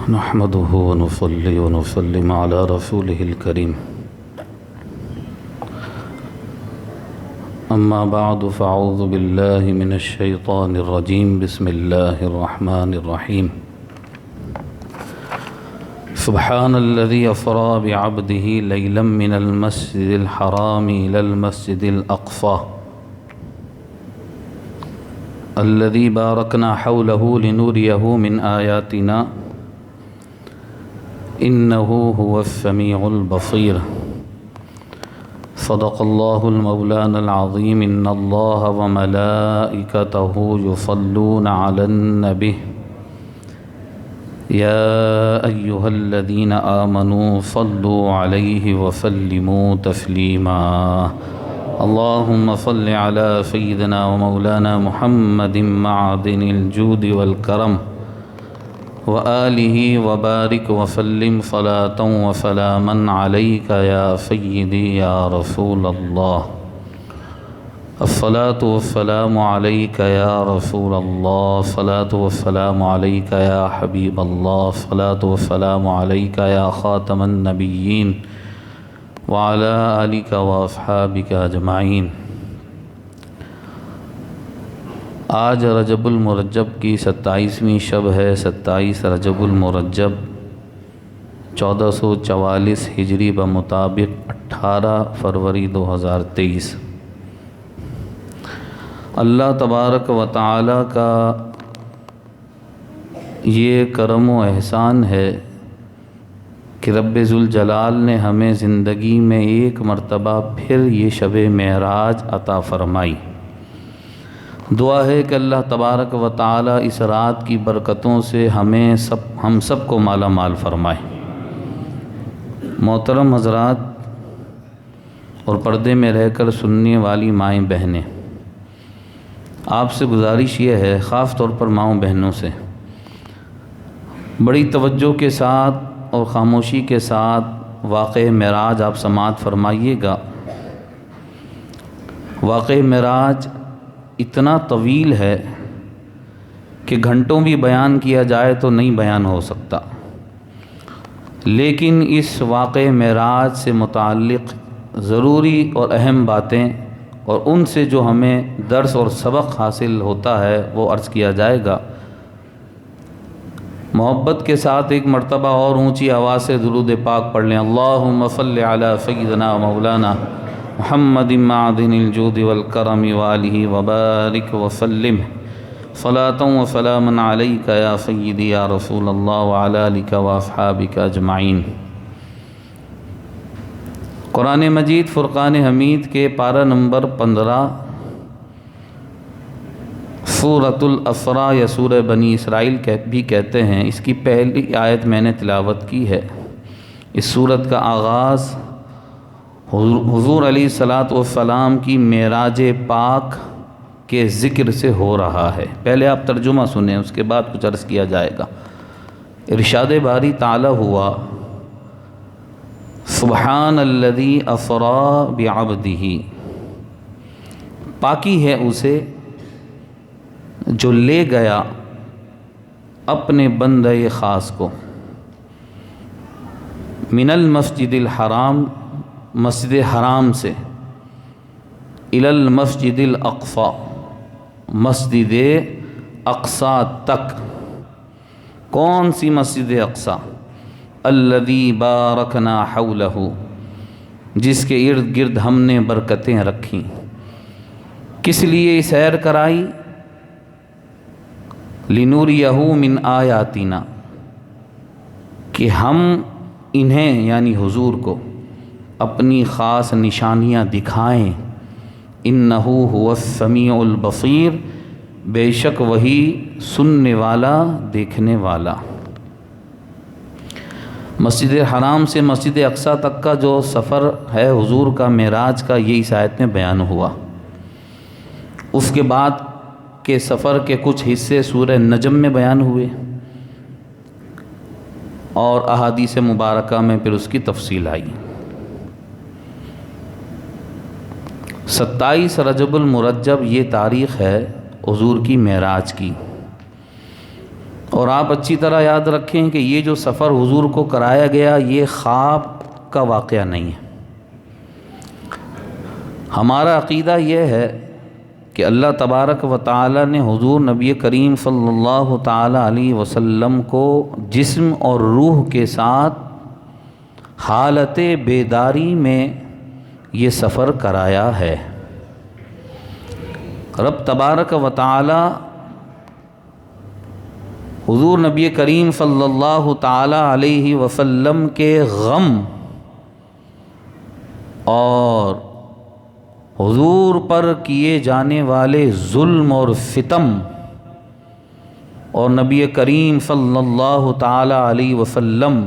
نحمده ونصلي ونسلم على رسوله الكريم أما بعد فأعوذ بالله من الشيطان الرجيم بسم الله الرحمن الرحيم سبحان الذي أسرى بعبده ليلا من المسجد الحرام إلى المسجد الأقصى الذي باركنا حوله لنريه من آياتنا إنه هو السميع البصير صدق الله المولانا العظيم إن الله وملائكته يصلون على النبي يا أيها الذين آمنوا صلوا عليه وسلموا تسليما اللهم صل على سيدنا ومولانا محمد معدن الجود والكرم وآله وبارك وسلم صلاة وسلاما عليك يا سيدي يا رسول الله الصلاة والسلام عليك يا رسول الله الصلاة والسلام عليك يا حبيب الله الصلاة والسلام عليك يا خاتم النبيين وعلى آلك وأصحابك أجمعين۔ آج رجب المرجب کی 27ویں شب ہے۔ 27 رجب المرجب 1444 ہجری بمطابق 18 فروری 2023۔ اللہ تبارک و تعالی کا یہ کرم و احسان ہے کہ رب ذوالجلال نے ہمیں زندگی میں ایک مرتبہ پھر یہ شب معراج عطا فرمائی۔ دعا ہے کہ اللہ تبارک و تعالی اس رات کی برکتوں سے ہم سب کو مالا مال فرمائے۔ محترم حضرات اور پردے میں رہ کر سننے والی مائیں بہنیں، آپ سے گزارش یہ ہے، خاص طور پر ماؤں بہنوں سے، بڑی توجہ کے ساتھ اور خاموشی کے ساتھ واقعہ معراج آپ سماعت فرمائیے گا۔ واقعہ معراج اتنا طویل ہے کہ گھنٹوں بھی بیان کیا جائے تو نہیں بیان ہو سکتا، لیکن اس واقعہ معراج سے متعلق ضروری اور اہم باتیں اور ان سے جو ہمیں درس اور سبق حاصل ہوتا ہے وہ عرض کیا جائے گا۔ محبت کے ساتھ ایک مرتبہ اور اونچی آواز سے درود پاک پڑھ لیں۔ اللہم صلی علی سیدنا مولانا محمد معدن الجود والکرم وآلہ وبارک وسلم صلاۃ و سلاما علیک یا سیدی یا رسول اللہ وعلی آلک واصحابک اجمعین۔ قرآن مجید فرقان حمید کے پارہ نمبر 15 سورۃ الاسراء یا سورہ بنی اسرائیل بھی کہتے ہیں، اس کی پہلی آیت میں نے تلاوت کی ہے۔ اس سورت کا آغاز حضور علیہ الصلاۃ والسلام کی معراج پاک کے ذکر سے ہو رہا ہے۔ پہلے آپ ترجمہ سنیں، اس کے بعد کچھ عرض کیا جائے گا۔ ارشاد باری تعالی ہوا، سبحان الذی اسری بعبدہ، پاکی ہے اسے جو لے گیا اپنے بندہ خاص کو، من المسجد الحرام، مسجد حرام سے، الی المسجد الاقصی، مسجد اقصی تک۔ کون سی مسجد اقصی؟ الذی بارکنا حولہ، جس کے ارد گرد ہم نے برکتیں رکھیں۔ کس لیے سیر کرائی؟ لنوریہ من آیاتنا، کہ ہم انہیں یعنی حضور کو اپنی خاص نشانیاں دکھائیں۔ انہ هو السمیع البصیر، بے شک وہی سننے والا دیکھنے والا۔ مسجد حرام سے مسجد اقصی تک کا جو سفر ہے حضور کا معراج کا، یہ اس آیت میں بیان ہوا۔ اس کے بعد کے سفر کے کچھ حصے سورہ نجم میں بیان ہوئے اور احادیث مبارکہ میں پھر اس کی تفصیل آئی۔ 27 رجب المرجب یہ تاریخ ہے حضور کی معراج کی، اور آپ اچھی طرح یاد رکھیں کہ یہ جو سفر حضور کو کرایا گیا یہ خواب کا واقعہ نہیں ہے۔ ہمارا عقیدہ یہ ہے کہ اللہ تبارک و تعالی نے حضور نبی کریم صلی اللہ تعالی علیہ وسلم کو جسم اور روح کے ساتھ حالت بیداری میں یہ سفر کرایا ہے۔ رب تبارک و تعالی حضور نبی کریم صلی اللہ تعالی علیہ وسلم کے غم اور حضور پر کیے جانے والے ظلم اور ستم اور نبی کریم صلی اللہ تعالی علیہ وسلم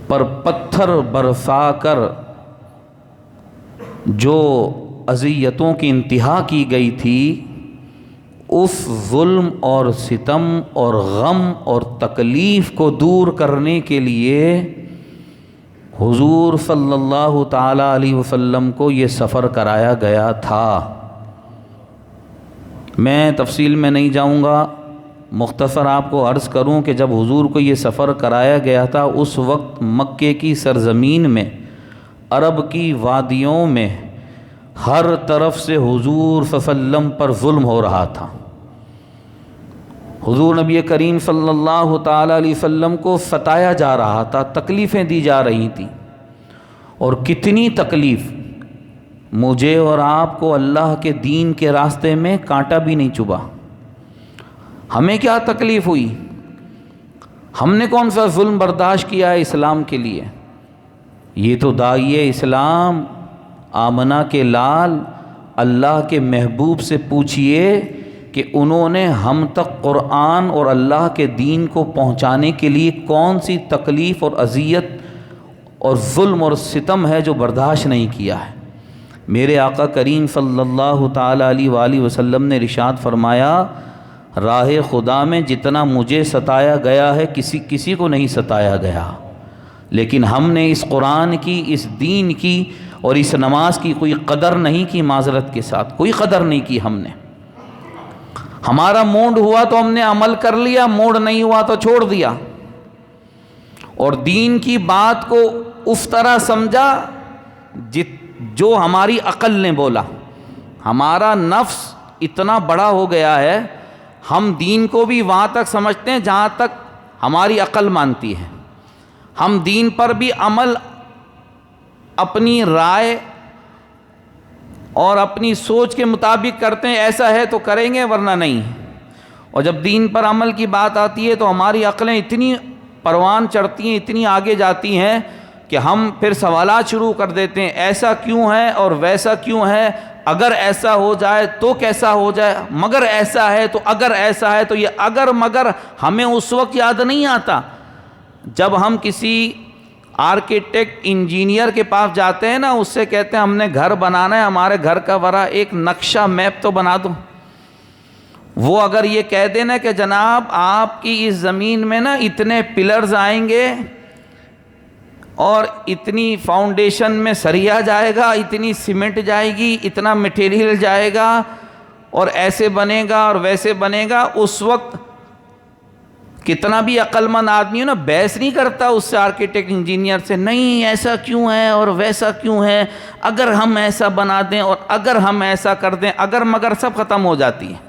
پر پتھر برسا کر جو اذیتوں کی انتہا کی گئی تھی، اس ظلم اور ستم اور غم اور تکلیف کو دور کرنے کے لیے حضور صلی اللہ تعالی علیہ وسلم کو یہ سفر کرایا گیا تھا۔ میں تفصیل میں نہیں جاؤں گا، مختصر آپ کو عرض کروں کہ جب حضور کو یہ سفر کرایا گیا تھا اس وقت مکے کی سرزمین میں، عرب کی وادیوں میں ہر طرف سے حضور صلی اللہ علیہ وسلم پر ظلم ہو رہا تھا۔ حضور نبی کریم صلی اللہ تعالی علیہ وسلم کو ستایا جا رہا تھا، تکلیفیں دی جا رہی تھیں، اور کتنی تکلیف، مجھے اور آپ کو اللہ کے دین کے راستے میں کانٹا بھی نہیں چبھا۔ ہمیں کیا تکلیف ہوئی؟ ہم نے کون سا ظلم برداشت کیا ہے اسلام کے لیے؟ یہ تو داعی اسلام آمنہ کے لال اللہ کے محبوب سے پوچھئے کہ انہوں نے ہم تک قرآن اور اللہ کے دین کو پہنچانے کے لیے کون سی تکلیف اور اذیت اور ظلم اور ستم ہے جو برداشت نہیں کیا ہے۔ میرے آقا کریم صلی اللہ تعالی علیہ وآلہ وسلم نے ارشاد فرمایا، راہ خدا میں جتنا مجھے ستایا گیا ہے کسی کو نہیں ستایا گیا، لیکن ہم نے اس قرآن کی، اس دین کی اور اس نماز کی کوئی قدر نہیں کی، معذرت کے ساتھ کوئی قدر نہیں کی ہم نے۔ ہمارا موڈ ہوا تو ہم نے عمل کر لیا، موڈ نہیں ہوا تو چھوڑ دیا، اور دین کی بات کو اس طرح سمجھا جو ہماری عقل نے بولا۔ ہمارا نفس اتنا بڑا ہو گیا ہے، ہم دین کو بھی وہاں تک سمجھتے ہیں جہاں تک ہماری عقل مانتی ہے۔ ہم دین پر بھی عمل اپنی رائے اور اپنی سوچ کے مطابق کرتے ہیں، ایسا ہے تو کریں گے ورنہ نہیں۔ اور جب دین پر عمل کی بات آتی ہے تو ہماری عقلیں اتنی پروان چڑھتی ہیں، اتنی آگے جاتی ہیں کہ ہم پھر سوالات شروع کر دیتے ہیں، ایسا کیوں ہے اور ویسا کیوں ہے، اگر ایسا ہو جائے تو کیسا ہو جائے، مگر ایسا ہے تو، اگر ایسا ہے تو، یہ اگر مگر ہمیں اس وقت یاد نہیں آتا جب ہم کسی آرکیٹیکٹ انجینئر کے پاس جاتے ہیں نا، اس سے کہتے ہیں ہم نے گھر بنانا ہے، ہمارے گھر کا ورا ایک نقشہ میپ تو بنا دو۔ وہ اگر یہ کہہ دینا کہ جناب آپ کی اس زمین میں نا اتنے پلرز آئیں گے اور اتنی فاؤنڈیشن میں سریا جائے گا، اتنی سیمنٹ جائے گی، اتنا مٹیریل جائے گا، اور ایسے بنے گا اور ویسے بنے گا، اس وقت کتنا بھی عقل مند آدمی ہو نا، بحث نہیں کرتا اس سے، آرکیٹیکٹ انجینئر سے، نہیں ایسا کیوں ہے اور ویسا کیوں ہے، اگر ہم ایسا بنا دیں اور اگر ہم ایسا کر دیں، اگر مگر سب ختم ہو جاتی ہے۔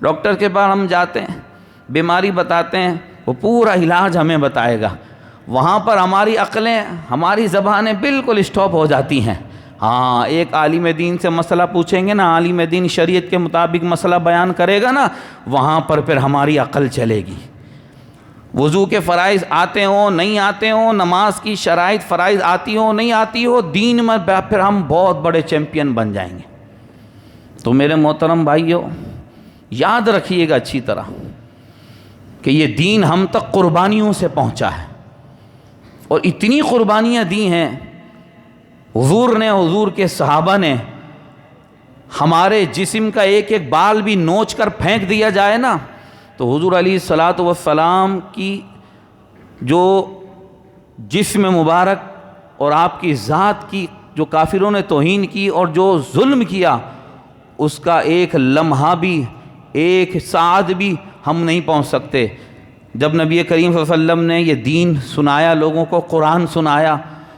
ڈاکٹر کے پاس ہم جاتے ہیں، بیماری بتاتے ہیں، وہ پورا علاج ہمیں بتائے گا، وہاں پر ہماری عقلیں، ہماری زبانیں بالکل اسٹاپ ہو جاتی ہیں۔ ہاں، ایک عالم دین سے مسئلہ پوچھیں گے نا، عالم دین شریعت کے مطابق مسئلہ بیان کرے گا نا، وہاں پر پھر ہماری عقل چلے گی۔ وضو کے فرائض آتے ہوں نہیں آتے ہوں، نماز کی شرائط فرائض آتی ہوں نہیں آتی ہو، دین میں پھر ہم بہت بڑے چیمپئن بن جائیں گے۔ تو میرے محترم بھائیو، یاد رکھیے گا اچھی طرح کہ یہ دین ہم تک قربانیوں سے پہنچا ہے، اور اتنی قربانیاں دی ہیں حضور نے، حضور کے صحابہ نے۔ ہمارے جسم کا ایک ایک بال بھی نوچ کر پھینک دیا جائے نا، تو حضور علیہ الصلاۃ والسلام کی جو جسم مبارک اور آپ کی ذات کی جو کافروں نے توہین کی اور جو ظلم کیا، اس کا ایک لمحہ بھی ایک ساتھ بھی ہم نہیں پہنچ سکتے۔ جب نبی کریم صلی اللہ علیہ وسلم نے یہ دین سنایا، لوگوں کو قرآن سنایا،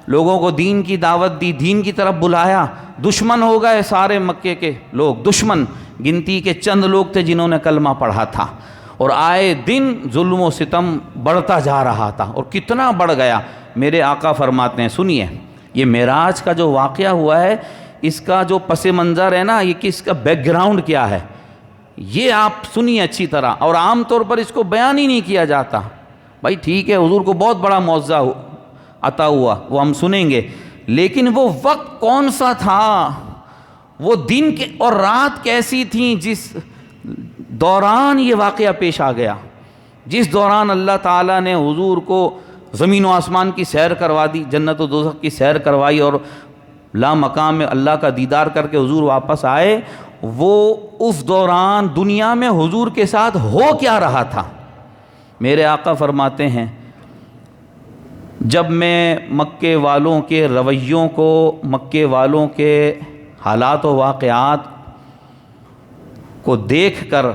لوگوں کو دین کی دعوت دی، دین کی طرف بلایا، دشمن ہو گئے سارے مکے کے لوگ، دشمن گنتی کے چند لوگ تھے جنہوں نے کلمہ پڑھا تھا، اور آئے دن ظلم و ستم بڑھتا جا رہا تھا، اور کتنا بڑھ گیا۔ میرے آقا فرماتے ہیں، سنیے یہ معراج کا جو واقعہ ہوا ہے، اس کا جو پس منظر ہے نا، یہ کہ اس کا بیک گراؤنڈ کیا ہے، یہ آپ سنیے اچھی طرح، اور عام طور پر اس کو بیان ہی نہیں کیا جاتا۔ بھائی ٹھیک ہے، حضور کو بہت بڑا معجزہ عطا ہوا، وہ ہم سنیں گے، لیکن وہ وقت کون سا تھا، وہ دن کے اور رات کیسی تھیں جس دوران یہ واقعہ پیش آ گیا، جس دوران اللہ تعالیٰ نے حضور کو زمین و آسمان کی سیر کروا دی، جنت و دوزخ کی سیر کروائی، اور لا مقام میں اللہ کا دیدار کر کے حضور واپس آئے، وہ اس دوران دنیا میں حضور کے ساتھ ہو کیا رہا تھا۔ میرے آقا فرماتے ہیں، جب میں مکے والوں کے رویوں کو، مکے والوں کے حالات و واقعات کو دیکھ کر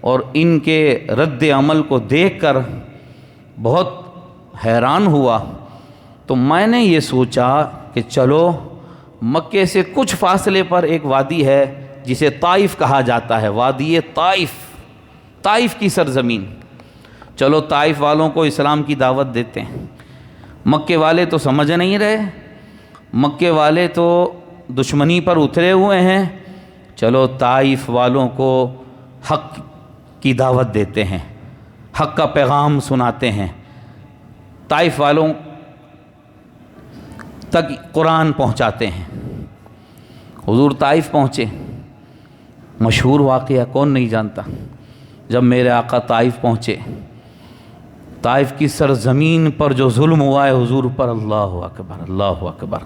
اور ان کے رد عمل کو دیکھ کر بہت حیران ہوا، تو میں نے یہ سوچا کہ چلو مکے سے کچھ فاصلے پر ایک وادی ہے جسے طائف کہا جاتا ہے، وادی طائف، طائف کی سرزمین، چلو طائف والوں کو اسلام کی دعوت دیتے ہیں۔ مکے والے تو سمجھ نہیں رہے، مکے والے تو دشمنی پر اترے ہوئے ہیں، چلو طائف والوں کو حق کی دعوت دیتے ہیں، حق کا پیغام سناتے ہیں، طائف والوں تک قرآن پہنچاتے ہیں۔ حضور طائف پہنچے، مشہور واقعہ کون نہیں جانتا، جب میرے آقا طائف پہنچے، طائف کی سرزمین پر جو ظلم ہوا ہے حضور پر، اللہ اکبر اللہ اکبر۔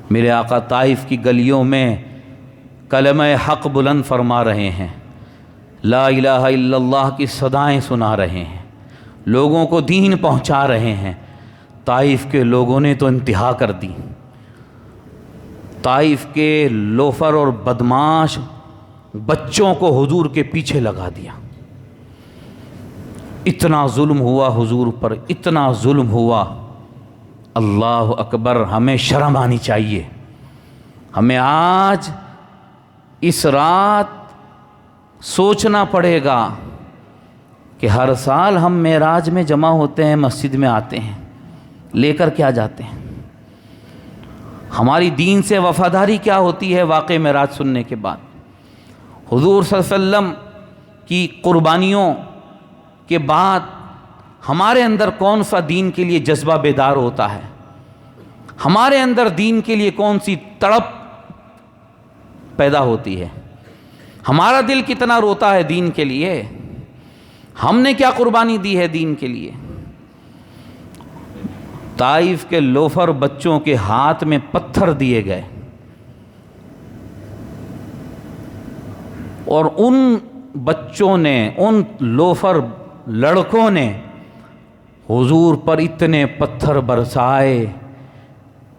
میرے آقا طائف کی گلیوں میں کلمہ حق بلند فرما رہے ہیں، لا الہ الا اللہ کی صدائیں سنا رہے ہیں، لوگوں کو دین پہنچا رہے ہیں۔ طائف کے لوگوں نے تو انتہا کر دی، طائف کے لوفر اور بدماش بچوں کو حضور کے پیچھے لگا دیا۔ اتنا ظلم ہوا حضور پر، اتنا ظلم ہوا، اللہ اکبر۔ ہمیں شرم آنی چاہیے، ہمیں آج اس رات سوچنا پڑے گا کہ ہر سال ہم معراج میں جمع ہوتے ہیں، مسجد میں آتے ہیں، لے کر کیا جاتے ہیں؟ ہماری دین سے وفاداری کیا ہوتی ہے واقع معراج سننے کے بعد؟ حضور صلی اللہ علیہ وسلم کی قربانیوں کے بعد ہمارے اندر کون سا دین کے لیے جذبہ بیدار ہوتا ہے؟ ہمارے اندر دین کے لیے کون سی تڑپ پیدا ہوتی ہے؟ ہمارا دل کتنا روتا ہے دین کے لیے؟ ہم نے کیا قربانی دی ہے دین کے لیے؟ طائف کے لوفر بچوں کے ہاتھ میں پتھر دیے گئے، اور ان بچوں نے، ان لوفر لڑکوں نے حضور پر اتنے پتھر برسائے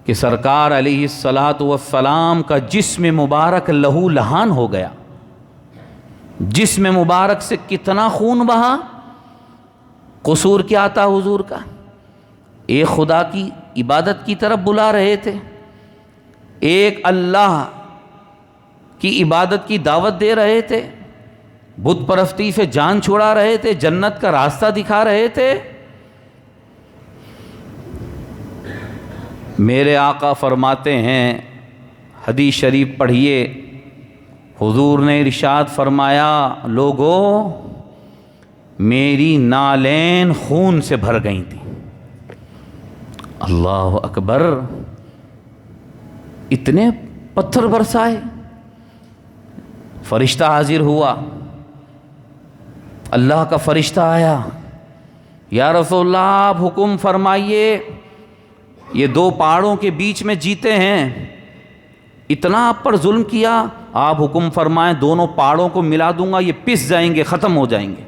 کہ سرکار علیہ الصلاۃ والسلام کا جسم مبارک لہو لہان ہو گیا۔ جسم مبارک سے کتنا خون بہا۔ قصور کیا تھا حضور کا؟ ایک خدا کی عبادت کی طرف بلا رہے تھے، ایک اللہ کی عبادت کی دعوت دے رہے تھے، بت پرستی سے جان چھڑا رہے تھے، جنت کا راستہ دکھا رہے تھے۔ میرے آقا فرماتے ہیں، حدیث شریف پڑھیے، حضور نے ارشاد فرمایا، لوگو میری نالین خون سے بھر گئی تھیں۔ اللہ اکبر، اتنے پتھر برسائے۔ فرشتہ حاضر ہوا، اللہ کا فرشتہ آیا، یا رسول اللہ آپ حکم فرمائیے، یہ دو پہاڑوں کے بیچ میں جیتے ہیں، اتنا آپ پر ظلم کیا، آپ حکم فرمائیں دونوں پہاڑوں کو ملا دوں گا، یہ پس جائیں گے، ختم ہو جائیں گے۔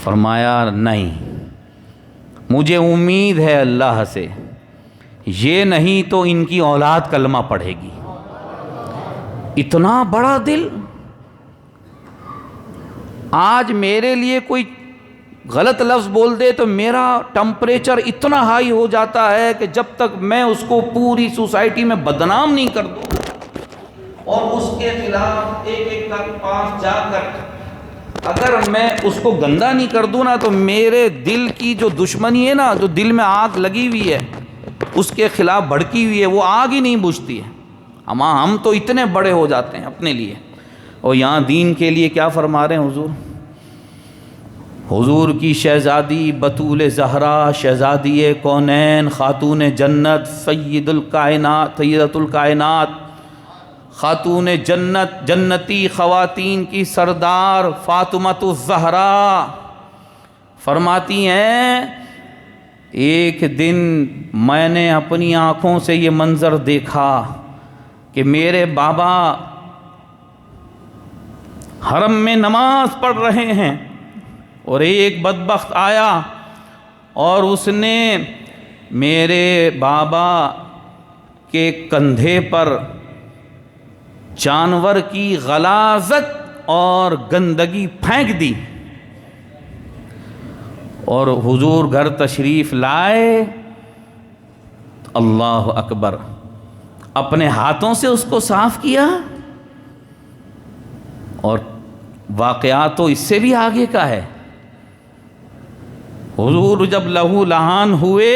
فرمایا نہیں، مجھے امید ہے اللہ سے، یہ نہیں تو ان کی اولاد کلمہ پڑھے گی۔ اتنا بڑا دل، آج میرے لیے کوئی غلط لفظ بول دے تو میرا ٹمپریچر اتنا ہائی ہو جاتا ہے کہ جب تک میں اس کو پوری سوسائٹی میں بدنام نہیں کر دوں اور اس کے خلاف ایک ایک کا پاس جا کر اگر میں اس کو گندا نہیں کر دوں نا، تو میرے دل کی جو دشمنی ہے نا، جو دل میں آگ لگی ہوئی ہے اس کے خلاف بھڑکی ہوئی ہے، وہ آگ ہی نہیں بجھتی ہے۔ ہم تو اتنے بڑے ہو جاتے ہیں اپنے لیے، اور یہاں دین کے لیے کیا فرما رہے ہیں حضور؟ حضور کی شہزادی بطول زہرا، شہزادی کونین، خاتون جنت، سیدۃ الکائنات، خاتون جنت، جنتی خواتین کی سردار فاطمۃ الزہرا فرماتی ہیں ایک دن میں نے اپنی آنکھوں سے یہ منظر دیکھا کہ میرے بابا حرم میں نماز پڑھ رہے ہیں اور ایک بدبخت آیا اور اس نے میرے بابا کے کندھے پر جانور کی غلاظت اور گندگی پھینک دی، اور حضور گھر تشریف لائے، اللہ اکبر، اپنے ہاتھوں سے اس کو صاف کیا۔ اور واقعات تو اس سے بھی آگے کا ہے۔ حضور جب لہو لہان ہوئے،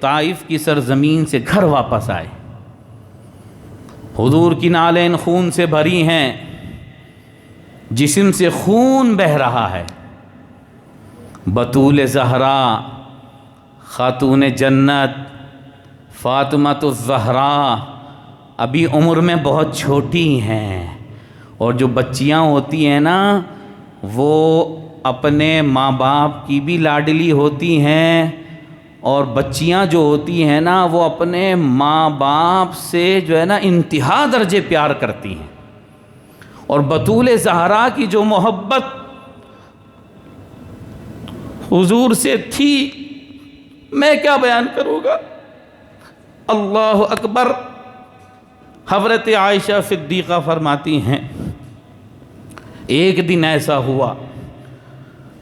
طائف کی سرزمین سے گھر واپس آئے، حضور کی نالین خون سے بھری ہیں، جسم سے خون بہہ رہا ہے۔ بطول زہرا، خاتون جنت، فاطمۃ الزہرا ابھی عمر میں بہت چھوٹی ہیں، اور جو بچیاں ہوتی ہیں نا وہ اپنے ماں باپ کی بھی لاڈلی ہوتی ہیں، اور بچیاں جو ہوتی ہیں نا وہ اپنے ماں باپ سے جو ہے نا انتہا درجے پیار کرتی ہیں۔ اور بطول زہرا کی جو محبت حضور سے تھی میں کیا بیان کروں گا، اللہ اکبر۔ حضرت عائشہ صدیقہ فرماتی ہیں ایک دن ایسا ہوا،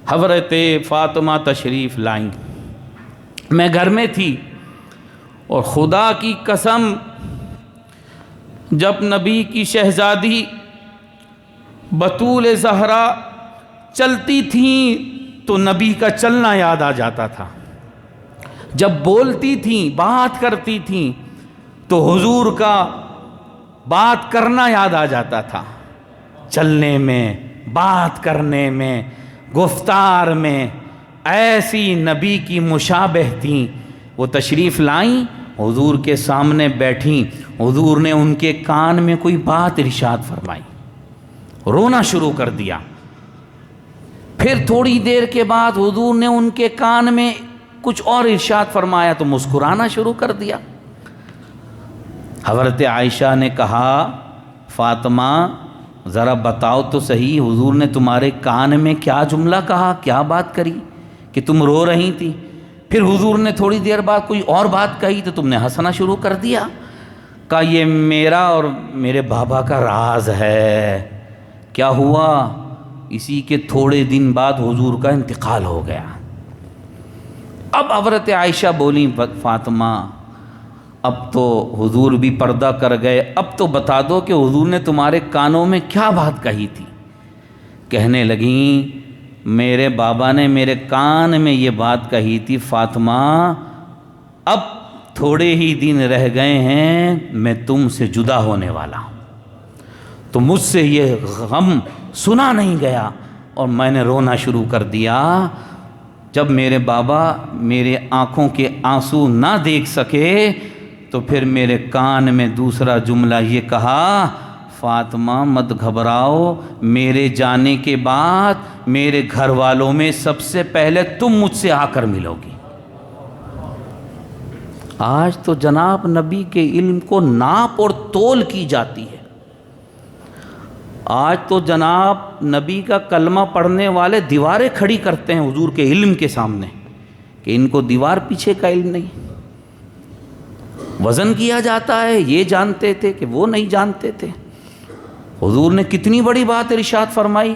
حضرت فاطمہ تشریف لائیں، میں گھر میں تھی، اور خدا کی قسم جب نبی کی شہزادی بطول زہرا چلتی تھیں تو نبی کا چلنا یاد آ جاتا تھا، جب بولتی تھیں بات کرتی تھیں تو حضور کا بات کرنا یاد آ جاتا تھا، چلنے میں، بات کرنے میں، گفتار میں ایسی نبی کی مشابہ تھیں۔ وہ تشریف لائیں، حضور کے سامنے بیٹھیں، حضور نے ان کے کان میں کوئی بات ارشاد فرمائی، رونا شروع کر دیا۔ پھر تھوڑی دیر کے بعد حضور نے ان کے کان میں کچھ اور ارشاد فرمایا تو مسکرانا شروع کر دیا۔ حضرت عائشہ نے کہا فاطمہ ذرا بتاؤ تو صحیح، حضور نے تمہارے کان میں کیا جملہ کہا، کیا بات کری کہ تم رو رہی تھی؟ پھر حضور نے تھوڑی دیر بعد کوئی اور بات کہی تو تم نے ہنسنا شروع کر دیا۔ کہا یہ میرا اور میرے بابا کا راز ہے۔ کیا ہوا؟ اسی کے تھوڑے دن بعد حضور کا انتقال ہو گیا۔ اب حضرت عائشہ بولی فاطمہ اب تو حضور بھی پردہ کر گئے، اب تو بتا دو کہ حضور نے تمہارے کانوں میں کیا بات کہی تھی؟ کہنے لگیں میرے بابا نے میرے کان میں یہ بات کہی تھی فاطمہ اب تھوڑے ہی دن رہ گئے ہیں میں تم سے جدا ہونے والا ہوں۔ تو مجھ سے یہ غم سنا نہیں گیا اور میں نے رونا شروع کر دیا۔ جب میرے بابا میرے آنکھوں کے آنسو نہ دیکھ سکے تو پھر میرے کان میں دوسرا جملہ یہ کہا فاطمہ مت گھبراؤ، میرے جانے کے بعد میرے گھر والوں میں سب سے پہلے تم مجھ سے آ کر ملو گی۔ آج تو جناب نبی کے علم کو ناپ اور تول کی جاتی ہے۔ آج تو جناب نبی کا کلمہ پڑھنے والے دیواریں کھڑی کرتے ہیں حضور کے علم کے سامنے کہ ان کو دیوار پیچھے کا علم نہیں۔ وزن کیا جاتا ہے، یہ جانتے تھے کہ وہ نہیں جانتے تھے۔ حضور نے کتنی بڑی بات ارشاد فرمائی،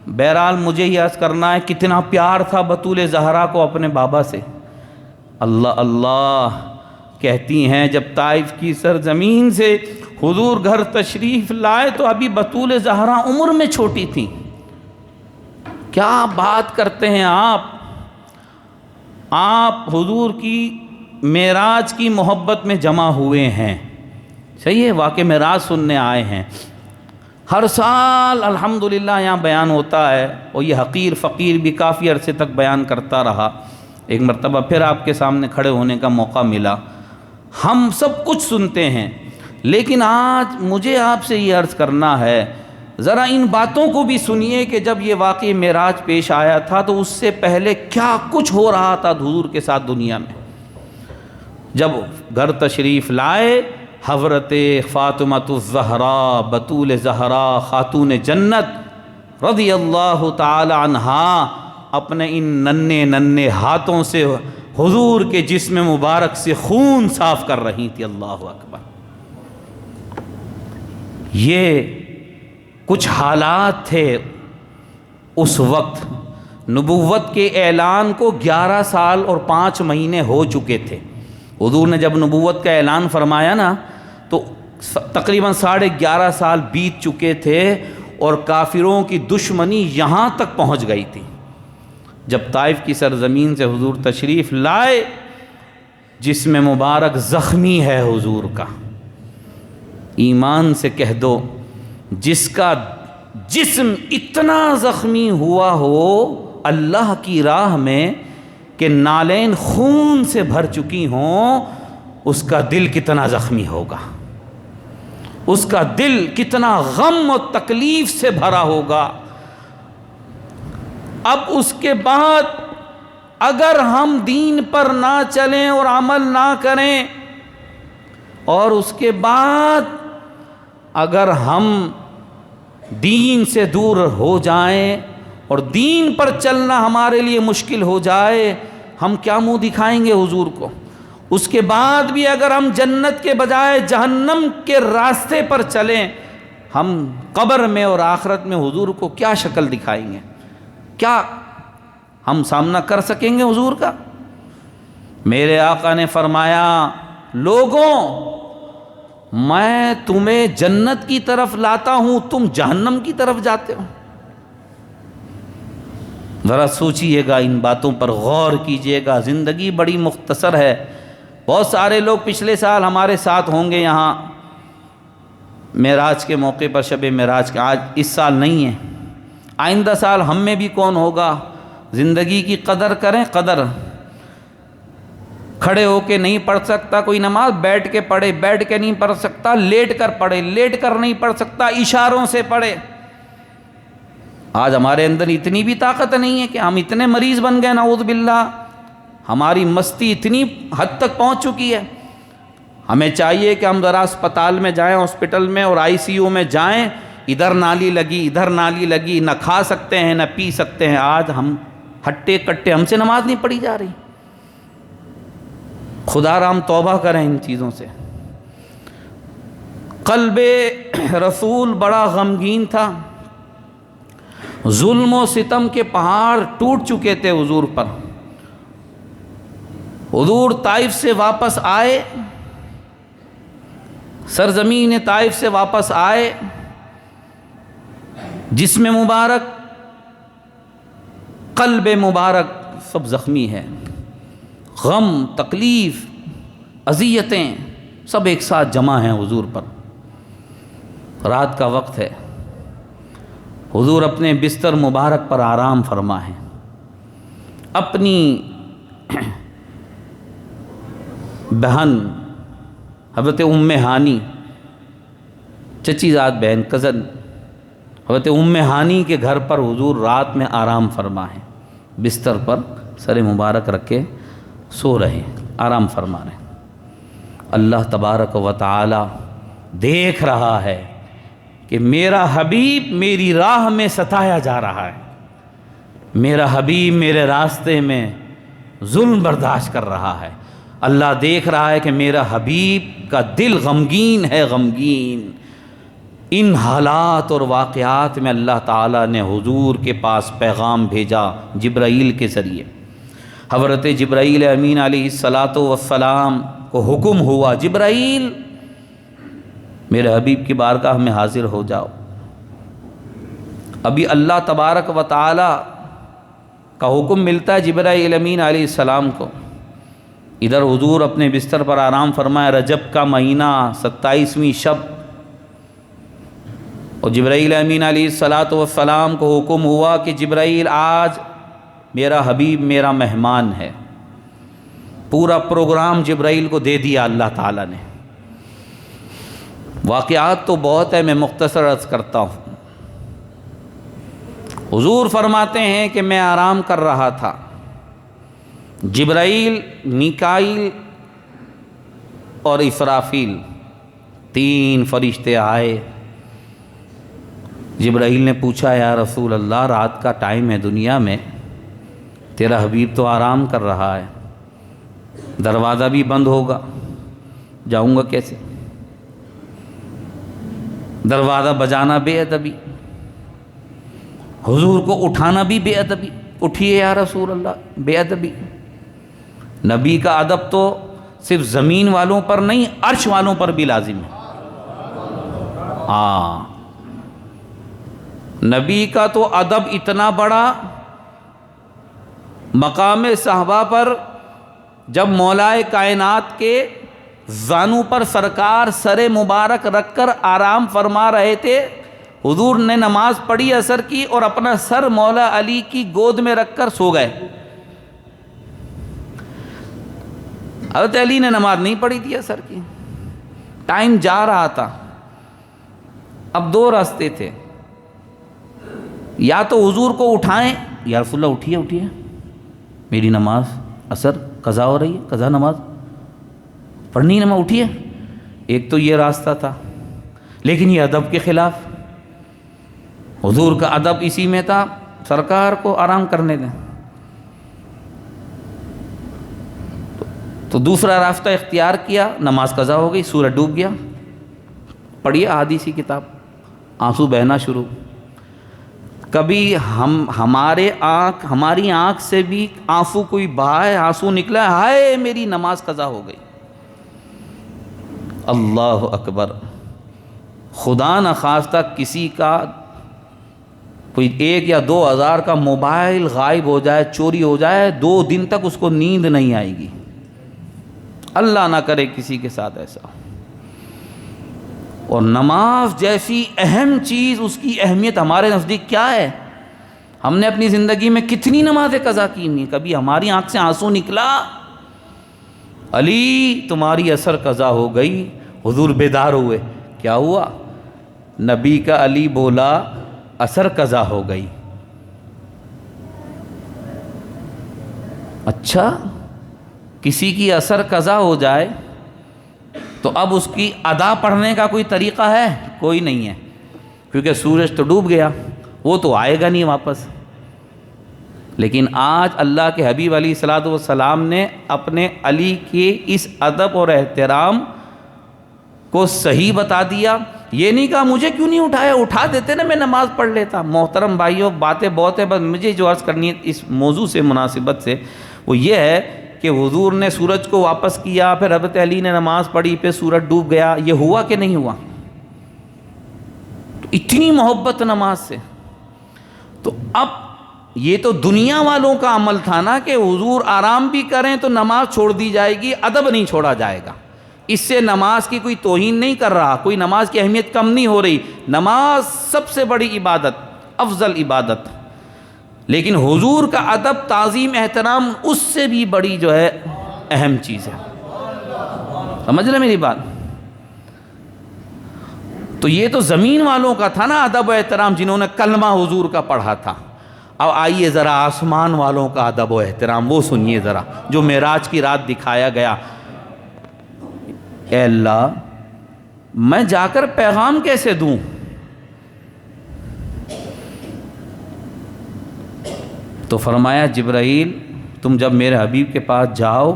بہرحال مجھے یہ عرض کرنا ہے کتنا پیار تھا بطول زہرا کو اپنے بابا سے۔ اللہ اللہ کہتی ہیں جب طائف کی سرزمین سے حضور گھر تشریف لائے تو ابھی بطول زہرا عمر میں چھوٹی تھی۔ کیا بات کرتے ہیں آپ حضور کی معراج کی محبت میں جمع ہوئے ہیں، صحیح ہے، واقع معراج سننے آئے ہیں۔ ہر سال الحمدللہ یہاں بیان ہوتا ہے، اور یہ حقیر فقیر بھی کافی عرصے تک بیان کرتا رہا۔ ایک مرتبہ پھر آپ کے سامنے کھڑے ہونے کا موقع ملا۔ ہم سب کچھ سنتے ہیں، لیکن آج مجھے آپ سے یہ عرض کرنا ہے ذرا ان باتوں کو بھی سنیے کہ جب یہ واقعی معراج پیش آیا تھا تو اس سے پہلے کیا کچھ ہو رہا تھا حضور کے ساتھ دنیا میں۔ جب گھر تشریف لائے حضرت فاطمۃ الزہرا بطول زہرا خاتون جنت رضی اللہ تعالی عنہا اپنے ان ننھے ننھے ہاتھوں سے حضور کے جسم مبارک سے خون صاف کر رہی تھی۔ اللہ اکبر۔ یہ کچھ حالات تھے اس وقت، نبوت کے اعلان کو 11 سال اور 5 مہینے ہو چکے تھے۔ حضور نے جب نبوت کا اعلان فرمایا نا تو تقریباً 11.5 سال بیت چکے تھے، اور کافروں کی دشمنی یہاں تک پہنچ گئی تھی۔ جب طائف کی سرزمین سے حضور تشریف لائے، جسم مبارک زخمی ہے حضور کا، ایمان سے کہہ دو جس کا جسم اتنا زخمی ہوا ہو اللہ کی راہ میں کہ نالین خون سے بھر چکی ہوں، اس کا دل کتنا زخمی ہوگا، اس کا دل کتنا غم و تکلیف سے بھرا ہوگا۔ اب اس کے بعد اگر ہم دین پر نہ چلیں اور عمل نہ کریں، اور اس کے بعد اگر ہم دین سے دور ہو جائیں اور دین پر چلنا ہمارے لیے مشکل ہو جائے، ہم کیا منہ دکھائیں گے حضور کو؟ اس کے بعد بھی اگر ہم جنت کے بجائے جہنم کے راستے پر چلیں، ہم قبر میں اور آخرت میں حضور کو کیا شکل دکھائیں گے؟ کیا ہم سامنا کر سکیں گے حضور کا؟ میرے آقا نے فرمایا لوگوں میں تمہیں جنت کی طرف لاتا ہوں، تم جہنم کی طرف جاتے ہو۔ ذرا سوچئے گا، ان باتوں پر غور کیجئے گا۔ زندگی بڑی مختصر ہے۔ بہت سارے لوگ پچھلے سال ہمارے ساتھ ہوں گے یہاں معراج کے موقع پر، شب معراج کا، آج اس سال نہیں ہے، آئندہ سال ہم میں بھی کون ہوگا؟ زندگی کی قدر کریں، قدر۔ کھڑے ہو کے نہیں پڑھ سکتا کوئی نماز، بیٹھ کے پڑھے، بیٹھ کے نہیں پڑھ سکتا لیٹ کر پڑھے، لیٹ کر نہیں پڑھ سکتا اشاروں سے پڑھے۔ آج ہمارے اندر اتنی بھی طاقت نہیں ہے کہ ہم اتنے مریض بن گئے، نعوذ باللہ، ہماری مستی اتنی حد تک پہنچ چکی ہے۔ ہمیں چاہیے کہ ہم ذرا اسپتال میں جائیں، ہاسپٹل میں اور ICU میں جائیں، ادھر نالی لگی ادھر نالی لگی، نہ کھا سکتے ہیں نہ پی سکتے ہیں۔ آج ہم ہٹے کٹے، ہم سے نماز نہیں پڑھی جا رہی۔ خدا رام توبہ کریں ان چیزوں سے۔ قلب رسول بڑا غمگین تھا، ظلم و ستم کے پہاڑ ٹوٹ چکے تھے حضور پر۔ حضور طائف سے واپس آئے، سرزمین طائف سے واپس آئے، جسم مبارک قلب مبارک سب زخمی ہے، غم تکلیف اذیتیں سب ایک ساتھ جمع ہیں حضور پر۔ رات کا وقت ہے، حضور اپنے بستر مبارک پر آرام فرما ہے، اپنی بہن حضرت ام ہانی، چچی زاد بہن، کزن حضرت ام ہانی کے گھر پر حضور رات میں آرام فرما ہے، بستر پر سر مبارک رکھ کے سو رہے، آرام فرما رہے۔ اللہ تبارک و تعالی دیکھ رہا ہے کہ میرا حبیب میری راہ میں ستایا جا رہا ہے، میرا حبیب میرے راستے میں ظلم برداشت کر رہا ہے۔ اللہ دیکھ رہا ہے کہ میرا حبیب کا دل غمگین ہے، غمگین۔ ان حالات اور واقعات میں اللہ تعالیٰ نے حضور کے پاس پیغام بھیجا جبرائیل کے ذریعے۔ حضرت جبرائیل امین علیہ الصلاۃ والسلام کو حکم ہوا، جبرائیل میرے حبیب کی بارگاہ میں حاضر ہو جاؤ۔ ابھی اللہ تبارک و تعالی کا حکم ملتا ہے جبرائیل امین علیہ السلام کو، ادھر حضور اپنے بستر پر آرام فرمائے، رجب کا مہینہ 27ویں شب، اور جبرائیل امین علیہ الصلاۃ والسلام کو حکم ہوا کہ جبرائیل آج میرا حبیب میرا مہمان ہے۔ پورا پروگرام جبرائیل کو دے دیا اللہ تعالیٰ نے۔ واقعات تو بہت ہے، میں مختصر عرض کرتا ہوں۔ حضور فرماتے ہیں کہ میں آرام کر رہا تھا، جبرائیل، میکائیل اور اسرافیل 3 فرشتے آئے۔ جبرائیل نے پوچھا، یا رسول اللہ رات کا ٹائم ہے دنیا میں، تیرا حبیب تو آرام کر رہا ہے، دروازہ بھی بند ہوگا، جاؤں گا کیسے؟ دروازہ بجانا بے ادبی، حضور کو اٹھانا بھی بے ادبی، اٹھیے یا رسول اللہ، بے ادبی۔ نبی کا ادب تو صرف زمین والوں پر نہیں، عرش والوں پر بھی لازم ہے۔ ہاں، نبی کا تو ادب اتنا بڑا، مقام صحابہ پر جب مولائے کائنات کے زانوں پر سرکار سر مبارک رکھ کر آرام فرما رہے تھے، حضور نے نماز پڑھی عصر کی اور اپنا سر مولا علی کی گود میں رکھ کر سو گئے۔ حضرت علی نے نماز نہیں پڑھی تھی عصر کی، ٹائم جا رہا تھا۔ اب 2 راستے تھے، یا تو حضور کو اٹھائیں، یا رسول اللہ اٹھیے اٹھیے، میری نماز عصر قضا ہو رہی ہے، قضا نماز پڑھنی، نماز اٹھیے۔ ایک تو یہ راستہ تھا، لیکن یہ ادب کے خلاف۔ حضور کا ادب اسی میں تھا، سرکار کو آرام کرنے دیں۔ تو دوسرا راستہ اختیار کیا، نماز قضا ہو گئی، سورج ڈوب گیا، پڑھیے احادیثی کتاب، آنسو بہنا شروع۔ کبھی ہماری آنکھ سے بھی آنسو کوئی بہائے، آنسو نکلا، ہائے میری نماز قضا ہو گئی۔ اللہ اکبر، خدا نخواستہ کسی کا کوئی 1 یا 2 ہزار کا موبائل غائب ہو جائے، چوری ہو جائے، 2 دن تک اس کو نیند نہیں آئے گی۔ اللہ نہ کرے کسی کے ساتھ ایسا۔ اور نماز جیسی اہم چیز، اس کی اہمیت ہمارے نزدیک کیا ہے؟ ہم نے اپنی زندگی میں کتنی نمازیں قضا کی نہیں، کبھی ہماری آنکھ سے آنسو نکلا، علی تمہاری عصر قضا ہو گئی، حضور بیدار ہوئے، کیا ہوا؟ نبی کا علی بولا عصر قضا ہو گئی۔ اچھا، کسی کی عصر قضا ہو جائے تو اب اس کی ادا پڑھنے کا کوئی طریقہ ہے؟ کوئی نہیں ہے، کیونکہ سورج تو ڈوب گیا، وہ تو آئے گا نہیں واپس۔ لیکن آج اللہ کے حبیب علیہ الصلوۃ والسلام نے اپنے علی کے اس ادب اور احترام کو صحیح بتا دیا۔ یہ نہیں کہا مجھے کیوں نہیں اٹھایا، اٹھا دیتے نا، میں نماز پڑھ لیتا۔ محترم بھائیوں، باتیں بہت ہیں، بس مجھے جو عرض کرنی ہے اس موضوع سے مناسبت سے وہ یہ ہے کہ حضور نے سورج کو واپس کیا، پھر حضرت علی نے نماز پڑھی، پھر سورج ڈوب گیا، یہ ہوا کہ نہیں ہوا؟ اتنی محبت نماز سے۔ تو اب یہ تو دنیا والوں کا عمل تھا نا کہ حضور آرام بھی کریں تو نماز چھوڑ دی جائے گی، ادب نہیں چھوڑا جائے گا۔ اس سے نماز کی کوئی توہین نہیں کر رہا، کوئی نماز کی اہمیت کم نہیں ہو رہی، نماز سب سے بڑی عبادت، افضل عبادت، لیکن حضور کا ادب، تعظیم، احترام اس سے بھی بڑی جو ہے اہم چیز ہے۔ سمجھ رہے میری بات؟ تو یہ تو زمین والوں کا تھا نا ادب و احترام، جنہوں نے کلمہ حضور کا پڑھا تھا۔ اب آئیے ذرا آسمان والوں کا ادب و احترام، وہ سنیے ذرا، جو معراج کی رات دکھایا گیا۔ اے اللہ، میں جا کر پیغام کیسے دوں؟ تو فرمایا جبرائیل، تم جب میرے حبیب کے پاس جاؤ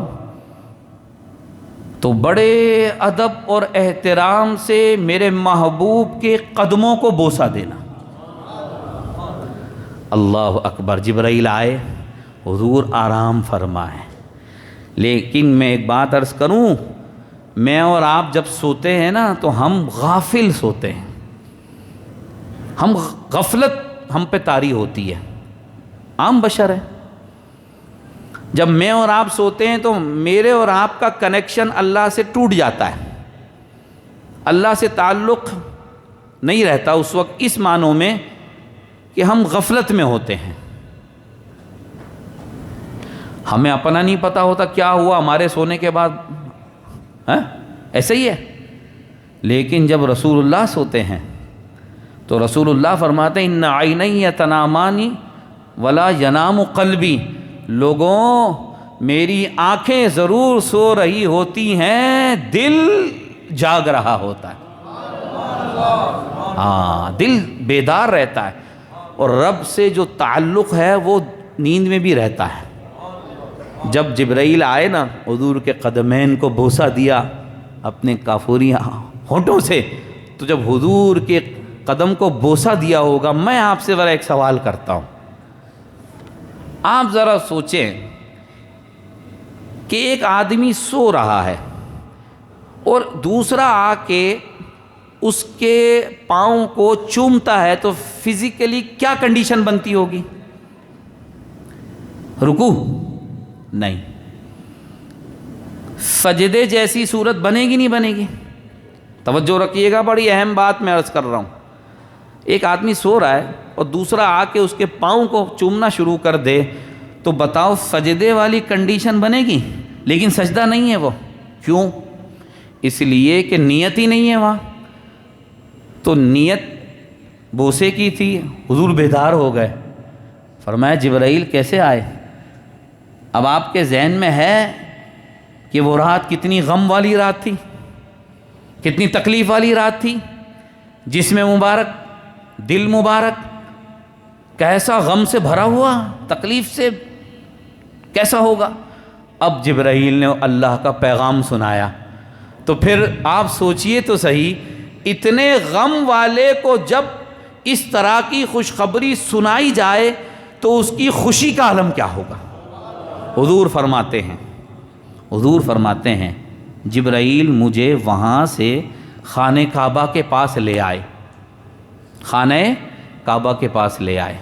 تو بڑے ادب اور احترام سے میرے محبوب کے قدموں کو بوسہ دینا۔ اللہ اکبر۔ جبرائیل آئے، حضور آرام فرمائے۔ لیکن میں ایک بات عرض کروں، میں اور آپ جب سوتے ہیں نا تو ہم غافل سوتے ہیں، ہم غفلت ہم پہ طاری ہوتی ہے، عام بشر ہے۔ جب میں اور آپ سوتے ہیں تو میرے اور آپ کا کنیکشن اللہ سے ٹوٹ جاتا ہے، اللہ سے تعلق نہیں رہتا اس وقت، اس معنوں میں کہ ہم غفلت میں ہوتے ہیں، ہمیں اپنا نہیں پتہ ہوتا کیا ہوا ہمارے سونے کے بعد، ایسے ہی ہے۔ لیکن جب رسول اللہ سوتے ہیں تو رسول اللہ فرماتے ہیں ان عینی تنامانی ولا ینام قلبی، لوگوں میری آنکھیں ضرور سو رہی ہوتی ہیں، دل جاگ رہا ہوتا ہے، ہاں دل بیدار رہتا ہے، اور رب سے جو تعلق ہے وہ نیند میں بھی رہتا ہے۔ جب جبرائیل آئے نا، حضور کے قدمین کو بوسہ دیا اپنے کافوری ہونٹوں سے، تو جب حضور کے قدم کو بوسہ دیا ہوگا، میں آپ سے ذرا ایک سوال کرتا ہوں، آپ ذرا سوچیں کہ ایک آدمی سو رہا ہے اور دوسرا آ کے اس کے پاؤں کو چومتا ہے تو فزیکلی کیا کنڈیشن بنتی ہوگی؟ رکوع؟ نہیں۔ سجدے جیسی صورت بنے گی نہیں بنے گی؟ توجہ رکھیے گا، بڑی اہم بات میں عرض کر رہا ہوں۔ ایک آدمی سو رہا ہے اور دوسرا آ کے اس کے پاؤں کو چومنا شروع کر دے تو بتاؤ سجدے والی کنڈیشن بنے گی؟ لیکن سجدہ نہیں ہے وہ، کیوں؟ اس لیے کہ نیت ہی نہیں ہے وہاں۔ تو نیت بوسے کی تھی، حضور بیدار ہو گئے، فرمایا جبرائیل کیسے آئے؟ اب آپ کے ذہن میں ہے کہ وہ رات کتنی غم والی رات تھی، کتنی تکلیف والی رات تھی، جسم مبارک، دل مبارک کیسا غم سے بھرا ہوا، تکلیف سے کیسا ہوگا؟ اب جبرائیل نے اللہ کا پیغام سنایا، تو پھر آپ سوچئے تو صحیح، اتنے غم والے کو جب اس طرح کی خوشخبری سنائی جائے تو اس کی خوشی کا عالم کیا ہوگا؟ حضور فرماتے ہیں جبرائیل مجھے وہاں سے خانہ کعبہ کے پاس لے آئے، خانہ کعبہ کے پاس لے آئے۔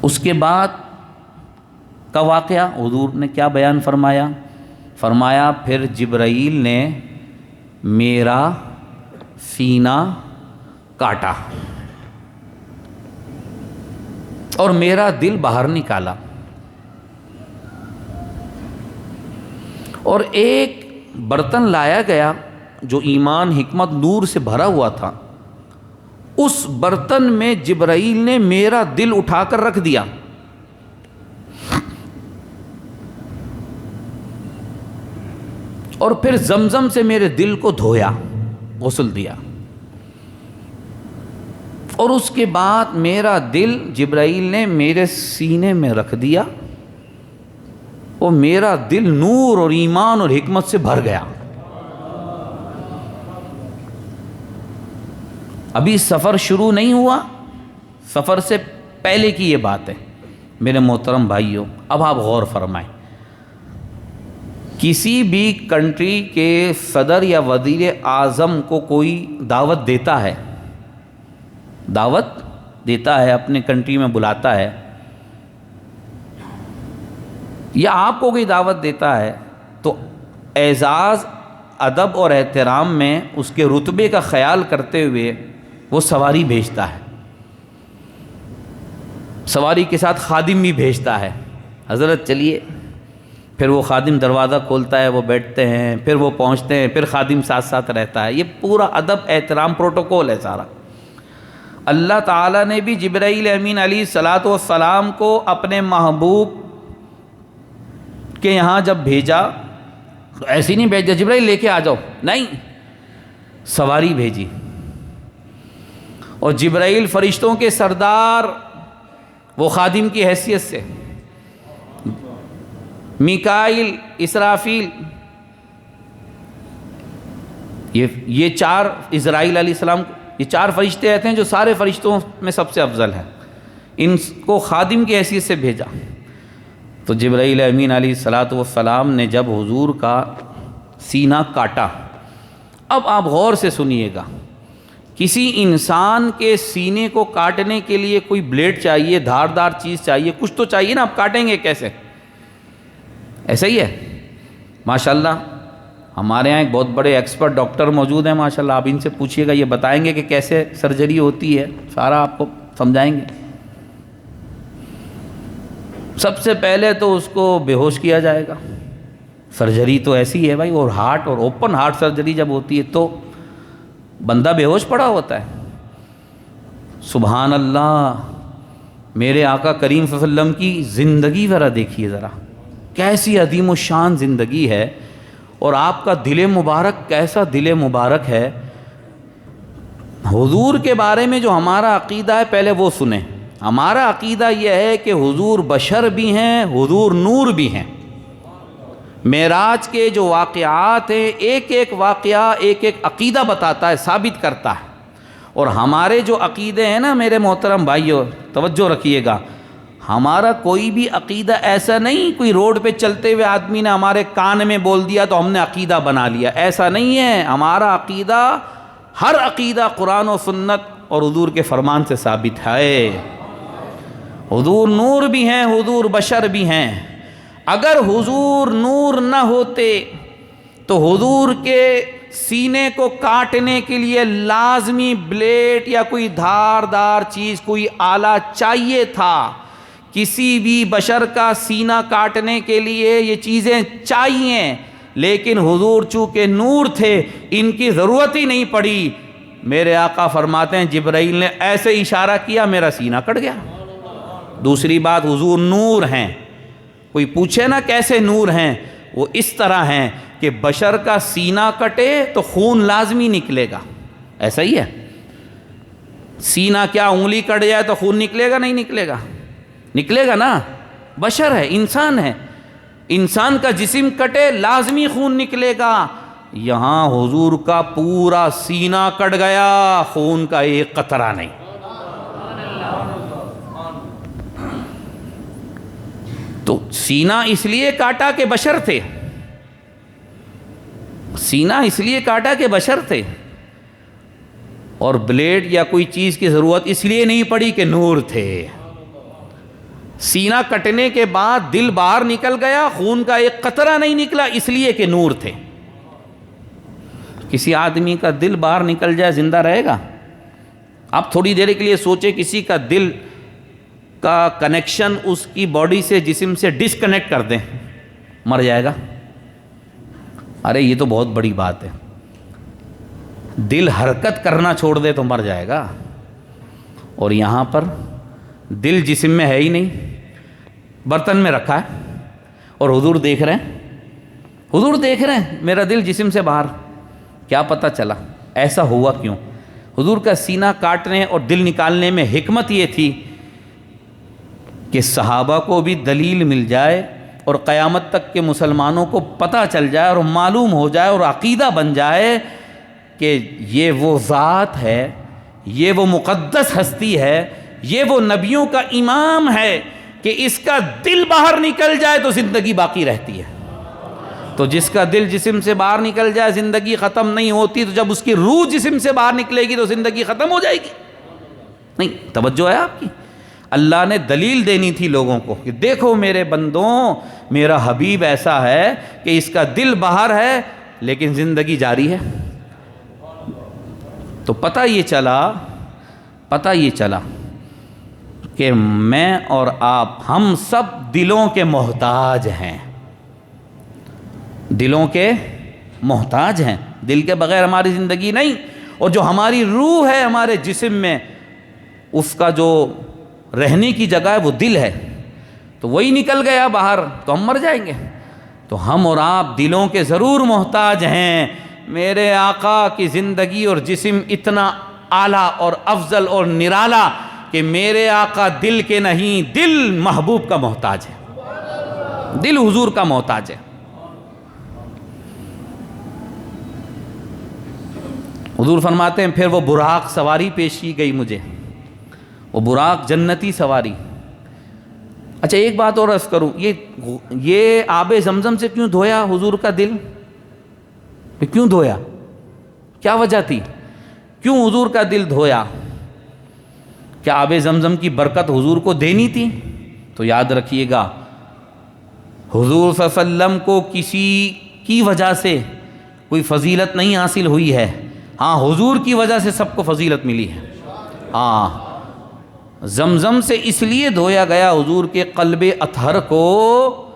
اس کے بعد کا واقعہ حضور نے کیا بیان فرمایا؟ فرمایا پھر جبرائیل نے میرا سینہ کاٹا اور میرا دل باہر نکالا، اور ایک برتن لایا گیا جو ایمان، حکمت، نور سے بھرا ہوا تھا، اس برتن میں جبرائیل نے میرا دل اٹھا کر رکھ دیا، اور پھر زمزم سے میرے دل کو دھویا، غسل دیا، اور اس کے بعد میرا دل جبرائیل نے میرے سینے میں رکھ دیا، اور میرا دل نور اور ایمان اور حکمت سے بھر گیا۔ ابھی سفر شروع نہیں ہوا، سفر سے پہلے کی یہ بات ہے میرے محترم بھائیوں۔ اب آپ غور فرمائیں، کسی بھی کنٹری کے صدر یا وزیر اعظم کو کوئی دعوت دیتا ہے، اپنے کنٹری میں بلاتا ہے، یا آپ کو کوئی دعوت دیتا ہے، تو اعزاز، ادب اور احترام میں اس کے رتبے کا خیال کرتے ہوئے وہ سواری بھیجتا ہے، سواری کے ساتھ خادم بھی بھیجتا ہے، حضرت چلیے، پھر وہ خادم دروازہ کھولتا ہے، وہ بیٹھتے ہیں، پھر وہ پہنچتے ہیں، پھر خادم ساتھ ساتھ رہتا ہے۔ یہ پورا ادب، احترام، پروٹوکول ہے سارا۔ اللہ تعالیٰ نے بھی جبرائیل امین علیہ الصلاۃ والسلام کو اپنے محبوب کے یہاں جب بھیجا تو ایسے نہیں بھیجا جبرائیل لے کے آ جاؤ، نہیں، سواری بھیجی، اور جبرائیل فرشتوں کے سردار، وہ خادم کی حیثیت سے میکائیل، اسرافیل، یہ چار، اسرائیل علیہ السلام، یہ چار فرشتے ایسے ہیں جو سارے فرشتوں میں سب سے افضل ہیں، ان کو خادم کی حیثیت سے بھیجا۔ تو جبرائیل امین علیہ السلام نے جب حضور کا سینہ کاٹا، اب آپ غور سے سنیے گا، کسی انسان کے سینے کو کاٹنے کے لیے کوئی بلیڈ چاہیے، دھاردار چیز چاہیے، کچھ تو چاہیے نا، آپ کاٹیں گے کیسے؟ ایسا ہی ہے ماشاءاللہ۔ ہمارے ہاں ایک بہت بڑے ایکسپرٹ ڈاکٹر موجود ہیں ماشاءاللہ، آپ ان سے پوچھیے گا، یہ بتائیں گے کہ کیسے سرجری ہوتی ہے، سارا آپ کو سمجھائیں گے۔ سب سے پہلے تو اس کو بے ہوش کیا جائے گا، سرجری تو ایسی ہے بھائی، اور ہارٹ اور اوپن ہارٹ سرجری جب ہوتی ہے تو بندہ بے ہوش پڑا ہوتا ہے۔ سبحان اللہ، میرے آقا کریم صلی اللہ علیہ وسلم کی زندگی ذرا دیکھیے، ذرا کیسی عظیم الشان زندگی ہے، اور آپ کا دل مبارک کیسا دل مبارک ہے۔ حضور کے بارے میں جو ہمارا عقیدہ ہے پہلے وہ سنیں۔ ہمارا عقیدہ یہ ہے کہ حضور بشر بھی ہیں، حضور نور بھی ہیں۔ معراج کے جو واقعات ہیں، ایک ایک واقعہ ایک ایک عقیدہ بتاتا ہے، ثابت کرتا ہے۔ اور ہمارے جو عقیدے ہیں نا میرے محترم بھائیو، توجہ رکھیے گا، ہمارا کوئی بھی عقیدہ ایسا نہیں کوئی روڈ پہ چلتے ہوئے آدمی نے ہمارے کان میں بول دیا تو ہم نے عقیدہ بنا لیا، ایسا نہیں ہے۔ ہمارا عقیدہ، ہر عقیدہ قرآن و سنت اور حضور کے فرمان سے ثابت ہے۔ حضور نور بھی ہیں، حضور بشر بھی ہیں۔ اگر حضور نور نہ ہوتے تو حضور کے سینے کو کاٹنے کے لیے لازمی بلیڈ یا کوئی دھاردار چیز، کوئی آلہ چاہیے تھا۔ کسی بھی بشر کا سینہ کاٹنے کے لیے یہ چیزیں چاہیے، لیکن حضور چونکہ نور تھے، ان کی ضرورت ہی نہیں پڑی۔ میرے آقا فرماتے ہیں جبرائیل نے ایسے اشارہ کیا، میرا سینہ کٹ گیا۔ دوسری بات، حضور نور ہیں۔ کوئی پوچھے نا کیسے نور ہیں، وہ اس طرح ہیں کہ بشر کا سینہ کٹے تو خون لازمی نکلے گا، ایسا ہی ہے۔ سینہ کیا انگلی کٹ جائے تو خون نکلے گا؟ نہیں نکلے گا، نکلے گا نا، بشر ہے، انسان ہے، انسان کا جسم کٹے لازمی خون نکلے گا۔ یہاں حضور کا پورا سینہ کٹ گیا، خون کا ایک قطرہ نہیں۔ تو سینہ اس لیے کاٹا کہ بشر تھے، سینہ اس لیے کاٹا کہ بشر تھے، اور بلیڈ یا کوئی چیز کی ضرورت اس لیے نہیں پڑی کہ نور تھے۔ سینہ کٹنے کے بعد دل باہر نکل گیا، خون کا ایک قطرہ نہیں نکلا، اس لیے کہ نور تھے۔ کسی آدمی کا دل باہر نکل جائے زندہ رہے گا؟ آپ تھوڑی دیر کے لیے سوچیں، کسی کا دل کا کنیکشن اس کی باڈی سے، جسم سے ڈسکنیکٹ کر دیں، مر جائے گا؟ ارے یہ تو بہت بڑی بات ہے۔ دل حرکت کرنا چھوڑ دے تو مر جائے گا، اور یہاں پر دل جسم میں ہے ہی نہیں، برتن میں رکھا ہے، اور حضور دیکھ رہے ہیں، حضور دیکھ رہے ہیں میرا دل جسم سے باہر۔ کیا پتہ چلا ایسا ہوا کیوں؟ حضور کا سینہ کاٹنے اور دل نکالنے میں حکمت یہ تھی کہ صحابہ کو بھی دلیل مل جائے، اور قیامت تک کے مسلمانوں کو پتہ چل جائے اور معلوم ہو جائے اور عقیدہ بن جائے کہ یہ وہ ذات ہے، یہ وہ مقدس ہستی ہے، یہ وہ نبیوں کا امام ہے کہ اس کا دل باہر نکل جائے تو زندگی باقی رہتی ہے۔ تو جس کا دل جسم سے باہر نکل جائے زندگی ختم نہیں ہوتی، تو جب اس کی روح جسم سے باہر نکلے گی تو زندگی ختم ہو جائے گی؟ نہیں، توجہ ہے آپ کی؟ اللہ نے دلیل دینی تھی لوگوں کو کہ دیکھو میرے بندوں، میرا حبیب ایسا ہے کہ اس کا دل باہر ہے لیکن زندگی جاری ہے۔ تو پتہ یہ چلا کہ میں اور آپ، ہم سب دلوں کے محتاج ہیں، دلوں کے محتاج ہیں، دل کے بغیر ہماری زندگی نہیں۔ اور جو ہماری روح ہے ہمارے جسم میں، اس کا جو رہنے کی جگہ ہے وہ دل ہے، تو وہی نکل گیا باہر تو ہم مر جائیں گے۔ تو ہم اور آپ دلوں کے ضرور محتاج ہیں۔ میرے آقا کی زندگی اور جسم اتنا اعلیٰ اور افضل اور نرالا کہ میرے آقا دل کے نہیں، دل محبوب کا محتاج ہے۔ دل حضور کا محتاج ہے۔ حضور فرماتے ہیں پھر وہ براق سواری پیش کی گئی مجھے، وہ براق جنتی سواری۔ اچھا ایک بات اور عرض کروں، یہ آب زمزم سے کیوں دھویا حضور کا دل؟ کیوں دھویا؟ کیا وجہ تھی؟ کیوں حضور کا دل دھویا؟ کیا آب زمزم کی برکت حضور کو دینی تھی؟ تو یاد رکھیے گا، حضور صلی اللہ علیہ وسلم کو کسی کی وجہ سے کوئی فضیلت نہیں حاصل ہوئی ہے، ہاں حضور کی وجہ سے سب کو فضیلت ملی ہے۔ ہاں زمزم سے اس لیے دھویا گیا حضور کے قلب اطہر کو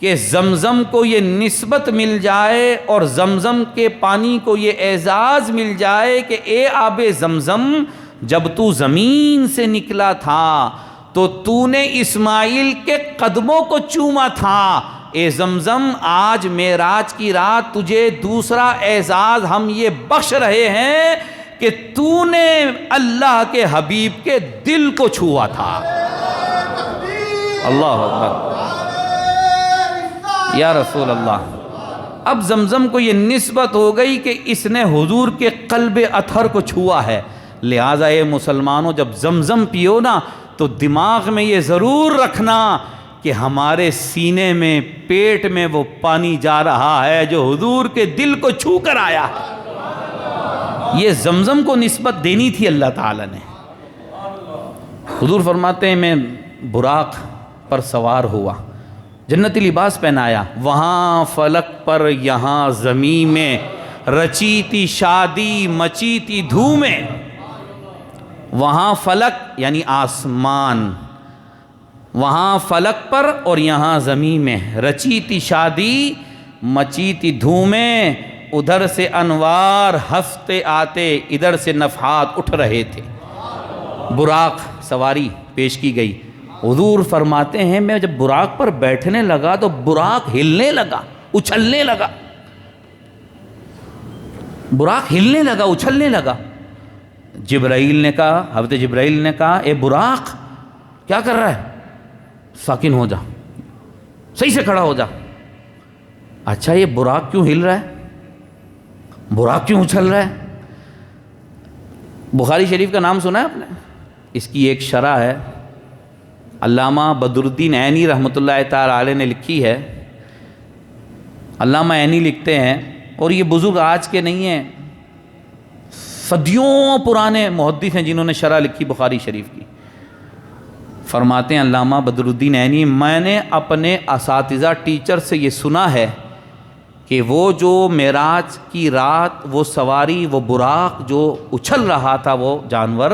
کہ زمزم کو یہ نسبت مل جائے اور زمزم کے پانی کو یہ اعزاز مل جائے کہ اے آب زمزم، جب تو زمین سے نکلا تھا تو تو نے اسماعیل کے قدموں کو چوما تھا، اے زمزم آج معراج کی رات تجھے دوسرا اعزاز ہم یہ بخش رہے ہیں کہ تو نے اللہ کے حبیب کے دل کو چھوا تھا۔ اللہ اکبر یا رسول اللہ۔ اب زمزم کو یہ نسبت ہو گئی کہ اس نے حضور کے قلب اطہر کو چھوا ہے، لہٰذا اے مسلمانوں جب زمزم پیو نا تو دماغ میں یہ ضرور رکھنا کہ ہمارے سینے میں پیٹ میں وہ پانی جا رہا ہے جو حضور کے دل کو چھو کر آیا ہے۔ یہ زمزم کو نسبت دینی تھی اللہ تعالیٰ نے۔ حضور فرماتے ہیں میں براق پر سوار ہوا، جنتی لباس پہنایا، وہاں فلک پر یہاں زمین میں رچی تھی شادی مچی تھی دھومیں۔ وہاں فلک یعنی آسمان، وہاں فلک پر اور یہاں زمین میں رچی تھی شادی مچی تھی دھومیں، ادھر سے انوار ہفتے آتے ادھر سے نفحات اٹھ رہے تھے۔ براق سواری پیش کی گئی۔ حضور فرماتے ہیں میں جب براق پر بیٹھنے لگا تو براق ہلنے لگا، اچھلنے لگا، براق ہلنے لگا، اچھلنے لگا۔ جبرائیل نے کہا، حضرت جبرائیل نے کہا اے براق کیا کر رہا ہے؟ ساکن ہو جا، صحیح سے کھڑا ہو جا۔ اچھا یہ براق کیوں ہل رہا ہے؟ براق کیوں اچھل رہا ہے؟ بخاری شریف کا نام سنا ہے آپ نے؟ اس کی ایک شرح ہے، علامہ بدر الدین عینی رحمۃ اللہ تعالی علیہ نے لکھی ہے۔ علامہ عینی لکھتے ہیں، اور یہ بزرگ آج کے نہیں ہیں، صدیوں پرانے محدث ہیں جنہوں نے شرح لکھی بخاری شریف کی۔ فرماتے ہیں علامہ بدر الدین عینی، میں نے اپنے اساتذہ ٹیچر سے یہ سنا ہے کہ وہ جو معراج کی رات وہ سواری وہ براق جو اچھل رہا تھا، وہ جانور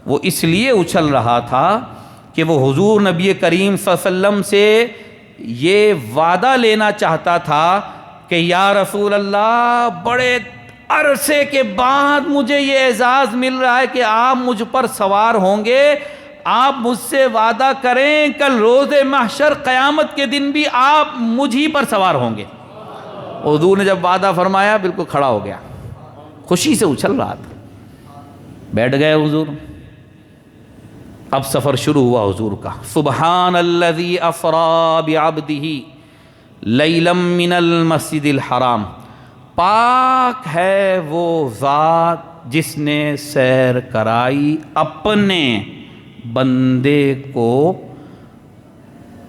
وہ اس لیے اچھل رہا تھا کہ وہ حضور نبی کریم صلی اللہ علیہ وسلم سے یہ وعدہ لینا چاہتا تھا کہ یا رسول اللہ بڑے عرصے کے بعد مجھے یہ اعزاز مل رہا ہے کہ آپ مجھ پر سوار ہوں گے، آپ مجھ سے وعدہ کریں کل روز محشر قیامت کے دن بھی آپ مجھ ہی پر سوار ہوں گے۔ حضور نے جب وعدہ فرمایا بالکل کھڑا ہو گیا، خوشی سے اچھل رہا تھا۔ بیٹھ گئے حضور، اب سفر شروع ہوا حضور کا۔ سبحان الذی اسری بعبدہ لیلا من المسجد الحرام، پاک ہے وہ ذات جس نے سیر کرائی اپنے بندے کو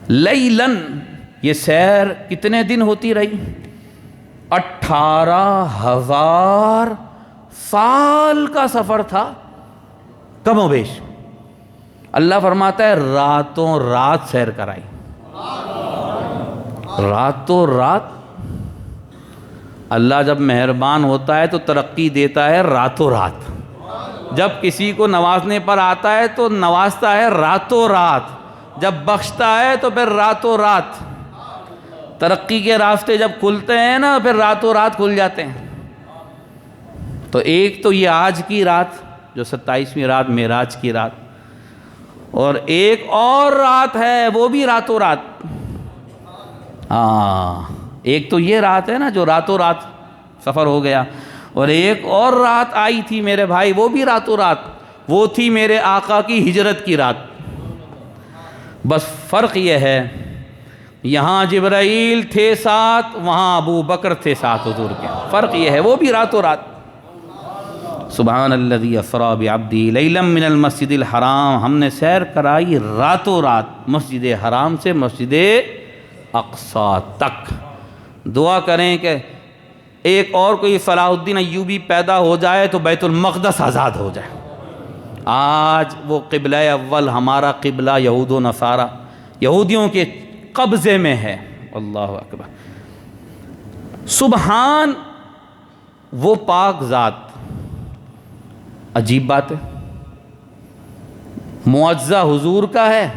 لیلن۔ یہ سیر کتنے دن ہوتی رہی؟ 18,000 سال کا سفر تھا، کم و بیش۔ اللہ فرماتا ہے راتوں رات سیر کرائی، راتوں رات۔ اللہ جب مہربان ہوتا ہے تو ترقی دیتا ہے راتوں رات، جب کسی کو نوازنے پر آتا ہے تو نوازتا ہے راتوں رات، جب بخشتا ہے تو پھر راتوں رات۔ ترقی کے راستے جب کھلتے ہیں نا پھر راتوں رات کھل جاتے ہیں۔ تو ایک تو یہ آج کی رات جو 27ویں رات معراج کی رات، اور ایک اور رات ہے وہ بھی راتوں رات۔ ایک تو یہ رات ہے نا جو راتوں رات سفر ہو گیا، اور ایک اور رات آئی تھی میرے بھائی وہ بھی راتوں رات، وہ تھی میرے آقا کی ہجرت کی رات۔ بس فرق یہ ہے یہاں جبرائیل تھے ساتھ، وہاں ابو بکر تھے ساتھ حضور کے، فرق یہ ہے، وہ بھی راتوں رات۔ سبحان الذی اسریٰ بعبدہ لیلا من المسجد الحرام، ہم نے سیر کرائی راتوں رات مسجد حرام سے مسجد اقصیٰ تک۔ دعا کریں کہ ایک اور کوئی صلاح الدین ایوبی پیدا ہو جائے تو بیت المقدس آزاد ہو جائے۔ آج وہ قبلہ اول ہمارا قبلہ یہود و نصارہ، یہودیوں کے قبضے میں ہے۔ اللہ اکبر، سبحان وہ پاک ذات، عجیب بات ہے، معجزہ حضور کا ہے،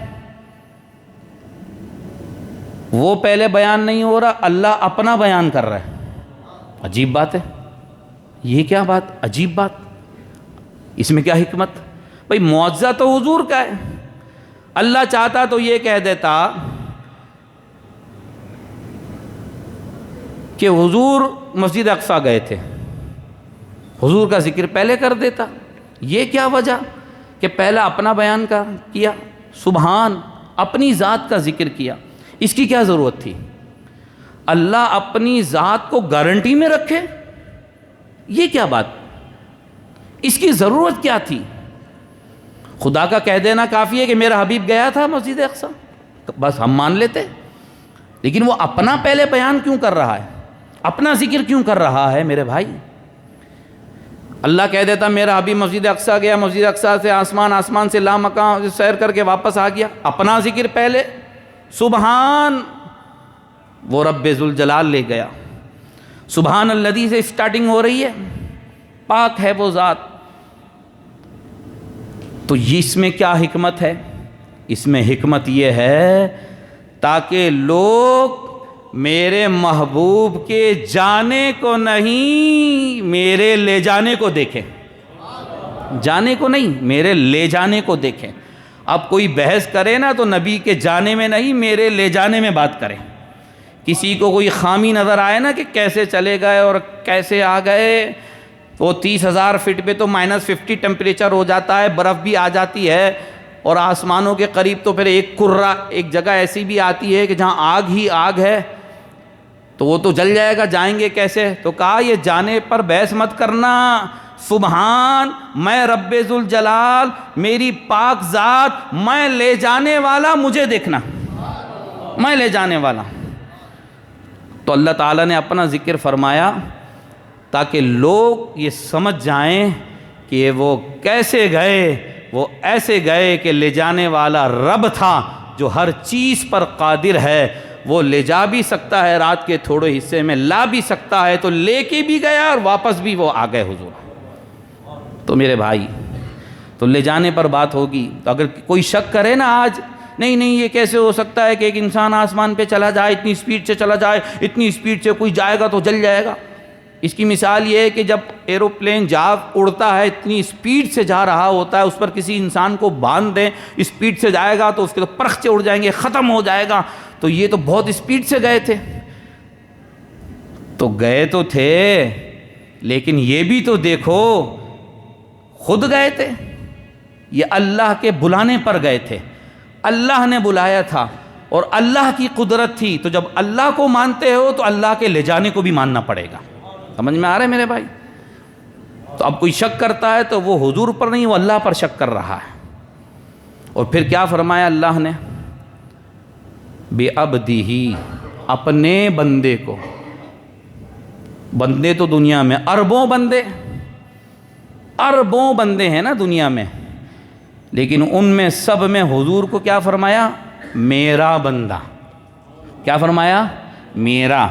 وہ پہلے بیان نہیں ہو رہا، اللہ اپنا بیان کر رہا ہے۔ عجیب بات ہے، یہ کیا بات، عجیب بات، اس میں کیا حکمت؟ بھئی معجزہ تو حضور کا ہے، اللہ چاہتا تو یہ کہہ دیتا کہ حضور مسجد اقصیٰ گئے تھے، حضور کا ذکر پہلے کر دیتا۔ یہ کیا وجہ کہ پہلا اپنا بیان کیا، سبحان اپنی ذات کا ذکر کیا، اس کی کیا ضرورت تھی؟ اللہ اپنی ذات کو گارنٹی میں رکھے، یہ کیا بات، اس کی ضرورت کیا تھی؟ خدا کا کہہ دینا کافی ہے کہ میرا حبیب گیا تھا مسجد اقصیٰ، بس ہم مان لیتے، لیکن وہ اپنا پہلے بیان کیوں کر رہا ہے، اپنا ذکر کیوں کر رہا ہے میرے بھائی؟ اللہ کہہ دیتا میرا حبیب مسجد اقصیٰ گیا، مسجد اقصیٰ سے آسمان سے لامکان سیر کر کے واپس آ گیا، اپنا ذکر پہلے، سبحان وہ رب ذوالجلال لے گیا، سبحان الذی سے سٹارٹنگ ہو رہی ہے، پاک ہے وہ ذات۔ تو اس میں کیا حکمت ہے؟ اس میں حکمت یہ ہے تاکہ لوگ میرے محبوب کے جانے کو نہیں، میرے لے جانے کو دیکھیں، جانے کو نہیں، میرے لے جانے کو دیکھیں۔ اب کوئی بحث کرے نا تو نبی کے جانے میں نہیں، میرے لے جانے میں بات کریں۔ کسی کو کوئی خامی نظر آئے نا کہ کیسے چلے گئے اور کیسے آ گئے، وہ 30,000 فٹ پہ تو -50 ٹیمپریچر ہو جاتا ہے، برف بھی آ جاتی ہے، اور آسمانوں کے قریب تو پھر ایک کرہ، ایک جگہ ایسی بھی آتی ہے کہ جہاں آگ ہی آگ ہے، تو وہ تو جل جائے گا، جائیں گے کیسے؟ تو کہا یہ جانے پر بحث مت کرنا، سبحان میں رب ذوالجلال، میری پاک ذات، میں لے جانے والا، مجھے دیکھنا، میں لے جانے والا۔ تو اللہ تعالیٰ نے اپنا ذکر فرمایا تاکہ لوگ یہ سمجھ جائیں کہ وہ کیسے گئے، وہ ایسے گئے کہ لے جانے والا رب تھا جو ہر چیز پر قادر ہے، وہ لے جا بھی سکتا ہے، رات کے تھوڑے حصے میں لا بھی سکتا ہے، تو لے کے بھی گیا اور واپس بھی وہ آ گئے حضور۔ تو میرے بھائی، تو لے جانے پر بات ہوگی، تو اگر کوئی شک کرے نا آج، نہیں یہ کیسے ہو سکتا ہے کہ ایک انسان آسمان پہ چلا جائے، اتنی سپیڈ سے چلا جائے، اتنی سپیڈ سے کوئی جائے گا تو جل جائے گا۔ اس کی مثال یہ ہے کہ جب ایروپلین اڑتا ہے، اتنی سپیڈ سے جا رہا ہوتا ہے، اس پر کسی انسان کو باندھ دیں، سپیڈ سے جائے گا تو اس کے تو پرخچے اڑ جائیں گے، ختم ہو جائے گا۔ تو یہ تو بہت سپیڈ سے گئے تھے، تو گئے تو تھے، لیکن یہ بھی تو دیکھو خود گئے تھے، یہ اللہ کے بلانے پر گئے تھے، اللہ نے بلایا تھا اور اللہ کی قدرت تھی۔ تو جب اللہ کو مانتے ہو تو اللہ کے لے جانے کو بھی ماننا پڑے گا۔ سمجھ میں آ رہا ہے میرے بھائی؟ تو اب کوئی شک کرتا ہے تو وہ حضور پر نہیں، وہ اللہ پر شک کر رہا ہے۔ اور پھر کیا فرمایا اللہ نے؟ بِعَبْدِهِ، اپنے بندے کو۔ بندے تو دنیا میں اربوں بندے ہیں نا دنیا میں، لیکن ان میں سب میں حضور کو کیا فرمایا؟ میرا بندہ۔ کیا فرمایا؟ میرا۔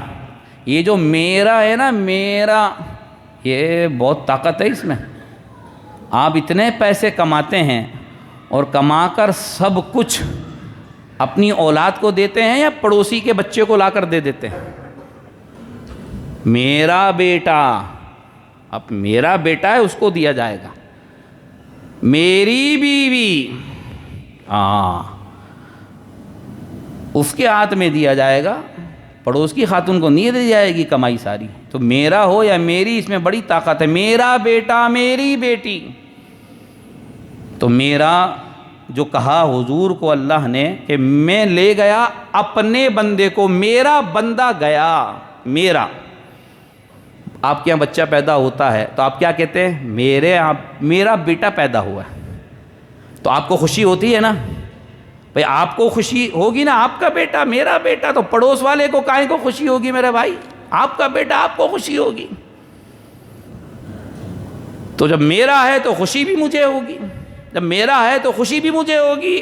یہ جو میرا ہے نا، میرا، یہ بہت طاقت ہے اس میں۔ آپ اتنے پیسے کماتے ہیں اور کما کر سب کچھ اپنی اولاد کو دیتے ہیں یا پڑوسی کے بچے کو لا کر دے دیتے ہیں؟ میرا بیٹا، اب میرا بیٹا ہے اس کو دیا جائے گا، میری بیوی، اس کے ہاتھ میں دیا جائے گا، پڑوس کی خاتون کو نہیں دی جائے گی کمائی ساری۔ تو میرا ہو یا میری، اس میں بڑی طاقت ہے۔ میرا بیٹا، میری بیٹی، تو میرا جو کہا حضور کو اللہ نے کہ میں لے گیا اپنے بندے کو، میرا بندہ گیا، میرا۔ آپ کے یہاں بچہ پیدا ہوتا ہے تو آپ کیا کہتے ہیں؟ میرا بیٹا پیدا ہوا ہے، تو آپ کو خوشی ہوتی ہے نا بھئی، آپ کو خوشی ہوگی نا، آپ کا بیٹا، میرا بیٹا، تو پڑوس والے کو کائیں کو خوشی ہوگی میرے بھائی؟ آپ کا بیٹا، آپ کو خوشی ہوگی۔ تو جب میرا ہے تو خوشی بھی مجھے ہوگی، جب میرا ہے تو خوشی بھی مجھے ہوگی۔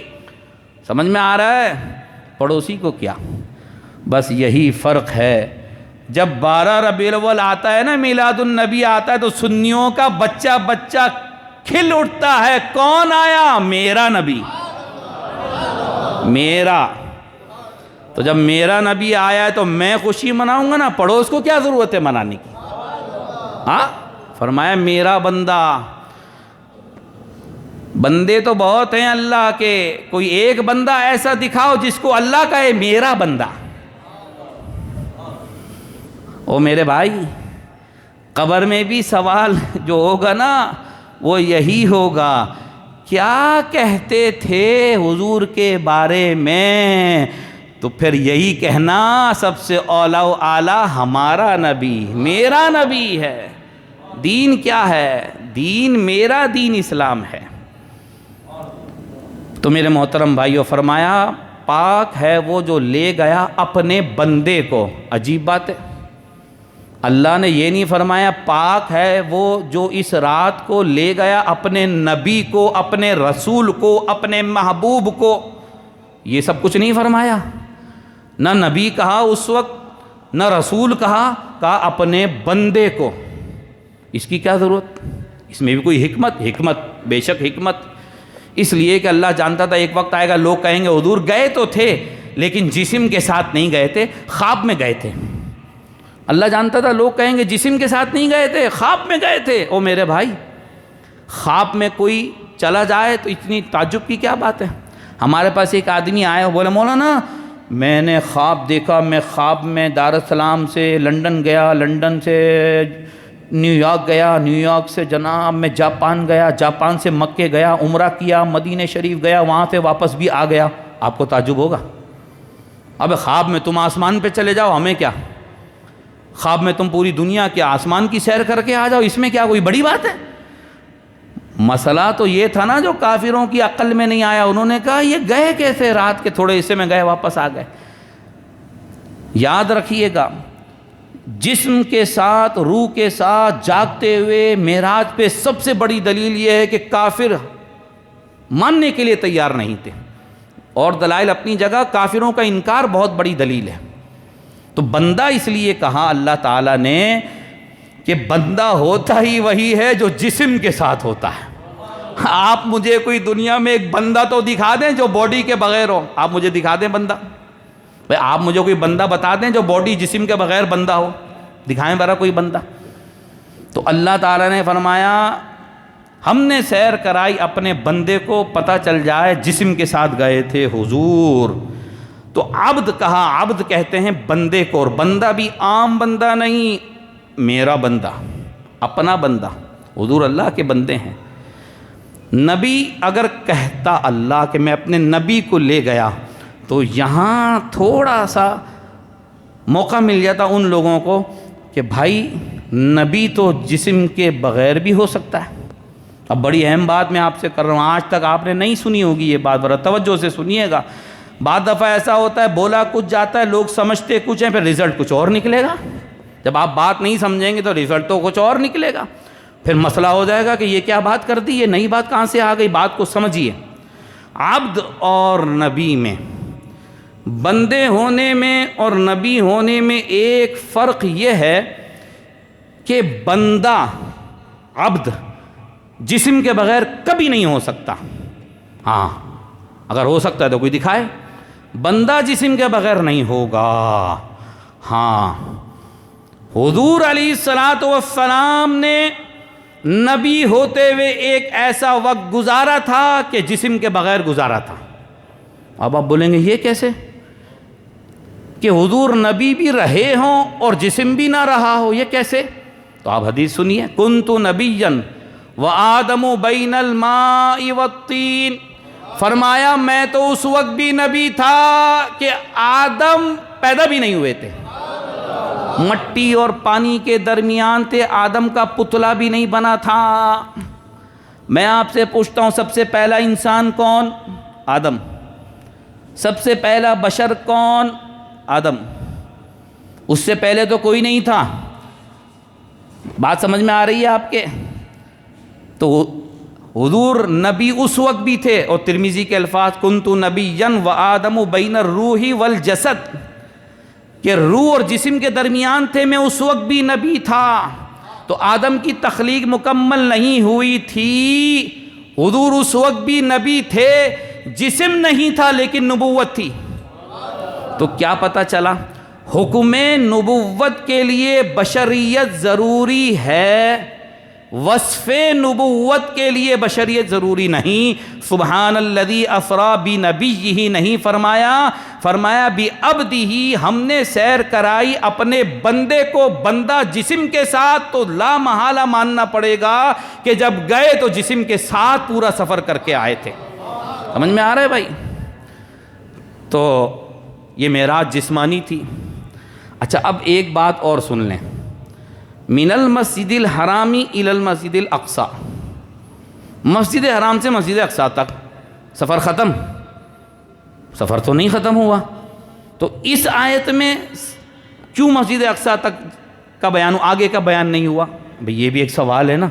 سمجھ میں آ رہا ہے؟ پڑوسی کو کیا؟ بس یہی فرق ہے۔ جب 12 ربیع الاول آتا ہے نا، میلاد النبی آتا ہے، تو سنیوں کا بچہ بچہ کھل اٹھتا ہے، کون آیا؟ میرا نبی، میرا۔ تو جب میرا نبی آیا ہے تو میں خوشی مناؤں گا نا، پڑوس کو کیا ضرورت ہے منانے کی؟ ہاں، فرمایا میرا بندہ۔ بندے تو بہت ہیں اللہ کے، کوئی ایک بندہ ایسا دکھاؤ جس کو اللہ کہے میرا بندہ۔ او میرے بھائی، قبر میں بھی سوال جو ہوگا نا وہ یہی ہوگا، کیا کہتے تھے حضور کے بارے میں؟ تو پھر یہی کہنا سب سے اولا و اعلیٰ ہمارا نبی، میرا نبی ہے۔ دین کیا ہے؟ دین میرا دین اسلام ہے۔ تو میرے محترم بھائیو، فرمایا پاک ہے وہ جو لے گیا اپنے بندے کو۔ عجیب بات ہے، اللہ نے یہ نہیں فرمایا پاک ہے وہ جو اس رات کو لے گیا اپنے نبی کو، اپنے رسول کو، اپنے محبوب کو، یہ سب کچھ نہیں فرمایا۔ نہ نبی کہا اس وقت، نہ رسول کہا اپنے بندے کو۔ اس کی کیا ضرورت؟ اس میں بھی کوئی حکمت بے شک حکمت، اس لیے کہ اللہ جانتا تھا ایک وقت آئے گا لوگ کہیں گے حضور گئے تو تھے لیکن جسم کے ساتھ نہیں گئے تھے، خواب میں گئے تھے۔ اللہ جانتا تھا لوگ کہیں گے جسم کے ساتھ نہیں گئے تھے، خواب میں گئے تھے۔ او میرے بھائی، خواب میں کوئی چلا جائے تو اتنی تعجب کی کیا بات ہے؟ ہمارے پاس ایک آدمی آیا، بولے مولانا میں نے خواب دیکھا، میں خواب میں دارالسلام سے لنڈن گیا، لنڈن سے نیو یارک گیا، نیو یارک سے جناب میں جاپان گیا، جاپان سے مکے گیا، عمرہ کیا، مدینہ شریف گیا، وہاں سے واپس بھی آ گیا۔ آپ کو تعجب ہوگا، اب خواب میں تم آسمان پہ چلے جاؤ، ہمیں کیا؟ خواب میں تم پوری دنیا کے آسمان کی سیر کر کے آ جاؤ، اس میں کیا کوئی بڑی بات ہے؟ مسئلہ تو یہ تھا نا جو کافروں کی عقل میں نہیں آیا، انہوں نے کہا یہ گئے کیسے؟ رات کے تھوڑے حصے میں گئے واپس آ گئے۔ یاد رکھیے گا، جسم کے ساتھ روح کے ساتھ جاگتے ہوئے معراج پہ سب سے بڑی دلیل یہ ہے کہ کافر ماننے کے لیے تیار نہیں تھے، اور دلائل اپنی جگہ، کافروں کا انکار بہت بڑی دلیل ہے۔ تو بندہ اس لیے کہا اللہ تعالیٰ نے کہ بندہ ہوتا ہی وہی ہے جو جسم کے ساتھ ہوتا ہے۔ آپ مجھے کوئی دنیا میں ایک بندہ تو دکھا دیں جو باڈی کے بغیر ہو، آپ مجھے دکھا دیں بندہ، بھائی آپ مجھے کوئی بندہ بتا دیں جو باڈی جسم کے بغیر بندہ ہو، دکھائیں برا کوئی بندہ۔ تو اللہ تعالیٰ نے فرمایا ہم نے سیر کرائی اپنے بندے کو، پتہ چل جائے جسم کے ساتھ گئے تھے حضور۔ تو عبد کہا، عبد کہتے ہیں بندے کو، اور بندہ بھی عام بندہ نہیں، میرا بندہ، اپنا بندہ۔ حضور اللہ کے بندے ہیں۔ نبی اگر کہتا اللہ کہ میں اپنے نبی کو لے گیا، تو یہاں تھوڑا سا موقع مل جاتا ان لوگوں کو کہ بھائی نبی تو جسم کے بغیر بھی ہو سکتا ہے۔ اب بڑی اہم بات میں آپ سے کر رہا ہوں، آج تک آپ نے نہیں سنی ہوگی یہ بات، ذرا توجہ سے سنیے گا۔ بعض دفعہ ایسا ہوتا ہے بولا کچھ جاتا ہے، لوگ سمجھتے کچھ ہیں، پھر رزلٹ کچھ اور نکلے گا۔ جب آپ بات نہیں سمجھیں گے تو رزلٹ تو کچھ اور نکلے گا، پھر مسئلہ ہو جائے گا کہ یہ کیا بات کر دی، یہ نئی بات کہاں سے آ گئی۔ بات کو سمجھیے، عبد اور نبی میں، بندے ہونے میں اور نبی ہونے میں ایک فرق یہ ہے کہ بندہ، عبد جسم کے بغیر کبھی نہیں ہو سکتا۔ ہاں اگر ہو سکتا ہے تو کوئی دکھائے، بندہ جسم کے بغیر نہیں ہوگا۔ ہاں حضور علیہ الصلوۃ والسلام نے نبی ہوتے ہوئے ایک ایسا وقت گزارا تھا کہ جسم کے بغیر گزارا تھا۔ اب آپ بولیں گے یہ کیسے کہ حضور نبی بھی رہے ہوں اور جسم بھی نہ رہا ہو، یہ کیسے؟ تو آپ حدیث سنیے، کنت نبیا وآدم بین الماء والطین فرمایا میں تو اس وقت بھی نبی تھا کہ آدم پیدا بھی نہیں ہوئے تھے، مٹی اور پانی کے درمیان تھے، آدم کا پتلا بھی نہیں بنا تھا۔ میں آپ سے پوچھتا ہوں سب سے پہلا انسان کون؟ آدم۔ سب سے پہلا بشر کون؟ آدم۔ اس سے پہلے تو کوئی نہیں تھا۔ بات سمجھ میں آ رہی ہے آپ کے؟ تو حضور نبی اس وقت بھی تھے، اور ترمذی کے الفاظ کنت نبیا وآدم بین الروح والجسد، کہ روح اور جسم کے درمیان تھے، میں اس وقت بھی نبی تھا۔ تو آدم کی تخلیق مکمل نہیں ہوئی تھی، حضور اس وقت بھی نبی تھے، جسم نہیں تھا لیکن نبوت تھی۔ تو کیا پتہ چلا؟ حکم نبوت کے لیے بشریت ضروری ہے، وصف نبوت کے لیے بشریت ضروری نہیں۔ سبحان الذی اسری بنبیہ نہیں فرمایا، فرمایا بعبدہ، ہم نے سیر کرائی اپنے بندے کو بندہ جسم کے ساتھ، تو لا محالہ ماننا پڑے گا کہ جب گئے تو جسم کے ساتھ پورا سفر کر کے آئے تھے۔ سمجھ میں آ رہا ہے بھائی؟ تو یہ معراج جسمانی تھی۔ اچھا اب ایک بات اور سن لیں، من المسجد الحرام الی المسجد الاقصی، مسجد حرام سے مسجد اقصی تک سفر ختم؟ سفر تو نہیں ختم ہوا۔ تو اس آیت میں کیوں مسجد اقصی تک کا بیان، آگے کا بیان نہیں ہوا؟ بھئی یہ بھی ایک سوال ہے نا۔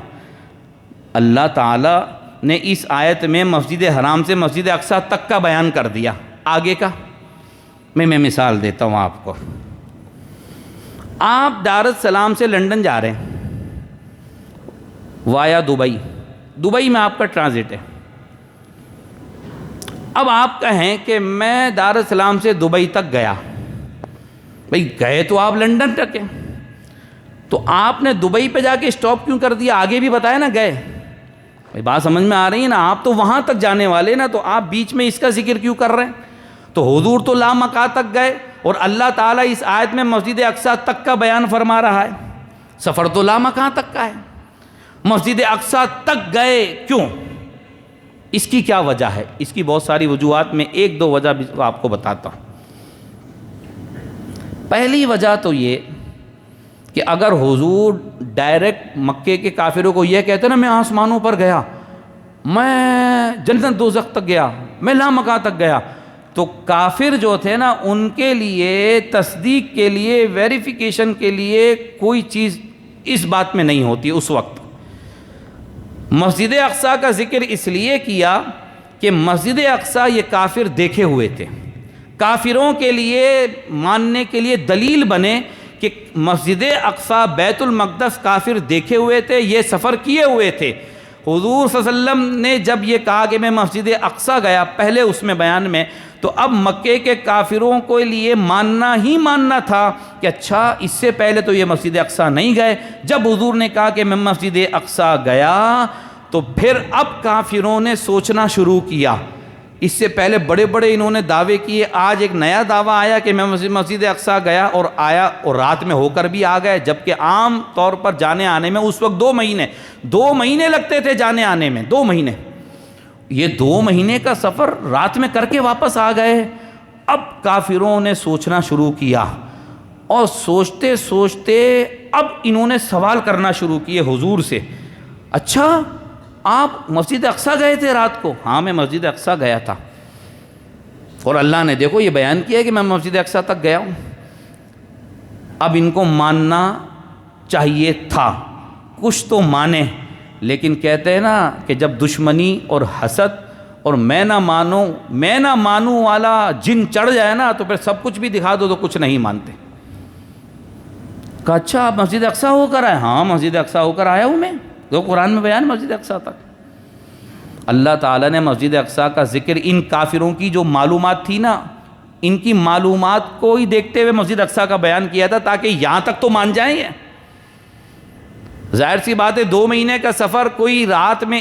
اللہ تعالیٰ نے اس آیت میں مسجد حرام سے مسجد اقصی تک کا بیان کر دیا، آگے کا میں مثال دیتا ہوں آپ کو۔ آپ دار السلام سے لنڈن جا رہے ہیں وایا دبئی، دبئی میں آپ کا ٹرانزٹ ہے۔ اب آپ کہیں کہ میں دار السلام سے دبئی تک گیا، بھئی گئے تو آپ لنڈن تک ہیں، تو آپ نے دبئی پہ جا کے اسٹاپ کیوں کر دیا؟ آگے بھی بتایا نا گئے۔ بھئی بات سمجھ میں آ رہی ہے نا؟ آپ تو وہاں تک جانے والے نا، تو آپ بیچ میں اس کا ذکر کیوں کر رہے ہیں؟ تو حضور تو لامکہ تک گئے، اور اللہ تعالیٰ اس آیت میں مسجد اقصی تک کا بیان فرما رہا ہے۔ سفر تو لامکہ تک کا ہے، مسجد اقصی تک گئے کیوں؟ اس کی کیا وجہ ہے؟ اس کی بہت ساری وجوہات، میں ایک دو وجہ بھی آپ کو بتاتا ہوں۔ پہلی وجہ تو یہ کہ اگر حضور ڈائریکٹ مکے کے کافروں کو یہ کہتے نا میں آسمانوں پر گیا، میں جنت دوزخ تک گیا، میں لامکہ تک گیا، تو کافر جو تھے نا ان کے لیے تصدیق کے لیے، ویریفیکیشن کے لیے کوئی چیز اس بات میں نہیں ہوتی اس وقت۔ مسجد اقصی کا ذکر اس لیے کیا کہ مسجد اقصی یہ کافر دیکھے ہوئے تھے، کافروں کے لیے ماننے کے لیے دلیل بنے کہ مسجد اقصی بیت المقدس کافر دیکھے ہوئے تھے، یہ سفر کیے ہوئے تھے۔ حضور صلی اللہ علیہ وسلم نے جب یہ کہا کہ میں مسجد اقصی گیا پہلے اس میں بیان میں، تو اب مکے کے کافروں کے لیے ماننا ہی ماننا تھا کہ اچھا اس سے پہلے تو یہ مسجد اقصی نہیں گئے۔ جب حضور نے کہا کہ میں مسجد اقصی گیا، تو پھر اب کافروں نے سوچنا شروع کیا۔ اس سے پہلے بڑے بڑے انہوں نے دعوے کیے، آج ایک نیا دعویٰ آیا کہ میں مسجد اقصی گیا، اور آیا اور رات میں ہو کر بھی آ گئے، جبکہ عام طور پر جانے آنے میں اس وقت 2 مہینے لگتے تھے جانے آنے میں، 2 مہینے۔ یہ 2 مہینے کا سفر رات میں کر کے واپس آ گئے۔ اب کافروں نے سوچنا شروع کیا، اور سوچتے سوچتے اب انہوں نے سوال کرنا شروع کیے حضور سے، اچھا آپ مسجد اقصی گئے تھے رات کو؟ ہاں میں مسجد اقصی گیا تھا، اور اللہ نے دیکھو یہ بیان کیا کہ میں مسجد اقصی تک گیا ہوں۔ اب ان کو ماننا چاہیے تھا، کچھ تو مانے، لیکن کہتے ہیں نا کہ جب دشمنی اور حسد اور میں نہ مانوں والا جن چڑھ جائے نا، تو پھر سب کچھ بھی دکھا دو تو کچھ نہیں مانتے۔ کہا اچھا آپ مسجد اقصی ہو کر آئے؟ ہاں مسجد اقصی ہو کر آیا ہوں میں، جو قرآن میں بیان مسجد اقصی تک۔ اللہ تعالیٰ نے مسجد اقصی کا ذکر ان کافروں کی جو معلومات تھی نا، ان کی معلومات کو ہی دیکھتے ہوئے مسجد اقصی کا بیان کیا تھا، تاکہ یہاں تک تو مان جائیں گے۔ ظاہر سی بات ہے 2 مہینے کا سفر کوئی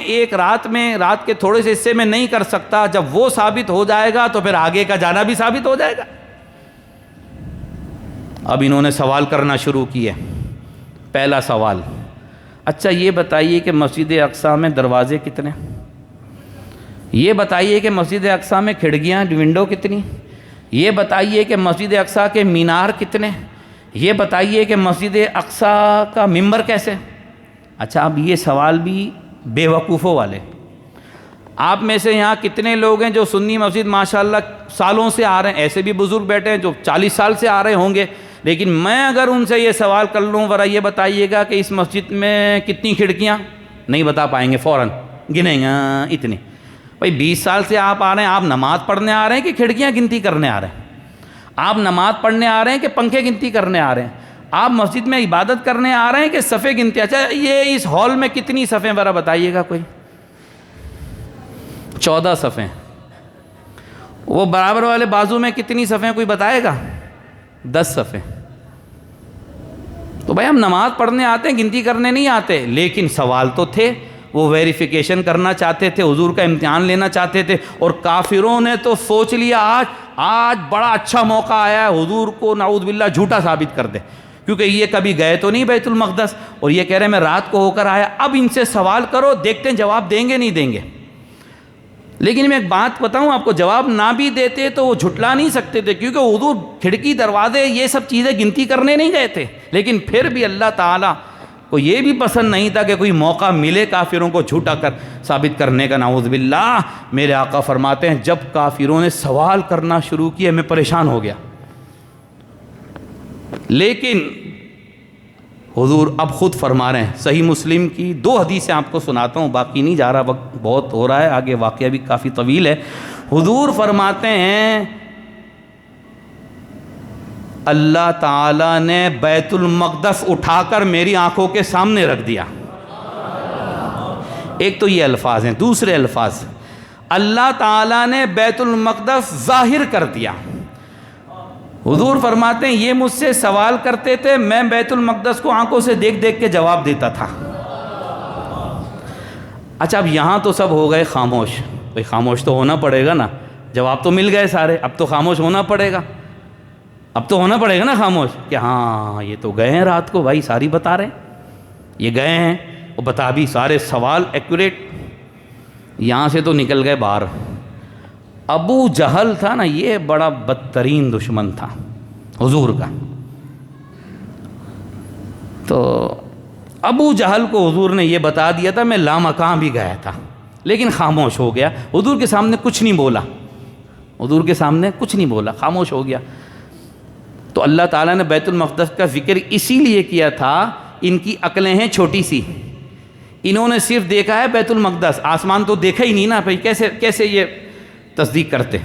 ایک رات میں رات کے تھوڑے سے حصے میں نہیں کر سکتا، جب وہ ثابت ہو جائے گا تو پھر آگے کا جانا بھی ثابت ہو جائے گا۔ اب انہوں نے سوال کرنا شروع کیے۔ پہلا سوال، اچھا یہ بتائیے کہ مسجد اقصی میں دروازے کتنے؟ یہ بتائیے کہ مسجد اقصیٰ میں کھڑکیاں ونڈو کتنی، یہ بتائیے کہ مسجد اقصیٰ کے مینار کتنے، یہ بتائیے کہ مسجد اقصیٰ کا ممبر کیسے۔ اچھا اب یہ سوال بھی بے وقوفوں والے، آپ میں سے یہاں کتنے لوگ ہیں جو سنی مسجد ماشاءاللہ سالوں سے آ رہے ہیں، ایسے بھی بزرگ بیٹھے ہیں جو 40 سال سے آ رہے ہوں گے، لیکن میں اگر ان سے یہ سوال کر لوں ذرا یہ بتائیے گا کہ اس مسجد میں کتنی کھڑکیاں، نہیں بتا پائیں گے، فوراً گنیں گے اتنی۔ بھائی 20 سال سے آپ آ رہے ہیں، آپ نماز پڑھنے آ رہے ہیں کہ کھڑکیاں گنتی کرنے آ رہے ہیں؟ آپ نماز پڑھنے آ رہے ہیں کہ پنکھے گنتی کرنے آ رہے ہیں؟ آپ مسجد میں عبادت کرنے آ رہے ہیں کہ صفیں گنتی؟ اچھا یہ اس ہال میں کتنی صفیں ذرا بتائیے گا کوئی؟ 14 صفیں۔ وہ برابر والے بازو میں کتنی صفیں کوئی بتائے گا؟ 10 صفیں۔ تو بھائی ہم نماز پڑھنے آتے ہیں، گنتی کرنے نہیں آتے، لیکن سوال تو تھے، وہ ویریفیکیشن کرنا چاہتے تھے، حضور کا امتحان لینا چاہتے تھے، اور کافروں نے تو سوچ لیا آج بڑا اچھا موقع آیا ہے حضور کو نعوذ باللہ جھوٹا ثابت کر دے، کیونکہ یہ کبھی گئے تو نہیں بیت المقدس، اور یہ کہہ رہے ہیں میں رات کو ہو کر آیا، اب ان سے سوال کرو، دیکھتے ہیں جواب دیں گے نہیں دیں گے۔ لیکن میں ایک بات بتاؤں آپ کو، جواب نہ بھی دیتے تو وہ جھٹلا نہیں سکتے تھے، کیونکہ حضور کھڑکی دروازے یہ سب چیزیں گنتی کرنے نہیں گئے تھے، لیکن پھر بھی اللہ تعالیٰ کو یہ بھی پسند نہیں تھا کہ کوئی موقع ملے کافروں کو جھوٹا کر ثابت کرنے کا، نعوذ باللہ۔ میرے آقا فرماتے ہیں جب کافروں نے سوال کرنا شروع کیا میں پریشان ہو گیا، لیکن حضور اب خود فرما رہے ہیں، صحیح مسلم کی 2 حدیثیں آپ کو سناتا ہوں، باقی نہیں جا رہا، وقت بہت ہو رہا ہے، آگے واقعہ بھی کافی طویل ہے۔ حضور فرماتے ہیں اللہ تعالیٰ نے بیت المقدس اٹھا کر میری آنکھوں کے سامنے رکھ دیا۔ ایک تو یہ الفاظ ہیں، دوسرے الفاظ اللہ تعالیٰ نے بیت المقدس ظاہر کر دیا۔ حضور فرماتے ہیں یہ مجھ سے سوال کرتے تھے، میں بیت المقدس کو آنکھوں سے دیکھ دیکھ کے جواب دیتا تھا۔ اچھا اب یہاں تو سب ہو گئے خاموش، بھئی خاموش تو ہونا پڑے گا نا، جواب تو مل گئے سارے، اب تو خاموش ہونا پڑے گا، اب تو ہونا پڑے گا نا خاموش، کہ ہاں یہ تو گئے ہیں رات کو، بھائی ساری بتا رہے ہیں، یہ گئے ہیں اور بتا بھی سارے سوال ایکوریٹ۔ یہاں سے تو نکل گئے باہر۔ ابو جہل تھا نا، یہ بڑا بدترین دشمن تھا حضور کا، تو ابو جہل کو حضور نے یہ بتا دیا تھا، میں لامکان بھی گیا تھا، لیکن خاموش ہو گیا، حضور کے سامنے کچھ نہیں بولا، حضور کے سامنے کچھ نہیں بولا، خاموش ہو گیا۔ تو اللہ تعالیٰ نے بیت المقدس کا ذکر اسی لیے کیا تھا، ان کی عقلیں ہیں چھوٹی سی، انہوں نے صرف دیکھا ہے بیت المقدس، آسمان تو دیکھا ہی نہیں نا، بھائی کیسے یہ تصدیق کرتے؟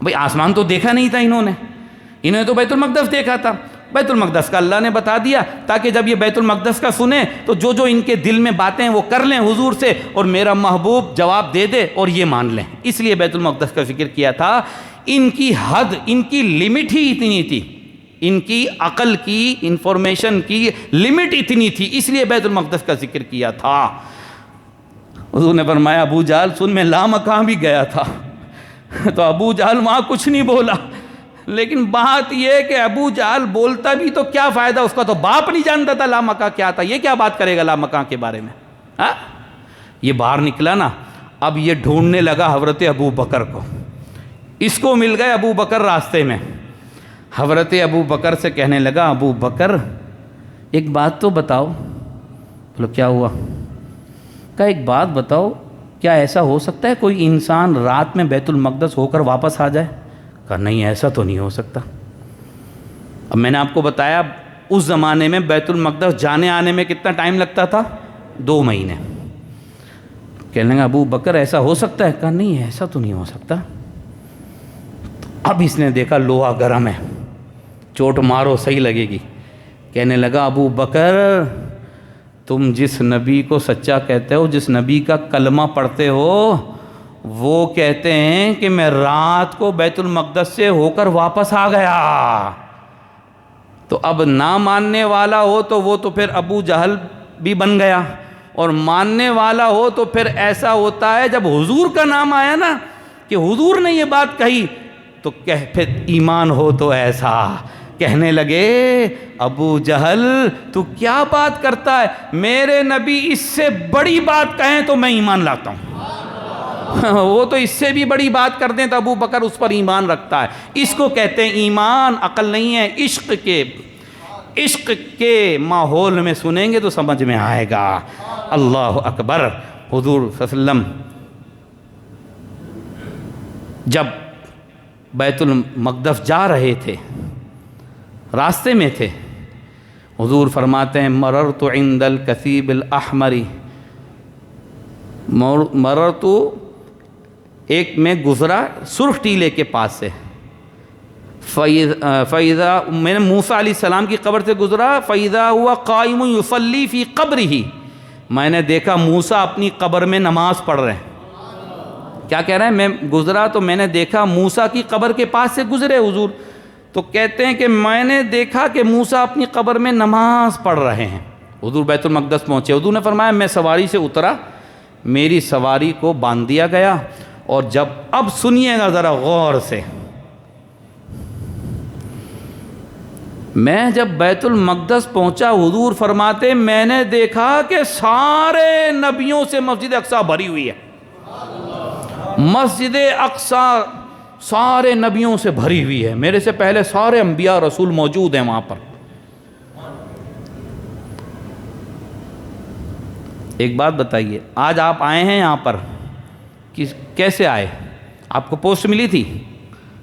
بھئی آسمان تو دیکھا نہیں تھا انہوں نے تو بیت المقدس دیکھا تھا، بیت المقدس کا اللہ نے بتا دیا تاکہ جب یہ بیت المقدس کا سنیں تو جو ان کے دل میں باتیں وہ کر لیں حضور سے، اور میرا محبوب جواب دے دے اور یہ مان لیں، اس لیے بیت المقدس کا ذکر کیا تھا۔ ان کی حد، ان کی لمٹ ہی اتنی تھی، ان کی عقل کی، انفارمیشن کی لمٹ اتنی تھی، اس لیے بیت المقدس کا ذکر کیا تھا۔ حضور نے فرمایا ابو جہل سن، میں لامکان بھی گیا تھا، تو ابو جہل وہاں کچھ نہیں بولا، لیکن بات یہ کہ ابو جہل بولتا بھی تو کیا فائدہ، اس کا تو باپ نہیں جانتا تھا لامکان کیا تھا، یہ کیا بات کرے گا لامکان کے بارے میں؟ ہاں یہ باہر نکلا نا، اب یہ ڈھونڈنے لگا حضرت ابو بکر کو، اس کو مل گئے ابو بکر راستے میں، حضرت ابو بکر سے کہنے لگا ابو بکر ایک بات تو بتاؤ۔ بولو کیا ہوا؟ کہا ایک بات بتاؤ، کیا ایسا ہو سکتا ہے کوئی انسان رات میں بیت المقدس ہو کر واپس آ جائے؟ کہا نہیں ایسا تو نہیں ہو سکتا۔ اب میں نے آپ کو بتایا اس زمانے میں بیت المقدس جانے آنے میں کتنا ٹائم لگتا تھا؟ 2 مہینے۔ کہنے لگا ابو بکر ایسا ہو سکتا ہے؟ کہا نہیں ایسا تو نہیں ہو سکتا۔ اب اس نے دیکھا لوہا گرم ہے، چوٹ مارو صحیح لگے گی۔ کہنے لگا ابو بکر تم جس نبی کو سچا کہتے ہو، جس نبی کا کلمہ پڑھتے ہو، وہ کہتے ہیں کہ میں رات کو بیت المقدس سے ہو کر واپس آ گیا۔ تو اب نہ ماننے والا ہو تو وہ تو پھر ابو جہل بھی بن گیا، اور ماننے والا ہو تو پھر ایسا ہوتا ہے جب حضور کا نام آیا نا کہ حضور نے یہ بات کہی تو پھر ایمان ہو تو ایسا کہنے لگے ابو جہل تو کیا بات کرتا ہے، میرے نبی اس سے بڑی بات کہیں تو میں ایمان لاتا ہوں۔ وہ تو اس سے بھی بڑی بات کر دیں تو ابو بکر اس پر ایمان رکھتا ہے. اس کو کہتے ہیں ایمان، عقل نہیں ہے. عشق کے ماحول میں سنیں گے تو سمجھ میں آئے گا. اللہ اکبر. حضور صلی اللہ علیہ وسلم جب بیت المقدس جا رہے تھے، راستے میں تھے، حضور فرماتے ہیں مررت عند الکثیب الاحمر، مررت ایک میں گزرا سرخ ٹیلے کے پاس سے، فَإِذَا میں نے موسیٰ علیہ السلام کی قبر سے گزرا، فَإِذَا هُوَ قَائِمٌ يُصَلِّي فِي قَبْرِهِ، میں نے دیکھا موسیٰ اپنی قبر میں نماز پڑھ رہے ہیں. کیا کہہ رہے ہیں؟ میں گزرا تو میں نے دیکھا موسیٰ کی قبر کے پاس سے گزرے حضور، تو کہتے ہیں کہ میں نے دیکھا کہ موسیٰ اپنی قبر میں نماز پڑھ رہے ہیں. حضور بیت المقدس پہنچے، حضور نے فرمایا میں سواری سے اترا، میری سواری کو باندھ دیا گیا، اور جب اب سنیے گا ذرا غور سے، میں جب بیت المقدس پہنچا حضور فرماتے میں نے دیکھا کہ سارے نبیوں سے مسجد اقصی بھری ہوئی ہے. مسجد اقصی سارے نبیوں سے بھری ہوئی ہے، میرے سے پہلے سارے انبیاء رسول موجود ہیں وہاں پر. ایک بات بتائیے، آج آپ آئے ہیں یہاں پر، کیسے آئے؟ آپ کو پوسٹ ملی تھی؟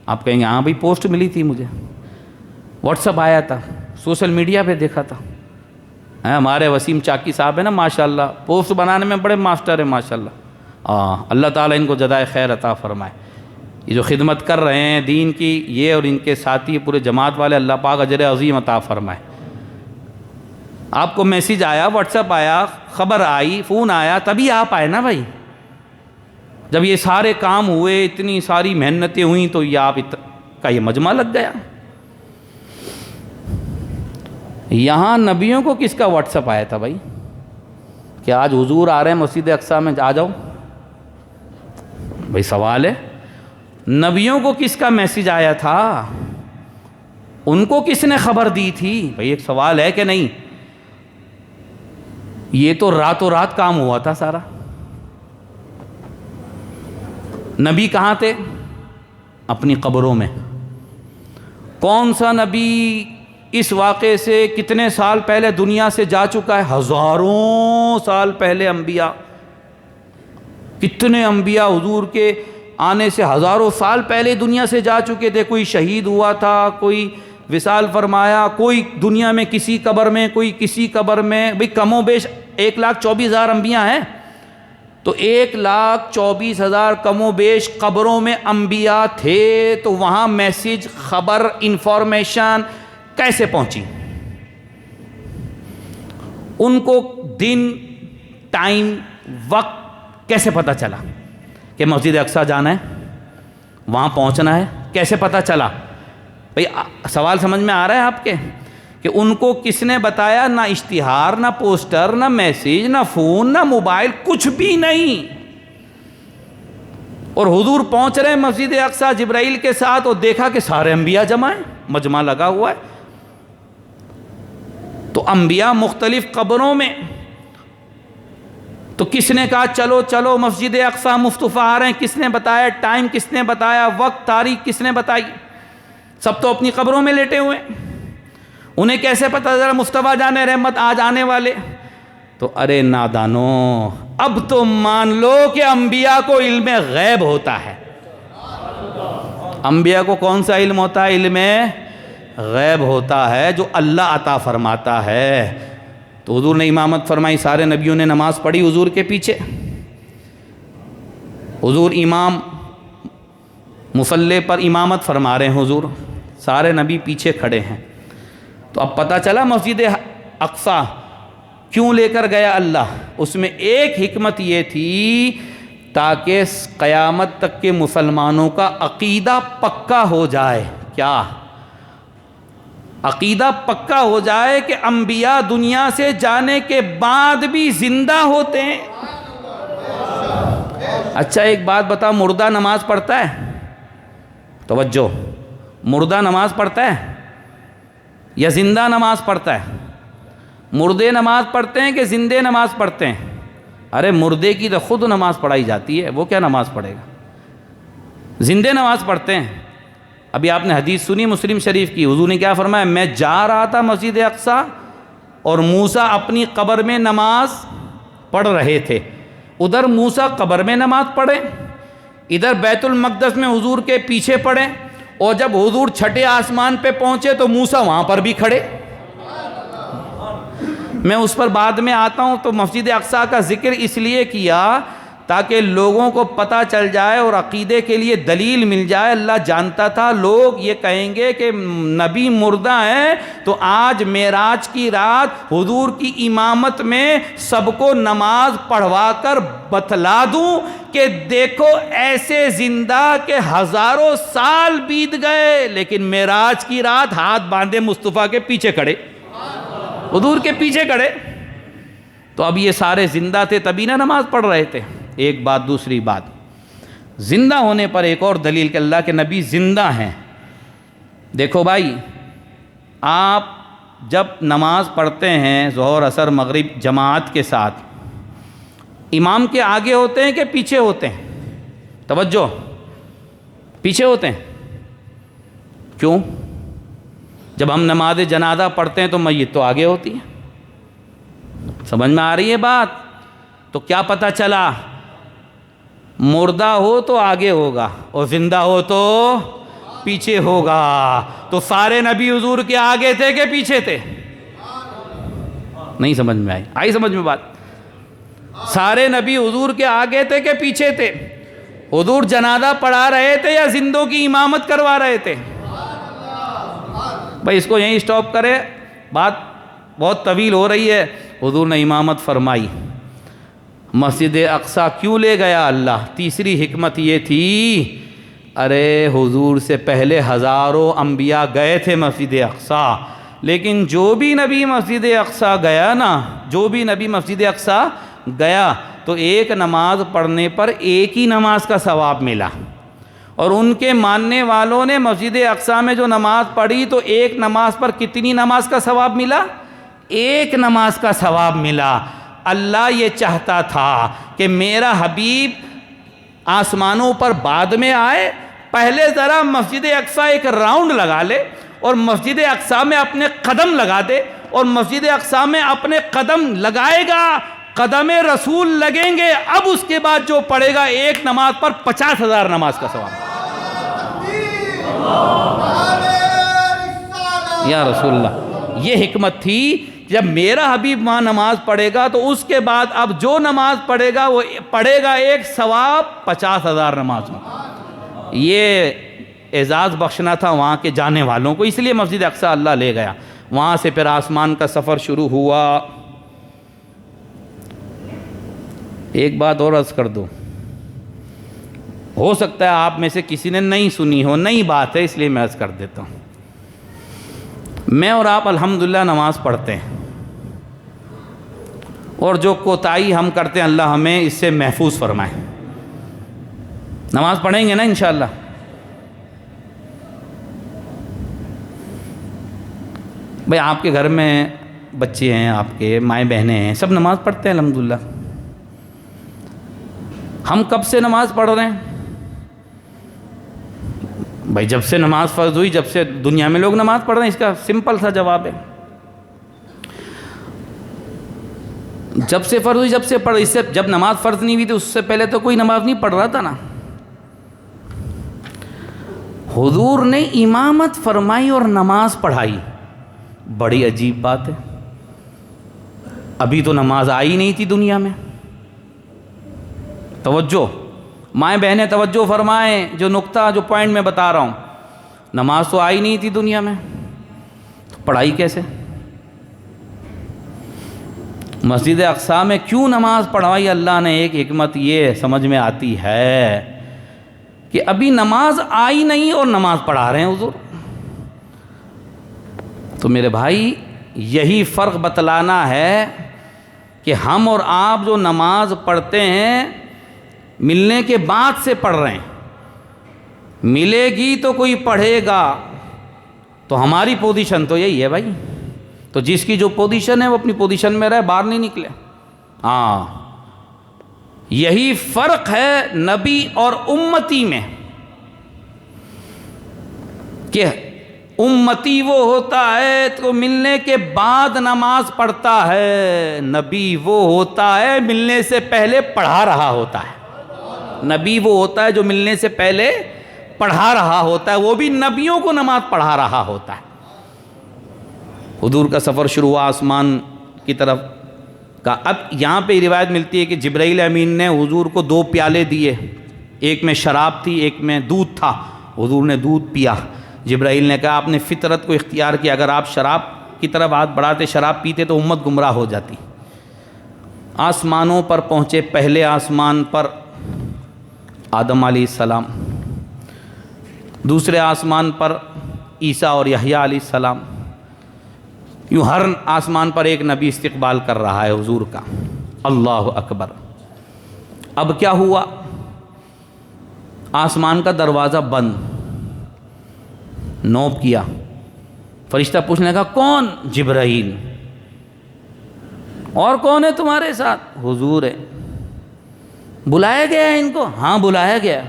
آپ کہیں گے ہاں بھائی پوسٹ ملی تھی مجھے، واٹس ایپ آیا تھا، سوشل میڈیا پہ دیکھا تھا. ہمارے وسیم چاکی صاحب ہیں نا ماشاءاللہ، پوسٹ بنانے میں بڑے ماسٹر ہیں ماشاءاللہ. اللہ تعالیٰ ان کو جزائے خیر عطا فرمائے. یہ جو خدمت کر رہے ہیں دین کی، یہ اور ان کے ساتھی پورے جماعت والے، اللہ پاک اجر عظیم عطا فرمائے. آپ کو میسیج آیا، واٹس ایپ آیا، خبر آئی، فون آیا، تبھی آپ آئے نا بھائی. جب یہ سارے کام ہوئے، اتنی ساری محنتیں ہوئیں، تو یہ آپ کا یہ مجمع لگ گیا. یہاں نبیوں کو کس کا واٹس ایپ آیا تھا بھائی کہ آج حضور آ رہے ہیں مسجد اقصی میں، آ جاؤ؟ بھائی سوال ہے، نبیوں کو کس کا میسیج آیا تھا؟ ان کو کس نے خبر دی تھی؟ بھائی ایک سوال ہے کہ نہیں؟ یہ تو راتوں رات کام ہوا تھا سارا. نبی کہاں تھے؟ اپنی قبروں میں. کون سا نبی اس واقعے سے کتنے سال پہلے دنیا سے جا چکا ہے؟ ہزاروں سال پہلے انبیاء. کتنے انبیاء حضور کے آنے سے ہزاروں سال پہلے دنیا سے جا چکے تھے. کوئی شہید ہوا تھا، کوئی وصال فرمایا، کوئی دنیا میں کسی قبر میں، کوئی کسی قبر میں. بھئی کم و بیش 1,24,000 انبیاء ہیں، تو 1,24,000 کم و بیش قبروں میں انبیاء تھے. تو وہاں میسیج، خبر، انفارمیشن کیسے پہنچی؟ ان کو دن، ٹائم، وقت کیسے پتہ چلا کہ مسجد اقصی جانا ہے، وہاں پہنچنا ہے؟ کیسے پتہ چلا؟ بھئی سوال سمجھ میں آ رہا ہے آپ کے کہ ان کو کس نے بتایا؟ نہ اشتہار، نہ پوسٹر، نہ میسیج، نہ فون، نہ موبائل، کچھ بھی نہیں. اور حضور پہنچ رہے ہیں مسجد اقصی جبرائیل کے ساتھ، اور دیکھا کہ سارے انبیاء جمع ہیں، مجمع لگا ہوا ہے. تو انبیاء مختلف قبروں میں. تو کس نے کہا چلو چلو مسجد اقصی مصطفیٰ آ رہے ہیں؟ کس نے بتایا؟ ٹائم کس نے بتایا؟ وقت، تاریخ کس نے بتائی؟ سب تو اپنی قبروں میں لیٹے ہوئے. انہیں کیسے پتہ چلا مصطفیٰ جان رحمت آج آنے والے؟ تو ارے نادانو، اب تو مان لو کہ انبیاء کو علم غیب ہوتا ہے. انبیاء کو کون سا علم ہوتا ہے؟ علم غیب ہوتا ہے جو اللہ عطا فرماتا ہے. تو حضور نے امامت فرمائی، سارے نبیوں نے نماز پڑھی حضور کے پیچھے. حضور امام مصلی پر امامت فرما رہے ہیں، حضور سارے نبی پیچھے کھڑے ہیں. تو اب پتہ چلا مسجد اقصی کیوں لے کر گیا اللہ. اس میں ایک حکمت یہ تھی تاکہ قیامت تک کے مسلمانوں کا عقیدہ پکا ہو جائے. کیا عقیدہ پکا ہو جائے کہ انبیاء دنیا سے جانے کے بعد بھی زندہ ہوتے ہیں. اچھا ایک بات بتا، مردہ نماز پڑھتا ہے؟ توجہ، مردہ نماز پڑھتا ہے یا زندہ نماز پڑھتا ہے؟ مردے نماز پڑھتے ہیں کہ زندے نماز پڑھتے ہیں؟ ارے مردے کی تو خود نماز پڑھائی جاتی ہے، وہ کیا نماز پڑھے گا؟ زندے نماز پڑھتے ہیں۔ ابھی آپ نے حدیث سنی مسلم شریف کی، حضور نے کیا فرمایا؟ میں جا رہا تھا مسجد اقصیٰ اور موسیٰ اپنی قبر میں نماز پڑھ رہے تھے۔ ادھر موسیٰ قبر میں نماز پڑھے، ادھر بیت المقدس میں حضور کے پیچھے پڑھے، اور جب حضور چھٹے آسمان پہ پہنچے تو موسیٰ وہاں پر بھی کھڑے۔ میں اس پر بعد میں آتا ہوں۔ تو مسجد اقصیٰ کا ذکر اس لیے کیا تاکہ لوگوں کو پتہ چل جائے اور عقیدے کے لیے دلیل مل جائے۔ اللہ جانتا تھا لوگ یہ کہیں گے کہ نبی مردہ ہے، تو آج معراج کی رات حضور کی امامت میں سب کو نماز پڑھوا کر بتلا دوں کہ دیکھو ایسے زندہ کہ ہزاروں سال بیت گئے لیکن معراج کی رات ہاتھ باندھے مصطفیٰ کے پیچھے کھڑے، حضور کے پیچھے کھڑے۔ تو اب یہ سارے زندہ تھے تبھی نہ نماز پڑھ رہے تھے، ایک بات۔ دوسری بات، زندہ ہونے پر ایک اور دلیل کہ اللہ کے نبی زندہ ہیں۔ دیکھو بھائی، آپ جب نماز پڑھتے ہیں ظہر عصر مغرب جماعت کے ساتھ، امام کے آگے ہوتے ہیں کہ پیچھے ہوتے ہیں؟ توجہ، پیچھے ہوتے ہیں۔ کیوں؟ جب ہم نماز جنازہ پڑھتے ہیں تو میت تو آگے ہوتی ہے۔ سمجھ میں آ رہی ہے بات؟ تو کیا پتہ چلا؟ مردہ ہو تو آگے ہوگا اور زندہ ہو تو پیچھے ہوگا۔ تو سارے نبی حضور کے آگے تھے کہ پیچھے تھے؟ نہیں سمجھ میں آئی سمجھ میں بات؟ سارے نبی حضور کے آگے تھے کہ پیچھے تھے؟ حضور جنازہ پڑھا رہے تھے یا زندوں کی امامت کروا رہے تھے؟ بھائی اس کو یہیں سٹاپ کرے، بات بہت طویل ہو رہی ہے۔ حضور نے امامت فرمائی۔ مسجد اقصیٰ کیوں لے گیا اللہ؟ تیسری حکمت یہ تھی، ارے حضور سے پہلے ہزاروں انبیاء گئے تھے مسجد اقصیٰ، لیکن جو بھی نبی مسجد اقصیٰ گیا نا، جو بھی نبی مسجد اقصیٰ گیا تو ایک نماز پڑھنے پر ایک ہی نماز کا ثواب ملا، اور ان کے ماننے والوں نے مسجد اقصیٰ میں جو نماز پڑھی تو ایک نماز پر کتنی نماز کا ثواب ملا؟ ایک نماز کا ثواب ملا۔ اللہ یہ چاہتا تھا کہ میرا حبیب آسمانوں پر بعد میں آئے، پہلے ذرا مسجد اقصیٰ ایک راؤنڈ لگا لے اور مسجد اقصیٰ میں اپنے قدم لگا دے، اور مسجد اقصیٰ میں اپنے قدم لگائے گا، قدم رسول لگیں گے، اب اس کے بعد جو پڑھے گا ایک نماز پر 50,000 نماز کا ثواب۔ یا رسول اللہ، یہ حکمت تھی، جب میرا حبیب وہاں نماز پڑھے گا تو اس کے بعد اب جو نماز پڑھے گا وہ پڑھے گا ایک ثواب 50,000 نماز میں۔ یہ اعزاز بخشنا تھا وہاں کے جانے والوں کو، اس لیے مسجد اقصیٰ اللہ لے گیا۔ وہاں سے پھر آسمان کا سفر شروع ہوا۔ ایک بات اور عرض کر دو، ہو سکتا ہے آپ میں سے کسی نے نہیں سنی ہو، نئی بات ہے اس لیے میں عرض کر دیتا ہوں۔ میں اور آپ الحمدللہ نماز پڑھتے ہیں، اور جو کوتاہی ہم کرتے ہیں اللہ ہمیں اس سے محفوظ فرمائے۔ نماز پڑھیں گے نا انشاءاللہ؟ بھئی آپ کے گھر میں بچے ہیں، آپ کے مائیں بہنیں ہیں، سب نماز پڑھتے ہیں الحمدللہ۔ ہم کب سے نماز پڑھ رہے ہیں؟ بھائی جب سے نماز فرض ہوئی، جب سے دنیا میں لوگ نماز پڑھ رہے ہیں، اس کا سمپل سا جواب ہے، جب سے فرض ہوئی، جب سے پڑھ، اس سے جب نماز فرض نہیں ہوئی تھی اس سے پہلے تو کوئی نماز نہیں پڑھ رہا تھا نا۔ حضور نے امامت فرمائی اور نماز پڑھائی، بڑی عجیب بات ہے۔ ابھی تو نماز آئی نہیں تھی دنیا میں۔ توجہ مائیں بہنیں توجہ فرمائیں، جو نقطہ جو پوائنٹ میں بتا رہا ہوں، نماز تو آئی نہیں تھی دنیا میں، تو پڑھائی کیسے؟ مسجد اقصیٰ میں کیوں نماز پڑھوائی اللہ نے؟ ایک حکمت یہ سمجھ میں آتی ہے کہ ابھی نماز آئی نہیں اور نماز پڑھا رہے ہیں حضور۔ تو میرے بھائی یہی فرق بتلانا ہے کہ ہم اور آپ جو نماز پڑھتے ہیں ملنے کے بعد سے پڑھ رہے ہیں، ملے گی تو کوئی پڑھے گا، تو ہماری پوزیشن تو یہی ہے بھائی۔ تو جس کی جو پوزیشن ہے وہ اپنی پوزیشن میں رہے، باہر نہیں نکلے۔ ہاں یہی فرق ہے نبی اور امتی میں کہ امتی وہ ہوتا ہے تو ملنے کے بعد نماز پڑھتا ہے، نبی وہ ہوتا ہے ملنے سے پہلے پڑھا رہا ہوتا ہے۔ نبی وہ ہوتا ہے جو ملنے سے پہلے پڑھا رہا ہوتا ہے، وہ بھی نبیوں کو نماز پڑھا رہا ہوتا ہے۔ حضور کا سفر شروع ہوا آسمان کی طرف کا۔ اب یہاں پہ روایت ملتی ہے کہ جبرائیل امین نے حضور کو 2 پیالے دیے، ایک میں شراب تھی ایک میں دودھ تھا۔ حضور نے دودھ پیا۔ جبرائیل نے کہا آپ نے فطرت کو اختیار کیا، اگر آپ شراب کی طرف ہاتھ بڑھاتے شراب پیتے تو امت گمراہ ہو جاتی۔ آسمانوں پر پہنچے، پہلے آسمان پر آدم علیہ السلام، دوسرے آسمان پر عیسیٰ اور یحییٰ علیہ السلام، یوں ہر آسمان پر ایک نبی استقبال کر رہا ہے حضور کا۔ اللہ اکبر۔ اب کیا ہوا؟ آسمان کا دروازہ بند، نوب کیا۔ فرشتہ پوچھنے کا کون؟ جبرائیل۔ اور کون ہے تمہارے ساتھ؟ حضور ہے۔ بلایا گیا ہے ان کو؟ ہاں بلایا گیا۔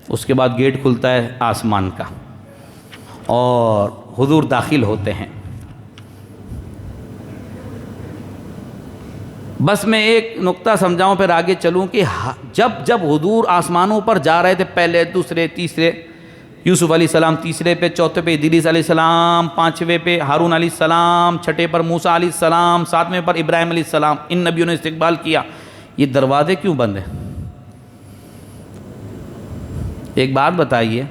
اس کے بعد گیٹ کھلتا ہے آسمان کا اور حضور داخل ہوتے ہیں۔ بس میں ایک نقطہ سمجھاؤں پھر آگے چلوں کہ جب حضور آسمانوں پر جا رہے تھے، پہلے دوسرے تیسرے یوسف علیہ السلام، تیسرے پہ چوتھے پہ ادریس علیہ السلام، پانچویں پہ ہارون علیہ السلام، چھٹے پر موسیٰ علیہ السلام، ساتویں پر ابراہیم علیہ السلام، ان نبیوں نے استقبال کیا۔ یہ دروازے کیوں بند ہیں؟ ایک بات بتائیے،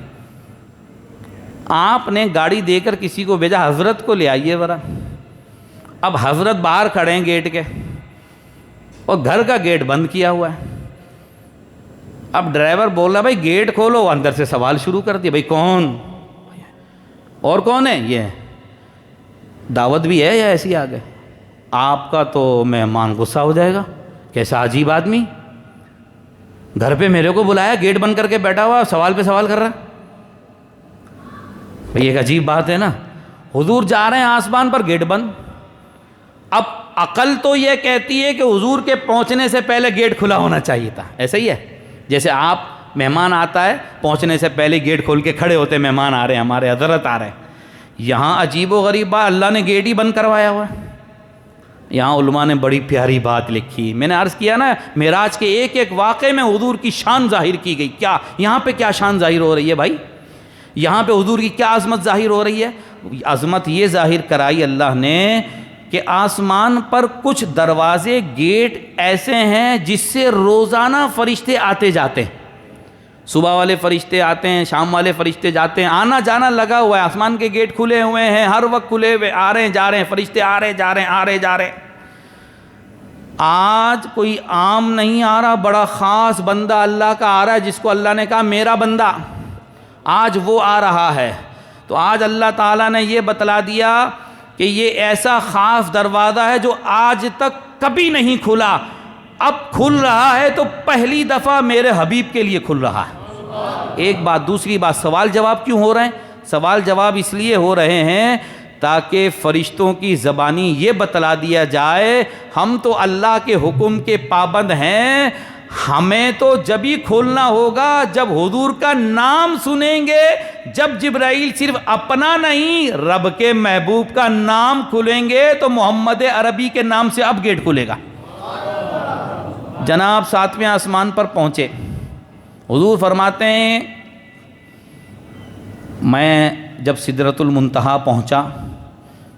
آپ نے گاڑی دے کر کسی کو بھیجا حضرت کو لے آئیے ذرا، اب حضرت باہر کھڑے ہیں گیٹ کے اور گھر کا گیٹ بند کیا ہوا ہے۔ اب ڈرائیور بول رہا بھائی گیٹ کھولو، وہ اندر سے سوال شروع کر دیا، بھائی کون؟ اور کون ہے؟ یہ دعوت بھی ہے یا ایسی آ گئے؟ آپ کا تو مہمان غصہ ہو جائے گا، کیسا عجیب آدمی، گھر پہ میرے کو بلایا، گیٹ بند کر کے بیٹھا ہوا، سوال پہ سوال کر رہا ہے۔ بھائی ایک عجیب بات ہے نا، حضور جا رہے ہیں آسمان پر، گیٹ بند۔ اب عقل تو یہ کہتی ہے کہ حضور کے پہنچنے سے پہلے گیٹ کھلا ہونا چاہیے تھا، ایسا ہی ہے؟ جیسے آپ مہمان آتا ہے پہنچنے سے پہلے گیٹ کھول کے کھڑے ہوتے ہیں، مہمان آ رہے ہیں، ہمارے حضرت آ رہے ہیں۔ یہاں عجیب و غریب بات، اللہ نے گیٹ ہی بند کروایا ہوا ہے۔ یہاں علماء نے بڑی پیاری بات لکھی، میں نے عرض کیا نا، معراج کے ایک ایک واقعے میں حضور کی شان ظاہر کی گئی۔ کیا یہاں پہ کیا شان ظاہر ہو رہی ہے بھائی؟ یہاں پہ حضور کی کیا عظمت ظاہر ہو رہی ہے؟ عظمت یہ ظاہر کرائی اللہ نے کہ آسمان پر کچھ دروازے گیٹ ایسے ہیں جس سے روزانہ فرشتے آتے جاتے ہیں، صبح والے فرشتے آتے ہیں، شام والے فرشتے جاتے ہیں، آنا جانا لگا ہوا ہے، آسمان کے گیٹ کھلے ہوئے ہیں، ہر وقت کھلے ہوئے، آ رہے ہیں جا رہے ہیں فرشتے، آ رہے جا رہے ہیں، آ رہے جا رہے ہیں۔ آج کوئی عام نہیں آ رہا، بڑا خاص بندہ اللہ کا آ رہا ہے، جس کو اللہ نے کہا میرا بندہ، آج وہ آ رہا ہے۔ تو آج اللہ تعالیٰ نے یہ بتلا دیا کہ یہ ایسا خاص دروازہ ہے جو آج تک کبھی نہیں کھلا، اب کھل رہا ہے تو پہلی دفعہ میرے حبیب کے لیے کھل رہا ہے۔ ایک بات، دوسری بات، سوال جواب کیوں ہو رہے ہیں؟ سوال جواب اس لیے ہو رہے ہیں تاکہ فرشتوں کی زبانی یہ بتلا دیا جائے ہم تو اللہ کے حکم کے پابند ہیں، ہمیں تو جب ہی کھولنا ہوگا جب حضور کا نام سنیں گے، جب جبرائیل صرف اپنا نہیں رب کے محبوب کا نام کھلیں گے تو محمد عربی کے نام سے اب گیٹ کھلے گا۔ جناب 7ویں آسمان پر پہنچے، حضور فرماتے ہیں میں جب سدرۃ المنتہا پہنچا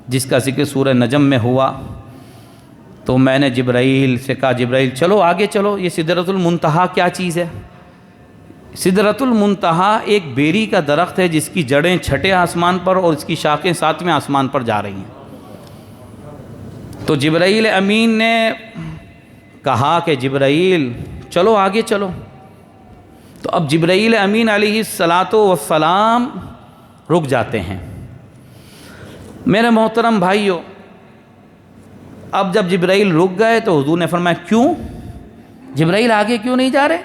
جس کا ذکر سورہ نجم میں ہوا تو میں نے جبرائیل سے کہا جبرائیل چلو آگے چلو، یہ سدرۃ المنتہا کیا چیز ہے؟ سدرۃ المنتہا ایک بیری کا درخت ہے جس کی جڑیں 6 آسمان پر اور اس کی شاخیں 7ویں آسمان پر جا رہی ہیں۔ تو جبرائیل امین نے کہا کہ جبرائیل چلو آگے چلو، تو اب جبرائیل امین علیہ الصلاۃ والسلام رک جاتے ہیں۔ میرے محترم بھائیو، اب جب جبرائیل رک گئے تو حضور نے فرمایا کیوں جبرائیل آگے کیوں نہیں جا رہے؟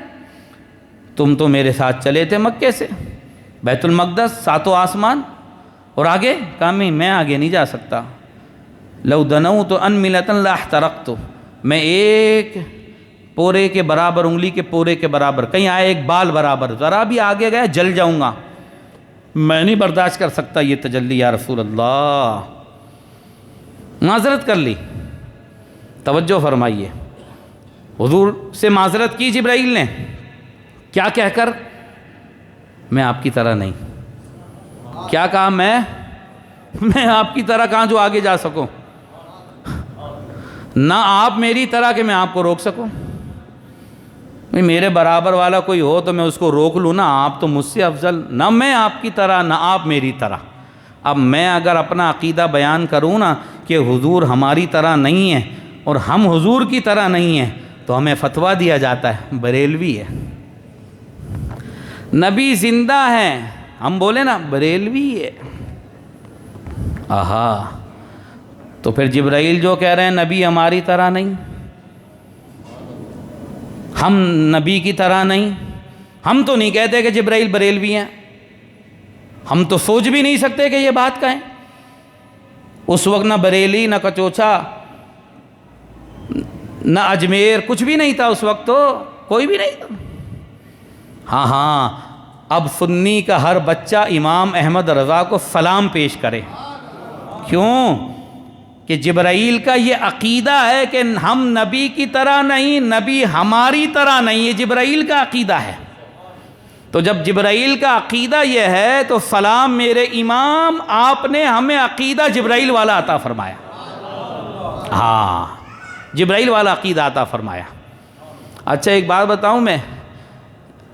تم تو میرے ساتھ چلے تھے مکے سے بیت المقدس 7 آسمان، اور آگے؟ کہا میں آگے نہیں جا سکتا، لو دنوت ان ملۃ لاحترقت، میں ایک پورے کے برابر، انگلی کے پورے کے برابر، کہیں آئے ایک بال برابر، ذرا بھی آگے گئے جل جاؤں گا، میں نہیں برداشت کر سکتا یہ تجلی یا رسول اللہ۔ معذرت کر لی۔ توجہ فرمائیے، حضور سے معذرت کی جبرائیل نے، کیا کہہ کر؟ میں آپ کی طرح نہیں۔ کیا کہا؟ میں آپ کی طرح کہاں جو آگے جا سکوں، نہ آپ میری طرح کہ میں آپ کو روک سکوں۔ میرے برابر والا کوئی ہو تو میں اس کو روک لوں نا، آپ تو مجھ سے افضل، نہ میں آپ کی طرح نہ آپ میری طرح۔ اب میں اگر اپنا عقیدہ بیان کروں نا کہ حضور ہماری طرح نہیں ہے اور ہم حضور کی طرح نہیں ہیں، تو ہمیں فتویٰ دیا جاتا ہے بریلوی ہے۔ نبی زندہ ہے، ہم بولے نا بریلوی ہے۔ آہا، تو پھر جبرائیل جو کہہ رہے ہیں نبی ہماری طرح نہیں، ہم نبی کی طرح نہیں، ہم تو نہیں کہتے کہ جبرائیل بریلوی ہیں، ہم تو سوچ بھی نہیں سکتے کہ یہ بات کہیں۔ اس وقت نہ بریلی، نہ کچوچا، نہ اجمیر، کچھ بھی نہیں تھا اس وقت، تو کوئی بھی نہیں تھا۔ ہاں اب سنی کا ہر بچہ امام احمد رضا کو سلام پیش کرے۔ کیوں؟ کہ جبرائیل کا یہ عقیدہ ہے کہ ہم نبی کی طرح نہیں، نبی ہماری طرح نہیں، یہ جبرائیل کا عقیدہ ہے۔ تو جب جبرائیل کا عقیدہ یہ ہے تو سلام میرے امام، آپ نے ہمیں عقیدہ جبرائیل والا عطا فرمایا۔ ہاں، جبرائیل والا عقیدہ عطا فرمایا۔ اچھا ایک بات بتاؤں میں،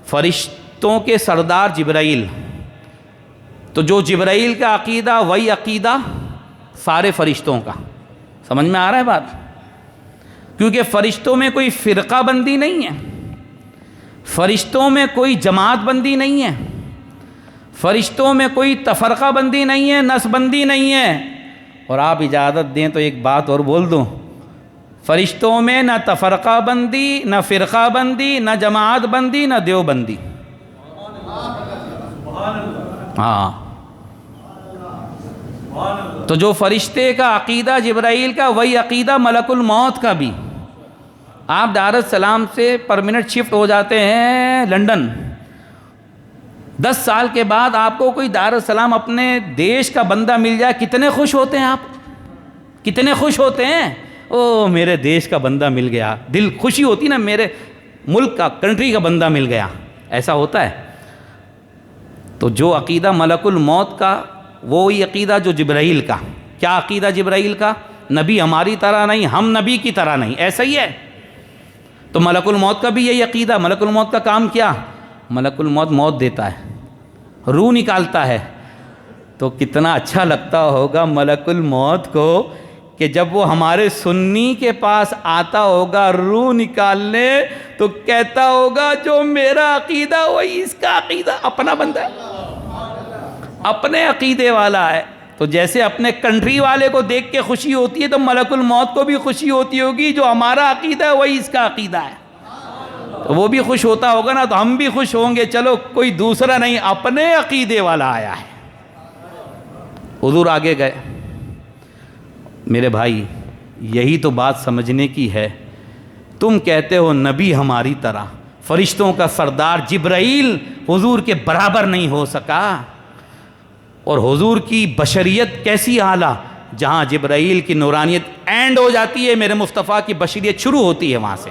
فرشتوں کے سردار جبرائیل، تو جو جبرائیل کا عقیدہ وہی عقیدہ سارے فرشتوں کا۔ سمجھ میں آ رہا ہے بات؟ کیونکہ فرشتوں میں کوئی فرقہ بندی نہیں ہے، فرشتوں میں کوئی جماعت بندی نہیں ہے، فرشتوں میں کوئی تفرقہ بندی نہیں ہے، نس بندی نہیں ہے۔ اور آپ اجازت دیں تو ایک بات اور بول دوں، فرشتوں میں نہ تفرقہ بندی، نہ فرقہ بندی، نہ جماعت بندی، نہ دیوبندی۔ ہاں، تو جو فرشتے کا عقیدہ جبرائیل کا وہی عقیدہ ملک الموت کا بھی۔ آپ دار السلام سے پرمنٹ شفٹ ہو جاتے ہیں لنڈن، 10 سال کے بعد آپ کو کوئی دار السلام اپنے دیش کا بندہ مل جائے، کتنے خوش ہوتے ہیں آپ؟ کتنے خوش ہوتے ہیں؟ او میرے دیش کا بندہ مل گیا، دل خوشی ہوتی نا، میرے ملک کا، کنٹری کا بندہ مل گیا، ایسا ہوتا ہے۔ تو جو عقیدہ ملک الموت کا وہی عقیدہ جو جبرائیل کا۔ کیا عقیدہ جبرائیل کا؟ نبی ہماری طرح نہیں، ہم نبی کی طرح نہیں، ایسا ہی ہے۔ تو ملک الموت کا بھی یہی عقیدہ۔ ملک الموت کا کام کیا؟ ملک الموت موت دیتا ہے، روح نکالتا ہے۔ تو کتنا اچھا لگتا ہوگا ملک الموت کو کہ جب وہ ہمارے سنی کے پاس آتا ہوگا روح نکالنے، تو کہتا ہوگا جو میرا عقیدہ وہی اس کا عقیدہ، اپنا بندہ ہے، اپنے عقیدے والا ہے۔ تو جیسے اپنے کنٹری والے کو دیکھ کے خوشی ہوتی ہے، تو ملک الموت کو بھی خوشی ہوتی ہوگی جو ہمارا عقیدہ ہے وہی اس کا عقیدہ ہے، تو وہ بھی خوش ہوتا ہوگا نا، تو ہم بھی خوش ہوں گے، چلو کوئی دوسرا نہیں، اپنے عقیدے والا آیا ہے۔ حضور آگے گئے۔ میرے بھائی یہی تو بات سمجھنے کی ہے۔ تم کہتے ہو نبی ہماری طرح، فرشتوں کا سردار جبرائیل حضور کے برابر نہیں ہو سکا، اور حضور کی بشریت کیسی اعلیٰ، جہاں جبرائیل کی نورانیت اینڈ ہو جاتی ہے، میرے مصطفیٰ کی بشریت شروع ہوتی ہے وہاں سے۔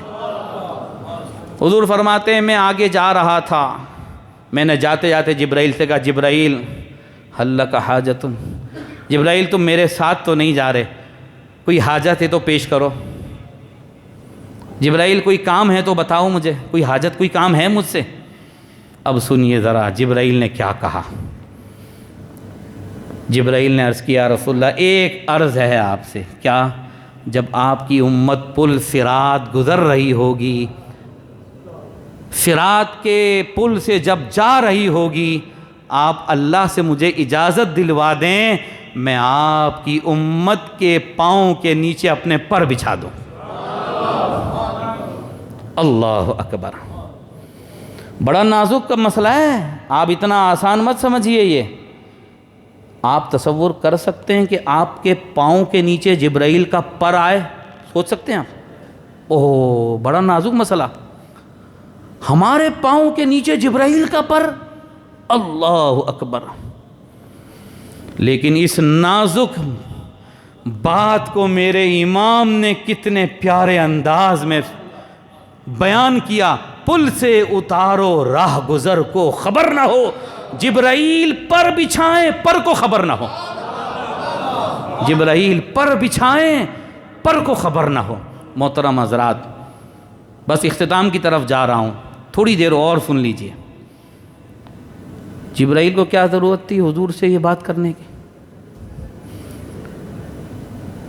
حضور فرماتے ہیں میں آگے جا رہا تھا، میں نے جاتے جاتے جبرائیل سے کہا جبرائیل حل لک حاجت، جبرائیل تم میرے ساتھ تو نہیں جا رہے، کوئی حاجت ہے تو پیش کرو۔ جبرائیل کوئی کام ہے تو بتاؤ مجھے، کوئی حاجت کوئی کام ہے مجھ سے۔ اب سنیے ذرا جبرائیل نے کیا کہا۔ جبرائیل نے عرض کیا رسول اللہ ایک عرض ہے آپ سے۔ کیا؟ جب آپ کی امت پل صراط گزر رہی ہوگی، صراط کے پل سے جب جا رہی ہوگی، آپ اللہ سے مجھے اجازت دلوا دیں میں آپ کی امت کے پاؤں کے نیچے اپنے پر بچھا دوں۔ اللہ اکبر، بڑا نازک کا مسئلہ ہے، آپ اتنا آسان مت سمجھیے۔ یہ آپ تصور کر سکتے ہیں کہ آپ کے پاؤں کے نیچے جبرائیل کا پر آئے؟ سوچ سکتے ہیں آپ؟ اوہ بڑا نازک مسئلہ، ہمارے پاؤں کے نیچے جبرائیل کا پر، اللہ اکبر۔ لیکن اس نازک بات کو میرے امام نے کتنے پیارے انداز میں بیان کیا، پل سے اتارو راہ گزر کو خبر نہ ہو، جبرائیل پر بچھائیں پر کو خبر نہ ہو، جبرائیل پر بچھائیں پر کو خبر نہ ہو۔ محترم حضرات، بس اختتام کی طرف جا رہا ہوں، تھوڑی دیر اور سن لیجئے۔ جبرائیل کو کیا ضرورت تھی حضور سے یہ بات کرنے کی؟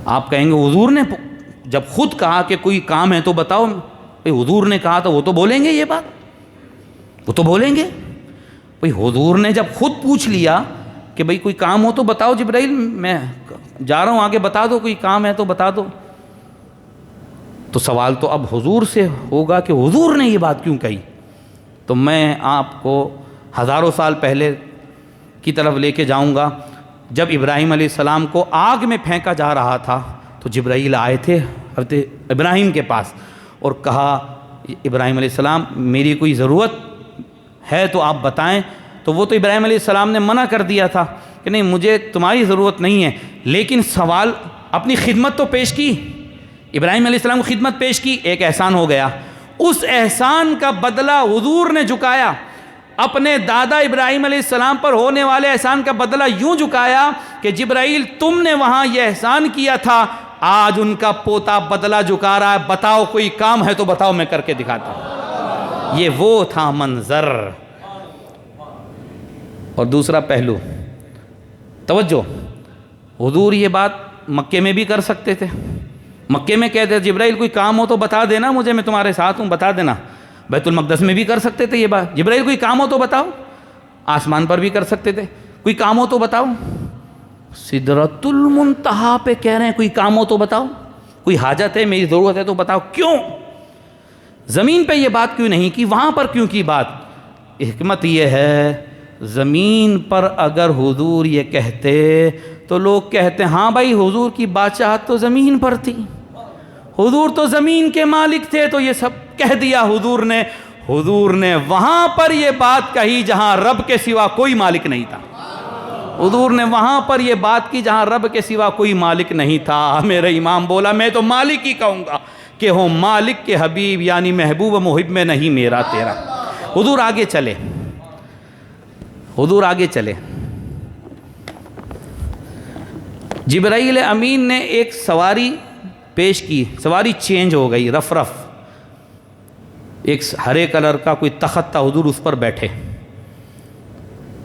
آپ کہیں گے حضور نے جب خود کہا کہ کوئی کام ہے تو بتاؤ، بھئی حضور نے کہا تو وہ تو بولیں گے، یہ بات وہ تو بولیں گے۔ بھئی حضور نے جب خود پوچھ لیا کہ بھئی کوئی کام ہو تو بتاؤ جبرائیل، میں جا رہا ہوں آگے، بتا دو کوئی کام ہے تو بتا دو، تو سوال تو اب حضور سے ہوگا کہ حضور نے یہ بات کیوں کہی۔ تو میں آپ کو ہزاروں سال پہلے کی طرف لے کے جاؤں گا۔ جب ابراہیم علیہ السلام کو آگ میں پھینکا جا رہا تھا تو جبرائیل آئے تھے حضرت ابراہیم کے پاس اور کہا ابراہیم علیہ السلام میری کوئی ضرورت ہے تو آپ بتائیں، تو وہ تو ابراہیم علیہ السلام نے منع کر دیا تھا کہ نہیں مجھے تمہاری ضرورت نہیں ہے، لیکن سوال اپنی خدمت تو پیش کی، ابراہیم علیہ السلام کو خدمت پیش کی، ایک احسان ہو گیا، اس احسان کا بدلہ حضور نے چکایا، اپنے دادا ابراہیم علیہ السلام پر ہونے والے احسان کا بدلہ یوں چکایا کہ جبرائیل تم نے وہاں یہ احسان کیا تھا، آج ان کا پوتا بدلہ چکا رہا ہے، بتاؤ کوئی کام ہے تو بتاؤ میں کر کے دکھاتا ہوں۔ یہ وہ تھا منظر۔ اور دوسرا پہلو، توجہ، حضور یہ بات مکے میں بھی کر سکتے تھے، مکے میں کہتے جبرائیل کوئی کام ہو تو بتا دینا مجھے، میں تمہارے ساتھ ہوں، بتا دینا۔ بیت المقدس میں بھی کر سکتے تھے یہ بات، جبرائیل کوئی کام ہو تو بتاؤ، آسمان پر بھی کر سکتے تھے، کوئی کام ہو تو بتاؤ، سدرۃ المنتہا پہ کہہ رہے ہیں کوئی کام ہو تو بتاؤ، کوئی حاجت ہے میری ضرورت ہے تو بتاؤ، کیوں زمین پہ یہ بات کیوں نہیں کی، وہاں پر کیوں کی بات؟ حکمت یہ ہے زمین پر اگر حضور یہ کہتے تو لوگ کہتے ہاں بھائی حضور کی بادشاہت تو زمین پر تھی، حضور تو زمین کے مالک تھے، تو یہ سب کہہ دیا حضور نے وہاں پر یہ بات کہی جہاں رب کے سوا کوئی مالک نہیں تھا، حضور نے وہاں پر یہ بات کی جہاں رب کے سوا کوئی مالک نہیں تھا۔ میرا امام بولا میں تو مالک ہی کہوں گا کہ ہو مالک کے حبیب، یعنی محبوب و محب میں نہیں میرا تیرا۔ حضور آگے چلے، حضور آگے چلے، جبرائیل امین نے ایک سواری پیش کی، سواری چینج ہو گئی، رف ایک ہرے کلر کا کوئی تخت تھا، حضور اس پر بیٹھے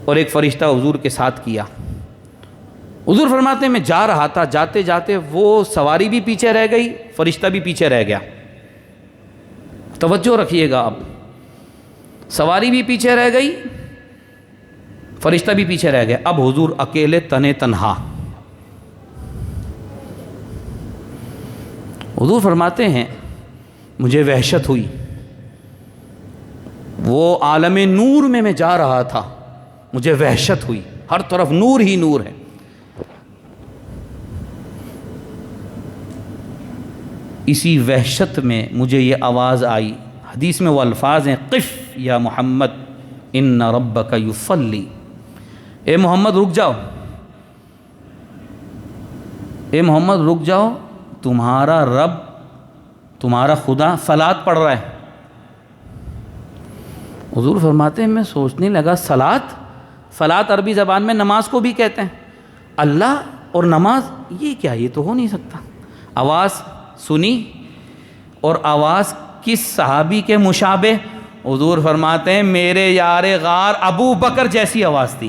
اور ایک فرشتہ حضور کے ساتھ کیا۔ حضور فرماتے ہیں میں جا رہا تھا، جاتے جاتے وہ سواری بھی پیچھے رہ گئی، فرشتہ بھی پیچھے رہ گیا۔ توجہ رکھیے گا، اب سواری بھی پیچھے رہ گئی، فرشتہ بھی پیچھے رہ گیا، اب حضور اکیلے تنے تنہا۔ حضور فرماتے ہیں مجھے وحشت ہوئی، وہ عالم نور میں جا رہا تھا، مجھے وحشت ہوئی، ہر طرف نور ہی نور ہے۔ اسی وحشت میں مجھے یہ آواز آئی، حدیث میں وہ الفاظ ہیں قف یا محمد ان ربک یصلی، اے محمد رک جاؤ، اے محمد رک جاؤ، تمہارا رب، تمہارا خدا صلاۃ پڑھ رہا ہے۔ حضور فرماتے ہیں میں سوچنے لگا صلاۃ عربی زبان میں نماز کو بھی کہتے ہیں، اللہ اور نماز یہ کیا، یہ تو ہو نہیں سکتا۔ آواز سنی اور آواز کس صحابی کے مشابہ؟ حضور فرماتے ہیں میرے یار غار ابو بکر جیسی آواز تھی۔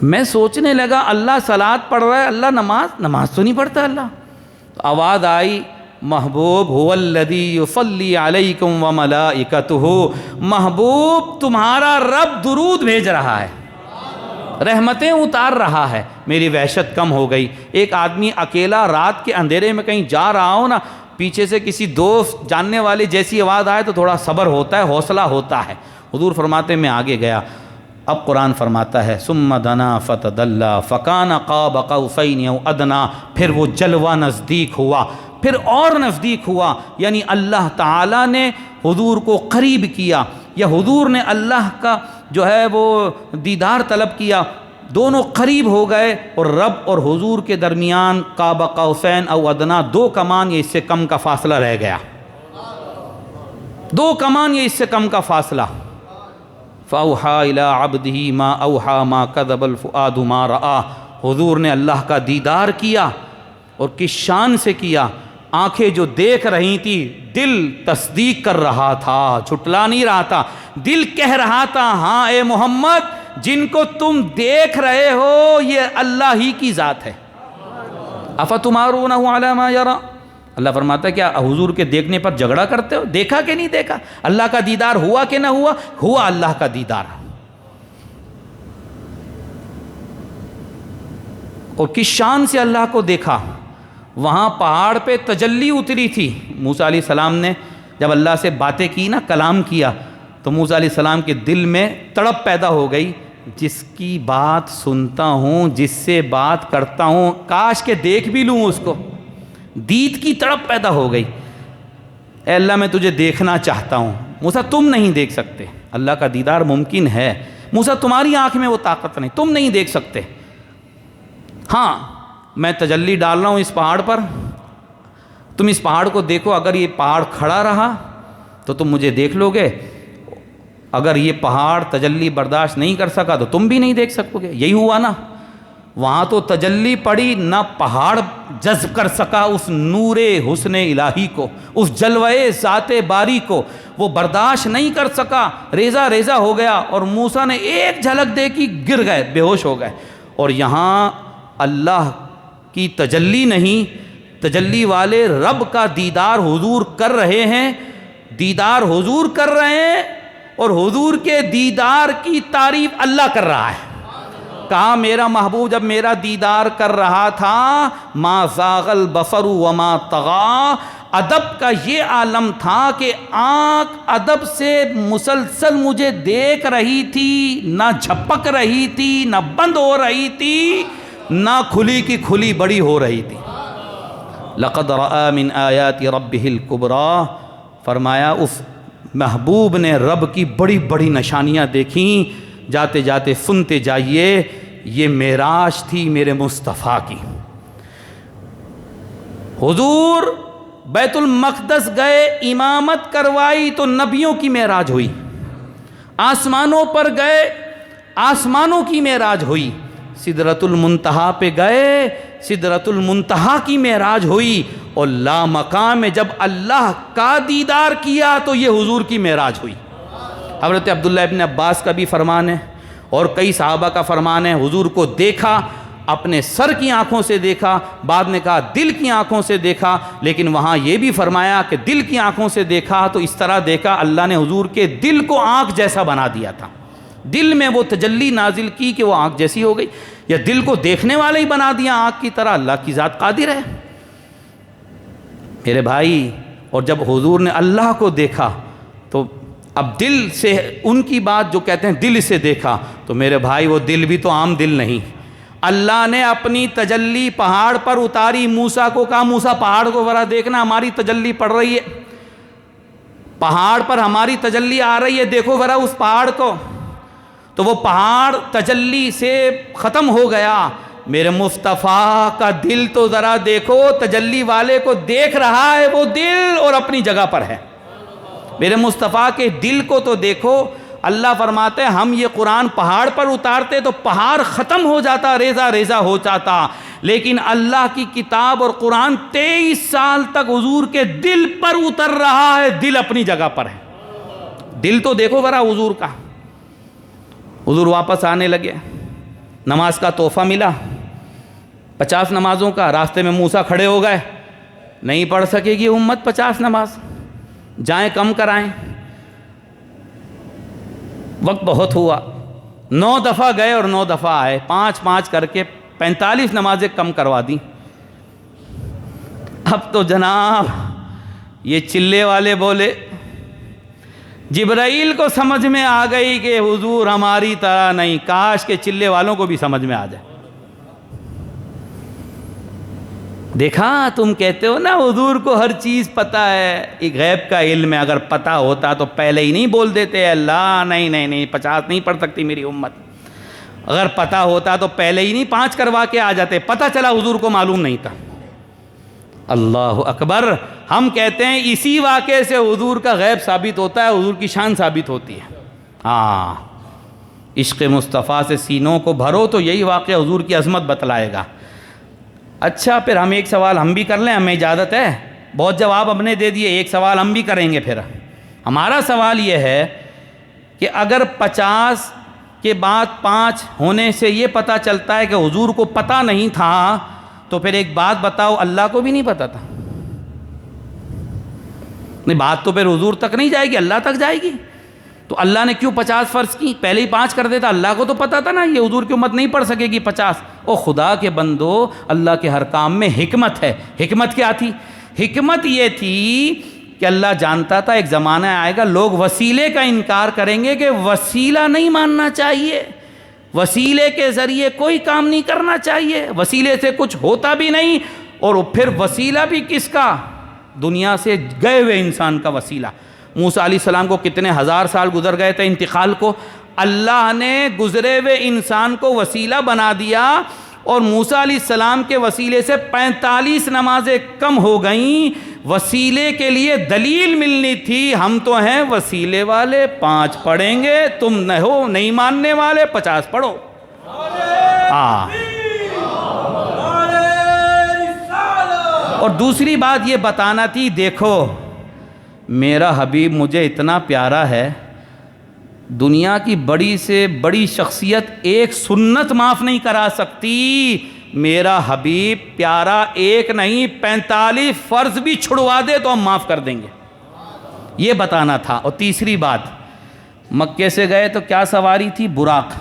میں سوچنے لگا اللہ صلاۃ پڑھ رہا ہے، اللہ نماز تو نہیں پڑھتا اللہ۔ تو آواز آئی محبوب هو الذی یصلی علیکم وملائکتہ، محبوب تمہارا رب درود بھیج رہا ہے، رحمتیں اتار رہا ہے۔ میری وحشت کم ہو گئی۔ ایک آدمی اکیلا رات کے اندھیرے میں کہیں جا رہا ہو نا، پیچھے سے کسی دوست جاننے والے جیسی آواز آئے تو تھوڑا صبر ہوتا ہے، حوصلہ ہوتا ہے۔ حضور فرماتے میں آگے گیا، اب قرآن فرماتا ہے ثم دنا فتدلی فکان قاب قوسین او ادنا، پھر وہ جلوہ نزدیک ہوا، پھر اور نزدیک ہوا، یعنی اللہ تعالیٰ نے حضور کو قریب کیا یا حضور نے اللہ کا جو ہے وہ دیدار طلب کیا، دونوں قریب ہو گئے، اور رب اور حضور کے درمیان قاب قوسین او ادنا 2 کمان یا اس سے کم کا فاصلہ رہ گیا، 2 کمان یا اس سے کم کا فاصلہ۔ فَأَوْحَىٰ إِلَىٰ عَبْدِهِ مَا أَوْحَىٰ مَا كَذَبَ الْفُؤَادُ مَا رَآ، حضور نے اللہ کا دیدار کیا، اور کس شان سے کیا، آنکھیں جو دیکھ رہی تھی، دل تصدیق کر رہا تھا، جھٹلا نہیں رہا تھا، دل کہہ رہا تھا ہاں اے محمد جن کو تم دیکھ رہے ہو یہ اللہ ہی کی ذات ہے۔ أَفَتُمَارُونَهُ عَلَىٰ مَا يَرَىٰ، اللہ فرماتا ہے کیا حضور کے دیکھنے پر جھگڑا کرتے ہو؟ دیکھا کہ نہیں دیکھا؟ اللہ کا دیدار ہوا کہ نہ ہوا؟ ہوا اللہ کا دیدار۔ اور کس شان سے اللہ کو دیکھا، وہاں پہاڑ پہ تجلی اتری تھی، موسیٰ علیہ السلام نے جب اللہ سے باتیں کی نا، کلام کیا، تو موسیٰ علیہ السلام کے دل میں تڑپ پیدا ہو گئی، جس کی بات سنتا ہوں، جس سے بات کرتا ہوں، کاش کہ دیکھ بھی لوں اس کو، دید کی تڑپ پیدا ہو گئی، اے اللہ میں تجھے دیکھنا چاہتا ہوں۔ موسیٰ تم نہیں دیکھ سکتے، اللہ کا دیدار ممکن ہے، موسیٰ تمہاری آنکھ میں وہ طاقت نہیں، تم نہیں دیکھ سکتے، ہاں میں تجلی ڈال رہا ہوں اس پہاڑ پر، تم اس پہاڑ کو دیکھو، اگر یہ پہاڑ کھڑا رہا تو تم مجھے دیکھ لو گے، اگر یہ پہاڑ تجلی برداشت نہیں کر سکا تو تم بھی نہیں دیکھ سکو گے۔ یہی ہوا نا، وہاں تو تجلی پڑی، نہ پہاڑ جذب کر سکا اس نور حسن الہی کو، اس جلوہ ذات باری کو، وہ برداشت نہیں کر سکا، ریزہ ریزہ ہو گیا، اور موسیٰ نے ایک جھلک دیکھی، گر گئے، بے ہوش ہو گئے۔ اور یہاں اللہ کی تجلی نہیں، تجلی والے رب کا دیدار حضور کر رہے ہیں، دیدار حضور کر رہے ہیں، اور حضور کے دیدار کی تعریف اللہ کر رہا ہے۔ کہا میرا محبوب جب میرا دیدار کر رہا تھا، ما زاغ البصر وما طغى، ادب کا یہ عالم تھا کہ آنکھ ادب سے مسلسل مجھے دیکھ رہی تھی، نہ جھپک رہی تھی، نہ بند ہو رہی تھی، نہ کھلی کی کھلی بڑی ہو رہی تھی۔ لقد رأى من آیات ربہ الکبریٰ، فرمایا اس محبوب نے رب کی بڑی بڑی نشانیاں دیکھیں۔ جاتے جاتے سنتے جائیے، یہ معراج تھی میرے مصطفیٰ کی۔ حضور بیت المقدس گئے، امامت کروائی تو نبیوں کی معراج ہوئی، آسمانوں پر گئے، آسمانوں کی معراج ہوئی، سدرۃ المنتہا پہ گئے، سدرۃ المنتہا کی معراج ہوئی، اور لامقام میں جب اللہ کا دیدار کیا تو یہ حضور کی معراج ہوئی۔ حضرت عبداللہ ابن عباس کا بھی فرمان ہے، اور کئی صحابہ کا فرمان ہے، حضور کو دیکھا، اپنے سر کی آنکھوں سے دیکھا، بعد نے کہا دل کی آنکھوں سے دیکھا، لیکن وہاں یہ بھی فرمایا کہ دل کی آنکھوں سے دیکھا تو اس طرح دیکھا اللہ نے حضور کے دل کو آنکھ جیسا بنا دیا تھا، دل میں وہ تجلی نازل کی کہ وہ آنکھ جیسی ہو گئی، یا دل کو دیکھنے والا ہی بنا دیا آنکھ کی طرح۔ اللہ کی ذات قادر ہے میرے بھائی۔ اور جب حضور نے اللہ کو دیکھا تو اب دل سے ان کی بات جو کہتے ہیں دل سے دیکھا، تو میرے بھائی وہ دل بھی تو عام دل نہیں، اللہ نے اپنی تجلی پہاڑ پر اتاری، موسیٰ کو کہا موسیٰ پہاڑ کو ذرا دیکھنا، ہماری تجلی پڑ رہی ہے، پہاڑ پر ہماری تجلی آ رہی ہے، دیکھو ذرا اس پہاڑ کو، تو وہ پہاڑ تجلی سے ختم ہو گیا۔ میرے مصطفیٰ کا دل تو ذرا دیکھو، تجلی والے کو دیکھ رہا ہے وہ دل، اور اپنی جگہ پر ہے۔ میرے مصطفیٰ کے دل کو تو دیکھو۔ اللہ فرماتے ہیں ہم یہ قرآن پہاڑ پر اتارتے تو پہاڑ ختم ہو جاتا، ریزہ ریزہ ہو جاتا، لیکن اللہ کی کتاب اور قرآن 23 سال تک حضور کے دل پر اتر رہا ہے، دل اپنی جگہ پر ہے۔ دل تو دیکھو ذرا حضور کا۔ حضور واپس آنے لگے، نماز کا تحفہ ملا 50 نمازوں کا، راستے میں موسیٰ کھڑے ہو گئے، نہیں پڑھ سکے گی امت 50 نماز، جائیں کم کرائیں۔ وقت بہت ہوا، 9 دفعہ گئے اور 9 دفعہ آئے، 5 کر کے 45 نمازیں کم کروا دیں۔ اب تو جناب یہ چلے والے بولے جبرائیل کو سمجھ میں آ گئی کہ حضور ہماری طرح نہیں، کاش کے چلے والوں کو بھی سمجھ میں آ جائے۔ دیکھا، تم کہتے ہو نا حضور کو ہر چیز پتہ ہے، ایک غیب کا علم ہے، اگر پتہ ہوتا تو پہلے ہی نہیں بول دیتے اللہ نہیں 50 نہیں پڑھ سکتی میری امت، اگر پتہ ہوتا تو پہلے ہی نہیں 5 کروا کے آ جاتے، پتہ چلا حضور کو معلوم نہیں تھا۔ اللہ اکبر، ہم کہتے ہیں اسی واقعے سے حضور کا غیب ثابت ہوتا ہے، حضور کی شان ثابت ہوتی ہے۔ ہاں، عشق مصطفیٰ سے سینوں کو بھرو تو یہی واقعہ حضور کی عظمت بتلائے گا۔ اچھا، پھر ہم ایک سوال ہم بھی کر لیں، ہمیں اجازت ہے؟ بہت جواب ہم نے دے دیے، ایک سوال ہم بھی کریں گے۔ پھر ہمارا سوال یہ ہے کہ اگر 50 کے بعد 5 ہونے سے یہ پتہ چلتا ہے کہ حضور کو پتہ نہیں تھا، تو پھر ایک بات بتاؤ، اللہ کو بھی نہیں پتہ تھا؟ نہیں، بات تو پھر حضور تک نہیں جائے گی، اللہ تک جائے گی۔ تو اللہ نے کیوں 50 فرض کی؟ پہلے ہی 5 کر دیتا، اللہ کو تو پتہ تھا نا یہ حضور کی امت نہیں پڑھ سکے گی 50۔ او خدا کے بندو، اللہ کے ہر کام میں حکمت ہے۔ حکمت کیا تھی؟ حکمت یہ تھی کہ اللہ جانتا تھا ایک زمانہ آئے گا لوگ وسیلے کا انکار کریں گے کہ وسیلہ نہیں ماننا چاہیے، وسیلے کے ذریعے کوئی کام نہیں کرنا چاہیے، وسیلے سے کچھ ہوتا بھی نہیں، اور پھر وسیلہ بھی کس کا؟ دنیا سے گئے ہوئے انسان کا وسیلہ۔ موسیٰ علیہ السلام کو کتنے ہزار سال گزر گئے تھے انتقال کو، اللہ نے گزرے ہوئے انسان کو وسیلہ بنا دیا، اور موسیٰ علیہ السلام کے وسیلے سے 45 نمازیں کم ہو گئیں۔ وسیلے کے لیے دلیل ملنی تھی، ہم تو ہیں وسیلے والے، 5 پڑھیں گے، تم نہیں ماننے والے 50 پڑھو۔ اور دوسری بات یہ بتانا تھی، دیکھو میرا حبیب مجھے اتنا پیارا ہے، دنیا کی بڑی سے بڑی شخصیت ایک سنت معاف نہیں کرا سکتی، میرا حبیب پیارا ایک نہیں 45 فرض بھی چھڑوا دے تو ہم معاف کر دیں گے، یہ بتانا تھا۔ اور تیسری بات، مکے سے گئے تو کیا سواری تھی؟ براق۔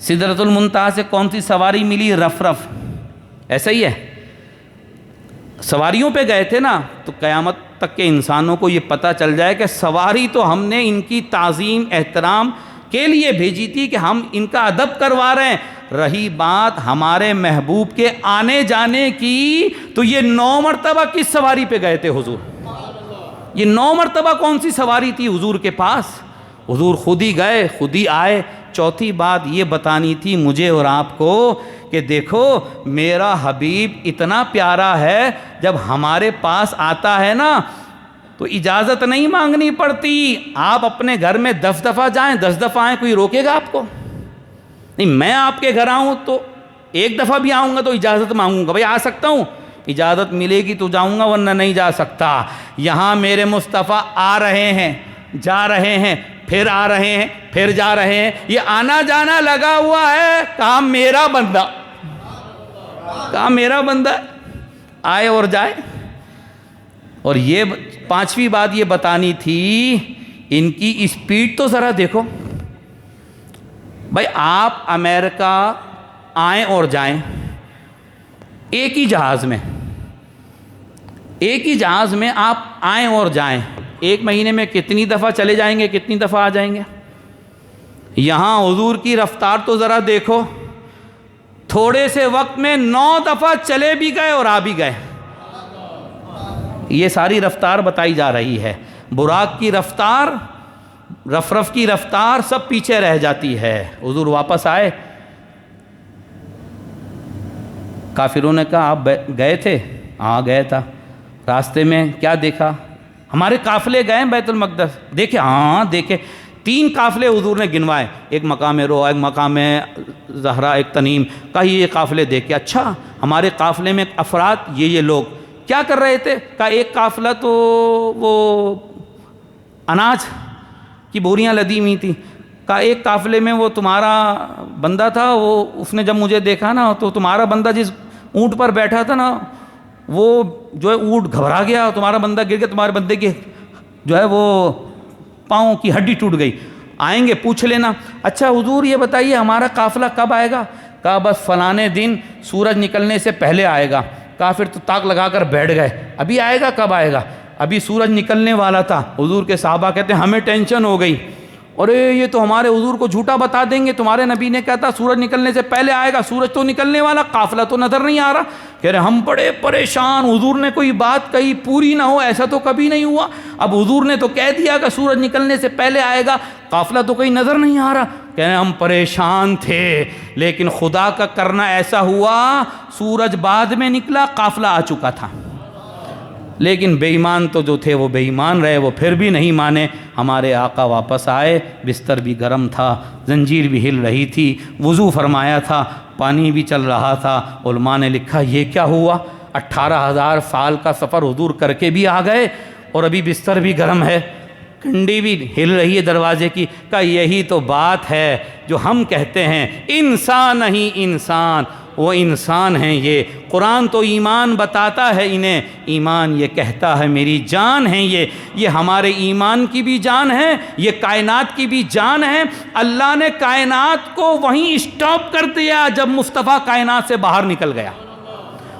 سدرۃ المنتہا سے کون سی سواری ملی؟ رفرف۔ ایسا ہی ہے، سواریوں پہ گئے تھے نا، تو قیامت تک کے انسانوں کو یہ پتہ چل جائے کہ سواری تو ہم نے ان کی تعظیم احترام کے لیے بھیجی تھی کہ ہم ان کا ادب کروا رہے ہیں۔ رہی بات ہمارے محبوب کے آنے جانے کی، تو یہ 9 مرتبہ کس سواری پہ گئے تھے حضور؟ یہ 9 مرتبہ کون سی سواری تھی حضور کے پاس؟ حضور خود ہی گئے، خود ہی آئے۔ چوتھی بات یہ بتانی تھی مجھے اور آپ کو کہ دیکھو میرا حبیب اتنا پیارا ہے، جب ہمارے پاس آتا ہے نا تو اجازت نہیں مانگنی پڑتی، آپ اپنے گھر میں 10 دفعہ جائیں 10 دفعہ آئیں، کوئی روکے گا آپ کو؟ نہیں، میں آپ کے گھر آؤں تو 1 دفعہ بھی آؤں گا تو اجازت مانگوں گا، بھائی آ سکتا ہوں؟ اجازت ملے گی تو جاؤں گا، ورنہ نہیں جا سکتا۔ یہاں میرے مصطفیٰ آ رہے ہیں، جا رہے ہیں، پھر آ رہے ہیں، پھر جا رہے ہیں، یہ آنا جانا لگا ہوا ہے، کام میرا بندہ، کام میرا بندہ آئے اور جائے۔ اور یہ 5ویں بات یہ بتانی تھی، ان کی اسپیڈ تو ذرا دیکھو، بھائی آپ امریکہ آئیں اور جائیں ایک ہی جہاز میں، ایک ہی جہاز میں آپ آئیں اور جائیں، 1 مہینے میں کتنی دفعہ چلے جائیں گے، کتنی دفعہ آ جائیں گے؟ یہاں حضور کی رفتار تو ذرا دیکھو، تھوڑے سے وقت میں 9 دفعہ چلے بھی گئے اور آ بھی گئے۔ یہ ساری رفتار بتائی جا رہی ہے۔ براق کی رفتار، رفرف کی رفتار سب پیچھے رہ جاتی ہے۔ حضور واپس آئے، کافروں نے کہا آپ گئے تھے؟ ہاں گئے تھا۔ راستے میں کیا دیکھا؟ ہمارے قافلے گئے بیت المقدس، دیکھے؟ ہاں دیکھے۔ 3 قافلے حضور نے گنوائے، ایک مقام روح، ایک مقام زہرا، ایک تنیم، کہا یہ قافلے دیکھے۔ اچھا، ہمارے قافلے میں افراد یہ لوگ کیا کر رہے تھے؟ کہا ایک قافلہ تو وہ اناج کی بوریاں لدی ہوئی تھی، کہا ایک قافلے میں وہ تمہارا بندہ تھا، وہ اس نے جب مجھے دیکھا نا تو تمہارا بندہ جس اونٹ پر بیٹھا تھا نا، وہ جو ہے اونٹ گھبرا گیا، تمہارا بندہ گر گیا، تمہارے بندے کی جو ہے وہ پاؤں کی ہڈی ٹوٹ گئی، آئیں گے پوچھ لینا۔ اچھا حضور یہ بتائیے ہمارا قافلہ کب آئے گا؟ کہا بس فلانے دن سورج نکلنے سے پہلے آئے گا۔ کافر تو تاک لگا کر بیٹھ گئے، ابھی آئے گا؟ کب آئے گا؟ ابھی سورج نکلنے والا تھا، حضور کے صحابہ کہتے ہیں ہمیں ٹینشن ہو گئی، ارے یہ تو ہمارے حضور کو جھوٹا بتا دیں گے، تمہارے نبی نے کہا تھا سورج نکلنے سے پہلے آئے گا، سورج تو نکلنے والا، قافلہ تو نظر نہیں آ رہا۔ کہہ رہے ہم بڑے پریشان، حضور نے کوئی بات کہی پوری نہ ہو، ایسا تو کبھی نہیں ہوا، اب حضور نے تو کہہ دیا کہ سورج نکلنے سے پہلے آئے گا، قافلہ تو کہیں نظر نہیں آ رہا۔ کہہ رہے ہم پریشان تھے، لیکن خدا کا کرنا ایسا ہوا سورج بعد میں نکلا، قافلہ آ چکا تھا۔ لیکن بے ایمان تو جو تھے وہ بے ایمان رہے، وہ پھر بھی نہیں مانے۔ ہمارے آقا واپس آئے، بستر بھی گرم تھا، زنجیر بھی ہل رہی تھی، وضو فرمایا تھا، پانی بھی چل رہا تھا۔ علماء نے لکھا یہ کیا ہوا، 18,000 سال کا سفر حضور کر کے بھی آ گئے اور ابھی بستر بھی گرم ہے، کنڈی بھی ہل رہی ہے دروازے کی۔ کہا یہی تو بات ہے جو ہم کہتے ہیں، انسان نہیں انسان، وہ انسان ہیں یہ۔ قرآن تو ایمان بتاتا ہے انہیں، ایمان یہ کہتا ہے میری جان ہے یہ ہمارے ایمان کی بھی جان ہے، یہ کائنات کی بھی جان ہے۔ اللہ نے کائنات کو وہیں اسٹاپ کر دیا جب مصطفیٰ کائنات سے باہر نکل گیا،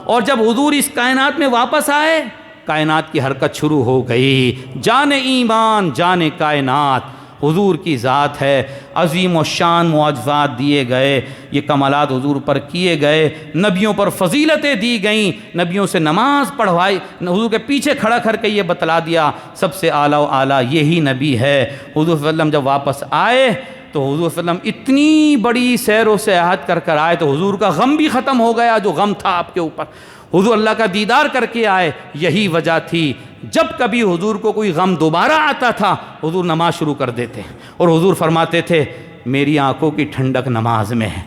اور جب حضور اس کائنات میں واپس آئے کائنات کی حرکت شروع ہو گئی۔ جان ایمان جان کائنات حضور کی ذات ہے، عظیم و شان معجزات دیے گئے، یہ کمالات حضور پر کیے گئے، نبیوں پر فضیلتیں دی گئیں، نبیوں سے نماز پڑھوائی، حضور کے پیچھے کھڑا کر کے یہ بتلا دیا سب سے اعلیٰ و اعلیٰ یہی نبی ہے۔ حضور صلی اللہ علیہ وسلم جب واپس آئے تو حضور صلی اللہ علیہ وسلم اتنی بڑی سیر و سیاحت کر آئے تو حضور کا غم بھی ختم ہو گیا، جو غم تھا آپ کے اوپر۔ حضور اللہ کا دیدار کر کے آئے، یہی وجہ تھی جب کبھی حضور کو کوئی غم دوبارہ آتا تھا حضور نماز شروع کر دیتے، اور حضور فرماتے تھے میری آنکھوں کی ٹھنڈک نماز میں ہے،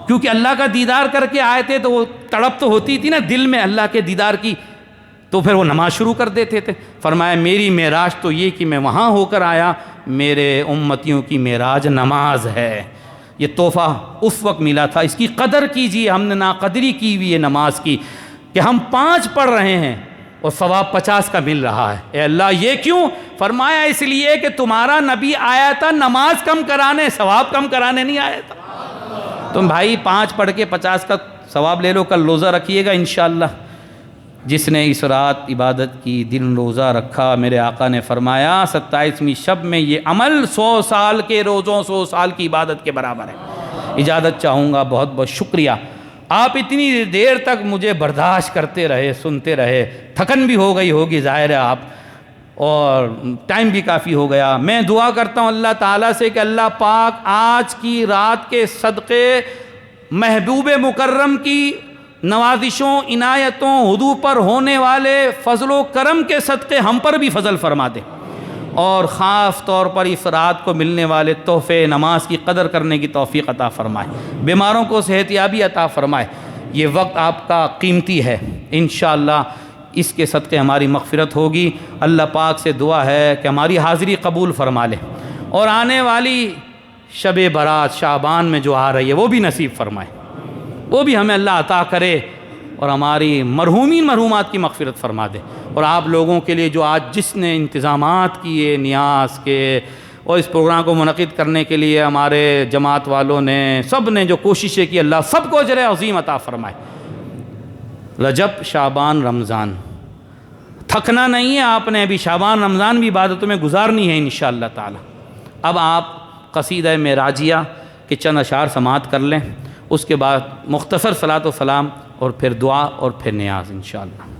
کیونکہ اللہ کا دیدار کر کے آئے تھے تو وہ تڑپ تو ہوتی تھی نا دل میں اللہ کے دیدار کی، تو پھر وہ نماز شروع کر دیتے تھے۔ فرمایا میری معراج تو یہ کہ میں وہاں ہو کر آیا، میرے امتیوں کی معراج نماز ہے۔ یہ تحفہ اس وقت ملا تھا، اس کی قدر کیجیے، ہم نے ناقدری کی ہوئی ہے نماز کی، کہ ہم 5 پڑھ رہے ہیں اور ثواب 50 کا مل رہا ہے۔ اے اللہ یہ کیوں؟ فرمایا اس لیے کہ تمہارا نبی آیا تھا نماز کم کرانے، ثواب کم کرانے نہیں آیا تھا۔ تم بھائی 5 پڑھ کے 50 کا ثواب لے لو، کل روزہ رکھیے گا انشاءاللہ۔ جس نے اس رات عبادت کی، دن روزہ رکھا، میرے آقا نے فرمایا 27ویں شب میں یہ عمل 100 سال کے روزوں 100 سال کی عبادت کے برابر ہے۔ اجازت چاہوں گا، بہت بہت شکریہ۔ آپ اتنی دیر تک مجھے برداشت کرتے رہے، سنتے رہے، تھکن بھی ہو گئی ہوگی ظاہر ہے آپ، اور ٹائم بھی کافی ہو گیا۔ میں دعا کرتا ہوں اللہ تعالیٰ سے کہ اللہ پاک آج کی رات کے صدقے محبوب مکرم کی نوازشوں، عنایتوں، حضور پر ہونے والے فضل و کرم کے صدقے ہم پر بھی فضل فرما دے، اور خاص طور پر اس رات کو ملنے والے تحفے نماز کی قدر کرنے کی توفیق عطا فرمائے، بیماروں کو صحت یابی عطا فرمائے۔ یہ وقت آپ کا قیمتی ہے، انشاءاللہ اس کے صدقے ہماری مغفرت ہوگی۔ اللہ پاک سے دعا ہے کہ ہماری حاضری قبول فرما لے، اور آنے والی شب برات شعبان میں جو آ رہی ہے وہ بھی نصیب فرمائے، وہ بھی ہمیں اللہ عطا کرے، اور ہماری مرحومین مرحومات کی مغفرت فرما دے۔ اور آپ لوگوں کے لیے جو آج جس نے انتظامات کیے نیاز کے، اور اس پروگرام کو منعقد کرنے کے لیے ہمارے جماعت والوں نے، سب نے جو کوششیں کی، اللہ سب کو اجر عظیم عطا فرمائے۔ رجب، شعبان، رمضان، تھکنا نہیں ہے آپ نے، ابھی شعبان رمضان بھی عبادتوں میں گزارنی ہے انشاءاللہ تعالی۔ اب آپ قصیدہ معراجیہ کے چند اشعار سماعت کر لیں، اس کے بعد مختصر صلاۃ و سلام، اور پھر دعا، اور پھر نیاز انشاءاللہ۔